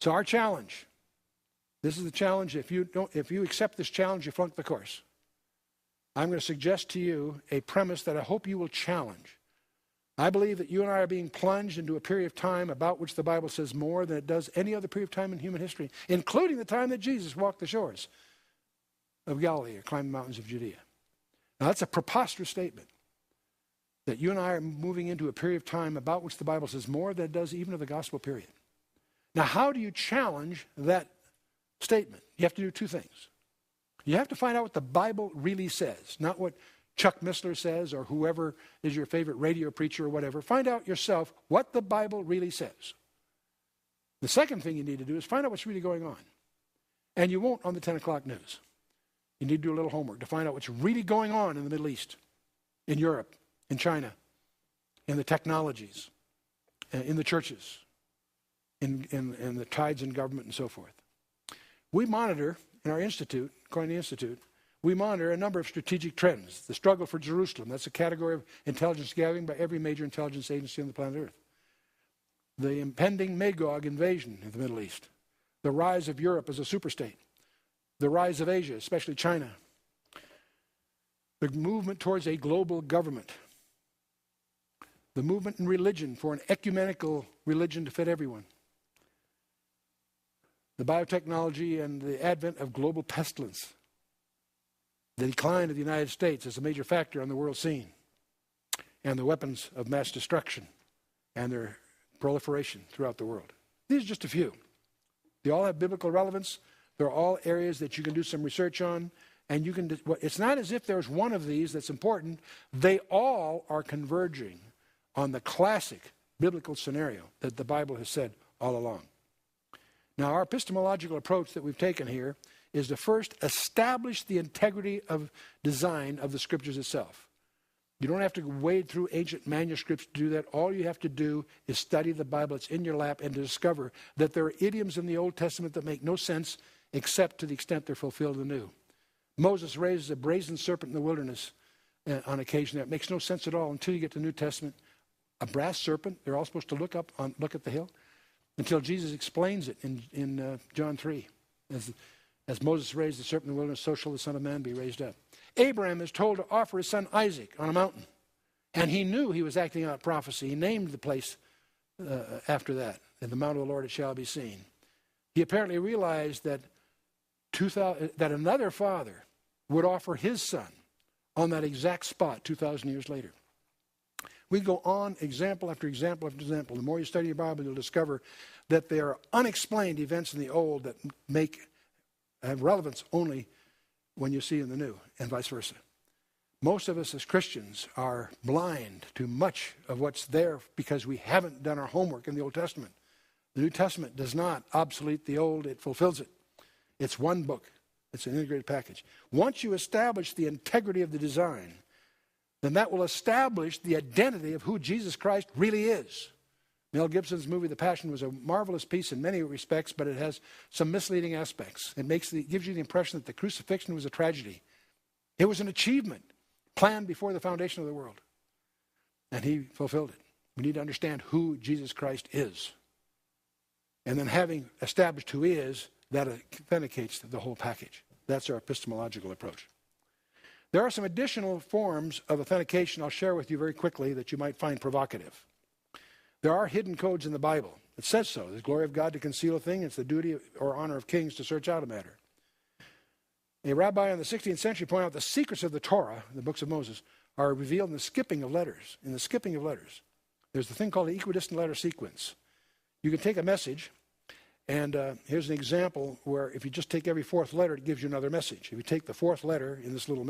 So our challenge, this is the challenge. If you accept this challenge, you flunk the course. I'm going to suggest to you a premise that I hope you will challenge. I believe that you and I are being plunged into a period of time about which the Bible says more than it does any other period of time in human history, including the time that Jesus walked the shores of Galilee or climbed the mountains of Judea. Now, that's a preposterous statement, that you and I are moving into a period of time about which the Bible says more than it does even of the gospel period. Now, how do you challenge that statement? You have to do 2 things. You have to find out what the Bible really says, not what Chuck Missler says or whoever is your favorite radio preacher or whatever. Find out yourself what the Bible really says. The second thing you need to do is find out what's really going on. And you won't on the 10 o'clock news. You need to do a little homework to find out what's really going on in the Middle East, in Europe, in China, in the technologies, in the churches, in the tides in government and so forth. We monitor in our institute, according to the institute, we monitor a number of strategic trends. The struggle for Jerusalem, that's a category of intelligence gathering by every major intelligence agency on the planet Earth. The impending Magog invasion of the Middle East. The rise of Europe as a superstate. The rise of Asia, especially China. The movement towards a global government. The movement in religion for an ecumenical religion to fit everyone. The biotechnology and the advent of global pestilence. The decline of the United States as a major factor on the world scene. And the weapons of mass destruction and their proliferation throughout the world. These are just a few. They all have biblical relevance. They're all areas that you can do some research on. And it's not as if there's one of these that's important. They all are converging on the classic biblical scenario that the Bible has said all along. Now, our epistemological approach that we've taken here is to first establish the integrity of design of the Scriptures itself. You don't have to wade through ancient manuscripts to do that. All you have to do is study the Bible. It's in your lap, and to discover that there are idioms in the Old Testament that make no sense except to the extent they're fulfilled in the New. Moses raises a brazen serpent in the wilderness on occasion. That makes no sense at all until you get to the New Testament. A brass serpent, they're all supposed to look at the hill, until Jesus explains it in John 3. As Moses raised the serpent in the wilderness, so shall the Son of Man be raised up. Abraham is told to offer his son Isaac on a mountain. And he knew he was acting out prophecy. He named the place after that. In the mount of the Lord it shall be seen. He apparently realized that another father would offer his son on that exact spot 2,000 years later. We go on example after example after example. The more you study your Bible, you'll discover that there are unexplained events in the Old that have relevance only when you see in the New, and vice versa. Most of us as Christians are blind to much of what's there because we haven't done our homework in the Old Testament. The New Testament does not obsolete the Old, it fulfills it. It's one book. It's an integrated package. Once you establish the integrity of the design, then that will establish the identity of who Jesus Christ really is. Mel Gibson's movie, The Passion, was a marvelous piece in many respects, but it has some misleading aspects. It gives you the impression that the crucifixion was a tragedy. It was an achievement planned before the foundation of the world. And he fulfilled it. We need to understand who Jesus Christ is. And then having established who he is, that authenticates the whole package. That's our epistemological approach. There are some additional forms of authentication I'll share with you very quickly that you might find provocative. There are hidden codes in the Bible. It says so. The glory of God to conceal a thing. It's the duty or honor of kings to search out a matter. A rabbi in the 16th century pointed out the secrets of the Torah, the books of Moses, are revealed in the skipping of letters. In the skipping of letters. There's the thing called the equidistant letter sequence. You can take a message, and here's an example where if you just take every fourth letter, it gives you another message. If you take the fourth letter in this little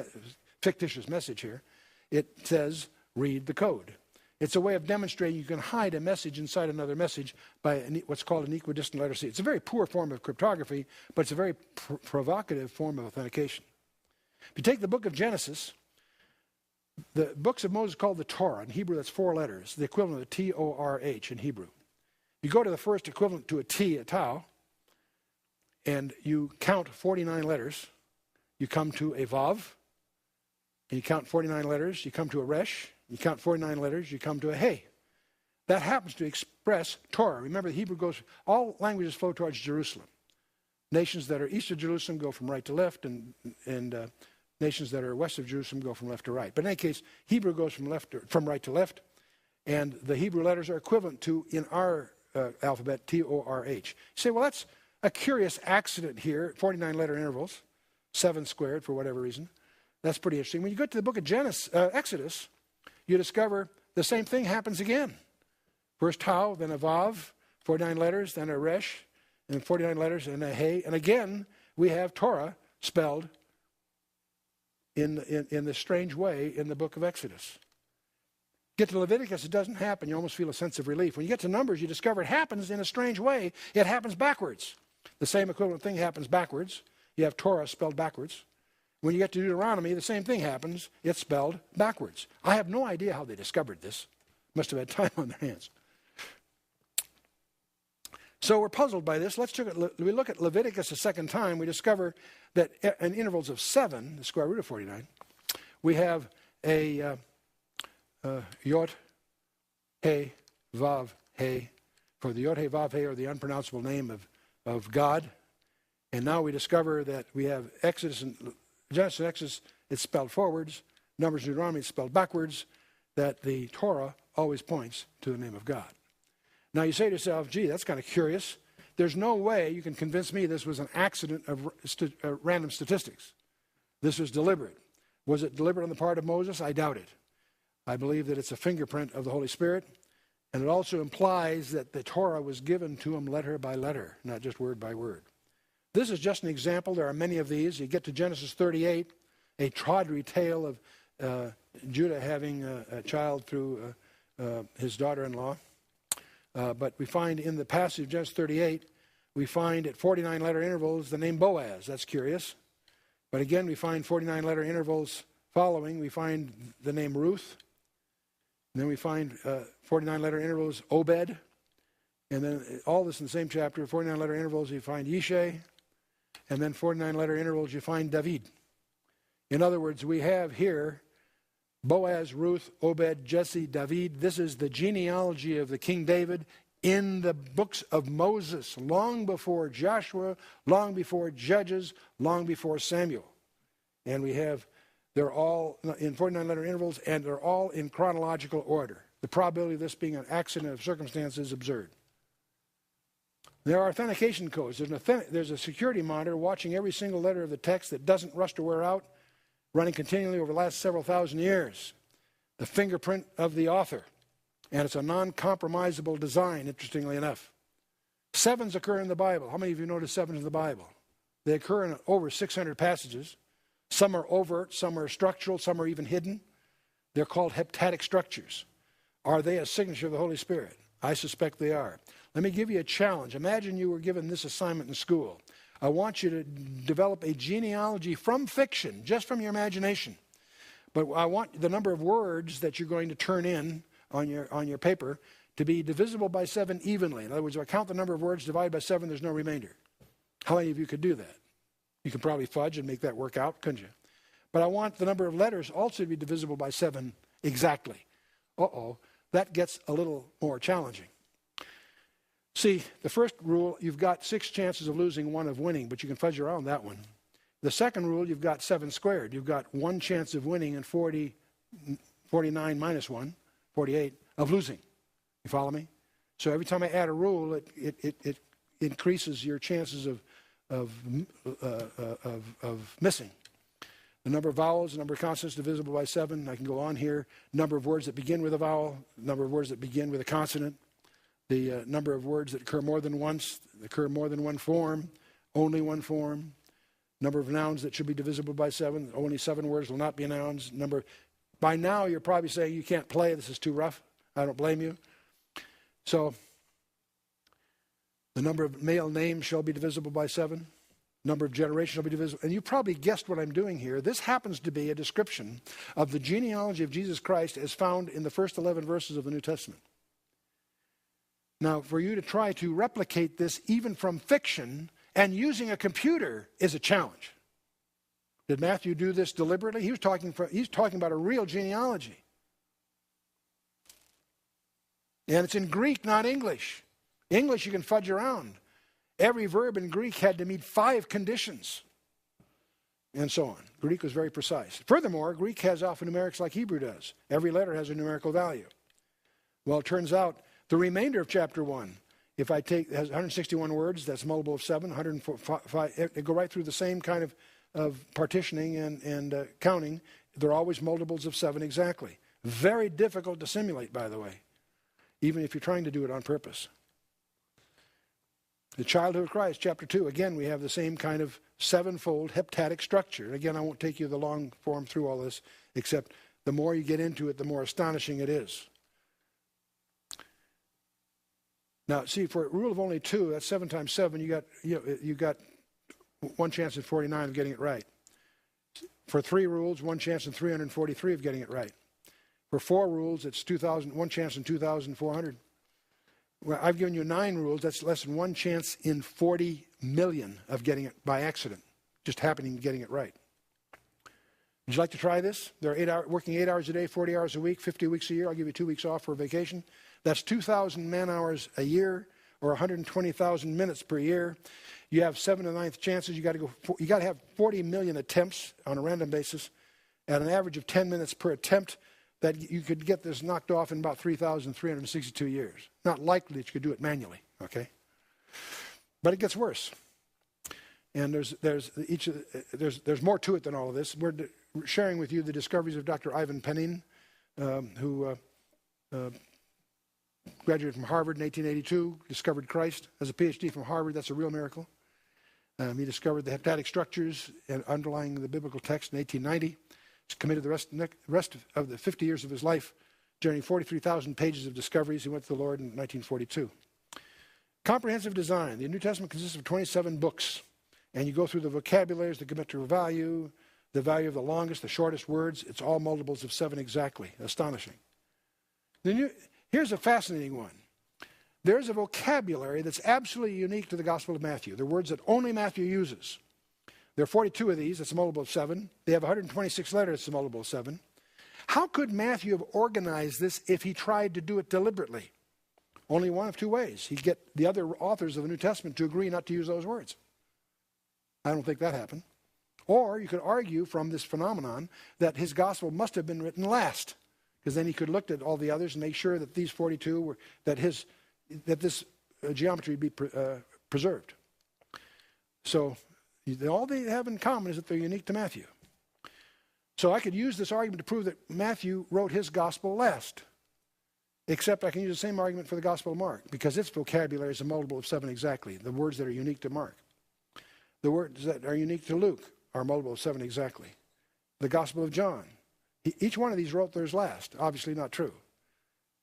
fictitious message here, it says, read the code. It's a way of demonstrating you can hide a message inside another message by what's called an equidistant letter sequence. It's a very poor form of cryptography, but it's a very provocative form of authentication. If you take the book of Genesis, the books of Moses called the Torah. In Hebrew, that's 4 letters, the equivalent of T-O-R-H in Hebrew. You go to the first equivalent to a T, a tau, and you count 49 letters. You come to a vav, and you count 49 letters. You come to a resh. You count 49 letters, you come to a hey. That happens to express Torah. Remember, the Hebrew goes, all languages flow towards Jerusalem. Nations that are east of Jerusalem go from right to left, and nations that are west of Jerusalem go from left to right. But in any case, Hebrew goes from right to left, and the Hebrew letters are equivalent to, in our alphabet, T-O-R-H. You say, well, that's a curious accident here, 49-letter intervals, 7 squared for whatever reason. That's pretty interesting. When you get to the book of Exodus, you discover the same thing happens again. First tau, then a vav, 49 letters, then a resh, and 49 letters, and a hey. And again, we have Torah spelled in this strange way in the book of Exodus. Get to Leviticus, it doesn't happen. You almost feel a sense of relief. When you get to Numbers, you discover it happens in a strange way. It happens backwards. The same equivalent thing happens backwards. You have Torah spelled backwards. When you get to Deuteronomy, the same thing happens. It's spelled backwards. I have no idea how they discovered this. Must have had time on their hands. So we're puzzled by this. We look at Leviticus a second time. We discover that in intervals of 7, the square root of 49, we have a yod, he, vav, he, for the yod, he, vav, he, or the unpronounceable name of God. And now we discover that we have Genesis and Exodus, it's spelled forwards. Numbers and Deuteronomy, it's spelled backwards. That the Torah always points to the name of God. Now you say to yourself, gee, that's kind of curious. There's no way you can convince me this was an accident of random statistics. This was deliberate. Was it deliberate on the part of Moses? I doubt it. I believe that it's a fingerprint of the Holy Spirit. And it also implies that the Torah was given to him letter by letter, not just word by word. This is just an example. There are many of these. You get to Genesis 38, a tawdry tale of Judah having a child through his daughter-in-law. But we find in the passage of Genesis 38, we find at 49 letter intervals the name Boaz. That's curious. But again, we find 49 letter intervals following. We find the name Ruth. And then we find 49 letter intervals Obed. And then all this in the same chapter, 49 letter intervals, you find Yishai. And then 49 letter intervals, you find David. In other words, we have here Boaz, Ruth, Obed, Jesse, David. This is the genealogy of the King David in the books of Moses, long before Joshua, long before Judges, long before Samuel. And they're all in 49 letter intervals, and they're all in chronological order. The probability of this being an accident of circumstance is absurd. There are authentication codes. There's a security monitor watching every single letter of the text that doesn't rust or wear out, running continually over the last several thousand years. The fingerprint of the author. And it's a non-compromisable design, interestingly enough. Sevens occur in the Bible. How many of you notice sevens in the Bible? They occur in over 600 passages. Some are overt, some are structural, some are even hidden. They're called heptatic structures. Are they a signature of the Holy Spirit? I suspect they are. Let me give you a challenge. Imagine you were given this assignment in school. I want you to develop a genealogy from fiction, just from your imagination. But I want the number of words that you're going to turn in on your paper to be divisible by 7 evenly. In other words, if I count the number of words divided by 7, there's no remainder. How many of you could do that? You could probably fudge and make that work out, couldn't you? But I want the number of letters also to be divisible by 7 exactly. That gets a little more challenging. See, the first rule, you've got 6 chances of losing, 1 of winning, but you can fudge around that one. The second rule, you've got 7 squared. You've got 1 chance of winning and 49 minus 1, 48, of losing. You follow me? So every time I add a rule, it increases your chances of missing. The number of vowels, the number of consonants divisible by 7. I can go on here. Number of words that begin with a vowel, number of words that begin with a consonant. The number of words that occur more than once, occur more than one form, only one form. Number of nouns that should be divisible by 7. Only 7 words will not be nouns. By now, you're probably saying, you can't play. This is too rough. I don't blame you. So, the number of male names shall be divisible by 7. Number of generations shall be divisible. And you probably guessed what I'm doing here. This happens to be a description of the genealogy of Jesus Christ as found in the first 11 verses of the New Testament. Now, for you to try to replicate this even from fiction and using a computer is a challenge. Did Matthew do this deliberately? He's talking about a real genealogy. And it's in Greek, not English. English you can fudge around. Every verb in Greek had to meet 5 conditions. And so on. Greek was very precise. Furthermore, Greek has alphanumerics like Hebrew does. Every letter has a numerical value. Well, it turns out the remainder of chapter 1, if I take, it has 161 words, that's multiple of 7, 105, it go right through the same kind of partitioning and counting. They're always multiples of 7 exactly. Very difficult to simulate, by the way, even if you're trying to do it on purpose. The childhood of Christ, chapter 2, again, we have the same kind of 7-fold heptatic structure. Again, I won't take you the long form through all this, except the more you get into it, the more astonishing it is. Now, see, for a rule of only 2, that's 7 times 7, you got 1 chance in 49 of getting it right. For 3 rules, 1 chance in 343 of getting it right. For 4 rules, it's 1 chance in 2,400. Well, I've given you 9 rules. That's less than 1 chance in 40 million of getting it by accident, just happening getting it right. Would you like to try this? They're working 8 hours a day, 40 hours a week, 50 weeks a year. I'll give you 2 weeks off for vacation. That's 2,000 man-hours a year, or 120,000 minutes per year. You have 7 to 9th chances. You got to have 40 million attempts on a random basis, at an average of 10 minutes per attempt. That you could get this knocked off in about 3,362 years. Not likely that you could do it manually. Okay, but it gets worse. And there's more to it than all of this. We're sharing with you the discoveries of Dr. Ivan Penin, who graduated from Harvard in 1882, discovered Christ, has a PhD from Harvard. That's a real miracle. He discovered the heptadic structures and underlying the biblical text in 1890. He's committed the rest of the 50 years of his life, generating 43,000 pages of discoveries. He went to the Lord in 1942. Comprehensive design. The New Testament consists of 27 books. And you go through the vocabularies, the geometrical value, the value of the longest, the shortest words. It's all multiples of 7 exactly. Astonishing. Here's a fascinating one. There's a vocabulary that's absolutely unique to the Gospel of Matthew. They're words that only Matthew uses. There are 42 of these. It's a multiple of 7. They have 126 letters. It's a multiple of 7. How could Matthew have organized this if he tried to do it deliberately? Only one of two ways. He'd get the other authors of the New Testament to agree not to use those words. I don't think that happened. Or you could argue from this phenomenon that his gospel must have been written last, because then he could look at all the others and make sure that these 42 were, that this geometry be preserved. So all they have in common is that they're unique to Matthew. So I could use this argument to prove that Matthew wrote his gospel last. Except I can use the same argument for the Gospel of Mark, because its vocabulary is a multiple of 7 exactly, the words that are unique to Mark. The words that are unique to Luke are a multiple of 7 exactly. The Gospel of John, each one of these wrote theirs last. Obviously not true.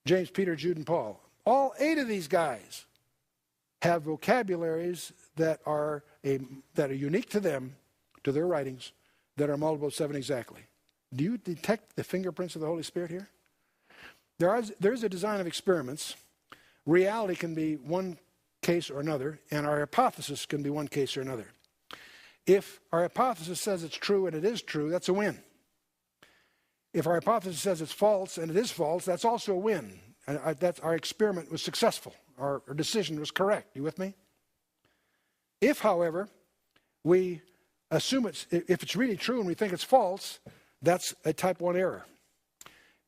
James, Peter, Jude, and Paul. All 8 of these guys have vocabularies that are unique to them, to their writings, that are a multiple of 7 exactly. Do you detect the fingerprints of the Holy Spirit here? There's a design of experiments. Reality can be one case or another, and our hypothesis can be one case or another. If our hypothesis says it's true and it is true, that's a win. If our hypothesis says it's false and it is false, that's also a win. That's our experiment was successful. Our decision was correct. You with me? If, however, we assume if it's really true and we think it's false, that's a type 1 error.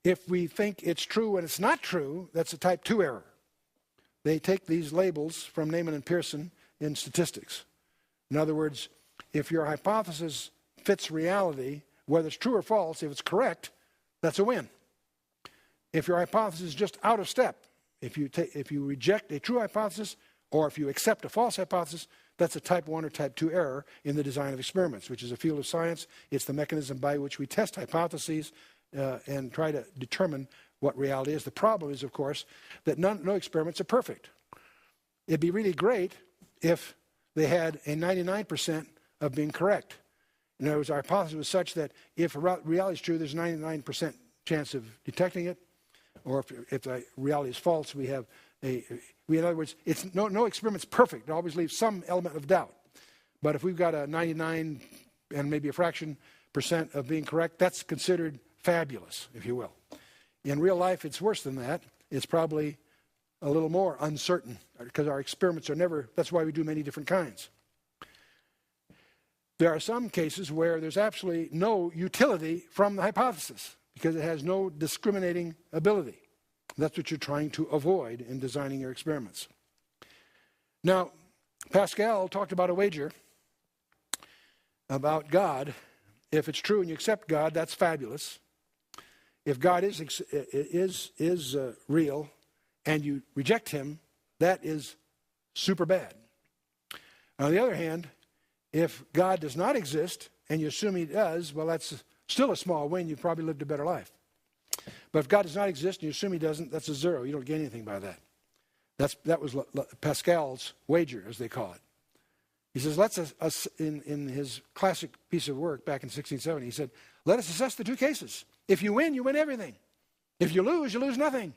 If we think it's true and it's not true, that's a type 2 error. They take these labels from Neyman and Pearson in statistics. In other words, if your hypothesis fits reality, whether it's true or false, if it's correct, that's a win. If your hypothesis is just out of step, if you reject a true hypothesis or if you accept a false hypothesis, that's a type 1 or type 2 error in the design of experiments, which is a field of science. It's the mechanism by which we test hypotheses and try to determine what reality is. The problem is, of course, that no experiments are perfect. It'd be really great if they had a 99% of being correct. In other words, our hypothesis was such that if reality is true, there's a 99% chance of detecting it. Or if the reality is false, we have in other words, it's no experiment's perfect. It always leaves some element of doubt. But if we've got a 99 and maybe a fraction % of being correct, that's considered fabulous, if you will. In real life, it's worse than that. It's probably a little more uncertain because our experiments are never, that's why we do many different kinds. There are some cases where there's absolutely no utility from the hypothesis because it has no discriminating ability. That's what you're trying to avoid in designing your experiments. Now, Pascal talked about a wager about God. If it's true and you accept God, that's fabulous. If God is real and you reject him, that is super bad. On the other hand, if God does not exist and you assume he does, well, that's still a small win. You've probably lived a better life. But if God does not exist and you assume he doesn't, that's a 0. You don't gain anything by that. That was Pascal's wager, as they call it. He says, in his classic piece of work back in 1670, he said, let us assess the two cases. If you win everything. If you lose nothing.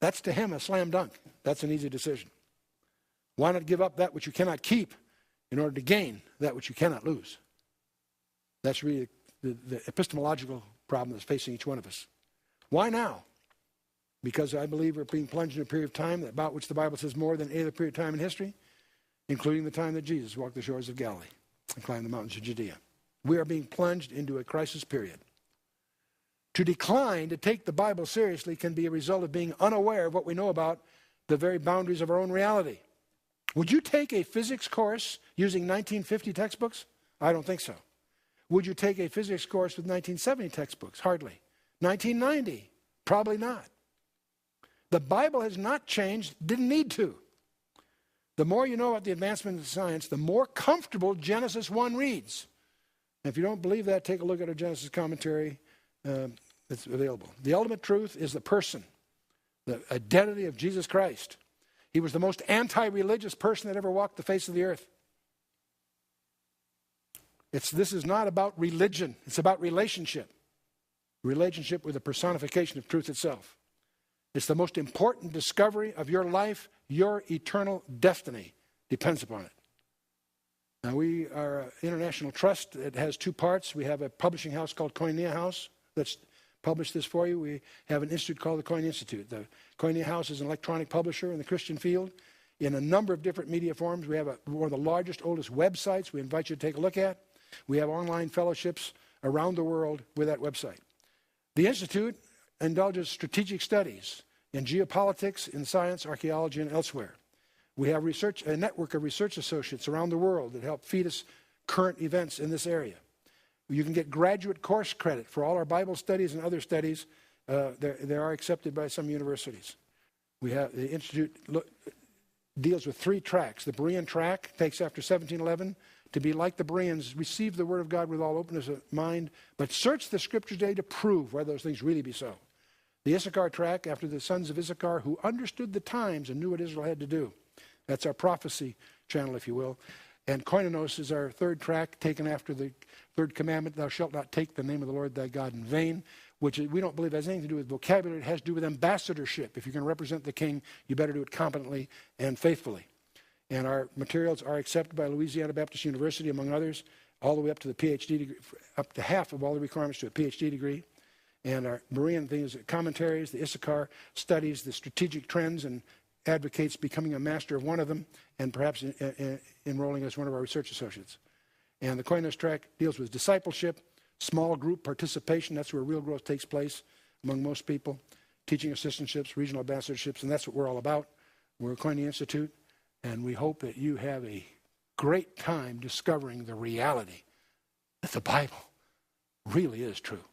That's to him a slam dunk. That's an easy decision. Why not give up that which you cannot keep in order to gain that which you cannot lose? That's really the epistemological problem that's facing each one of us. Why now? Because I believe we're being plunged in a period of time about which the Bible says more than any other period of time in history, including the time that Jesus walked the shores of Galilee and climbed the mountains of Judea. We are being plunged into a crisis period. To decline to take the Bible seriously can be a result of being unaware of what we know about the very boundaries of our own reality. Would you take a physics course using 1950 textbooks? I don't think so. Would you take a physics course with 1970 textbooks? Hardly. 1990? Probably not. The Bible has not changed, didn't need to. The more you know about the advancement of science, the more comfortable Genesis 1 reads. And if you don't believe that, take a look at our Genesis commentary. It's available. The ultimate truth is the person, the identity of Jesus Christ. He was the most anti-religious person that ever walked the face of the earth. This is not about religion. It's about relationship. Relationship with the personification of truth itself. It's the most important discovery of your life. Your eternal destiny depends upon it. Now, we are an international trust. It has two parts. We have a publishing house called Koinonia House that's published this for you. We have an institute called the Koinonia Institute. The Koinonia House is an electronic publisher in the Christian field in a number of different media forms. We have one of the largest, oldest websites we invite you to take a look at. We have online fellowships around the world with that website. The Institute indulges strategic studies in geopolitics, in science, archaeology, and elsewhere. We have a network of research associates around the world that help feed us current events in this area. You can get graduate course credit for all our Bible studies and other studies. They are accepted by some universities. The Institute deals with 3 tracks. The Berean track takes after 1711 to be like the Bereans, receive the Word of God with all openness of mind, but search the Scriptures daily to prove whether those things really be so. The Issachar track, after the sons of Issachar, who understood the times and knew what Israel had to do. That's our prophecy channel, if you will. And Koinonos is our 3rd track, taken after the 3rd commandment, thou shalt not take the name of the Lord thy God in vain, which we don't believe has anything to do with vocabulary. It has to do with ambassadorship. If you're going to represent the king, you better do it competently and faithfully. And our materials are accepted by Louisiana Baptist University, among others, all the way up to the PhD degree, up to half of all the requirements to a PhD degree. And our Berean things, commentaries, the Issachar studies, the strategic trends, and advocates becoming a master of one of them, and perhaps enrolling as one of our research associates. And the Koinonos track deals with discipleship, small group participation. That's where real growth takes place among most people. Teaching assistantships, regional ambassadorships, and that's what we're all about. We're a Koinonia Institute, and we hope that you have a great time discovering the reality that the Bible really is true.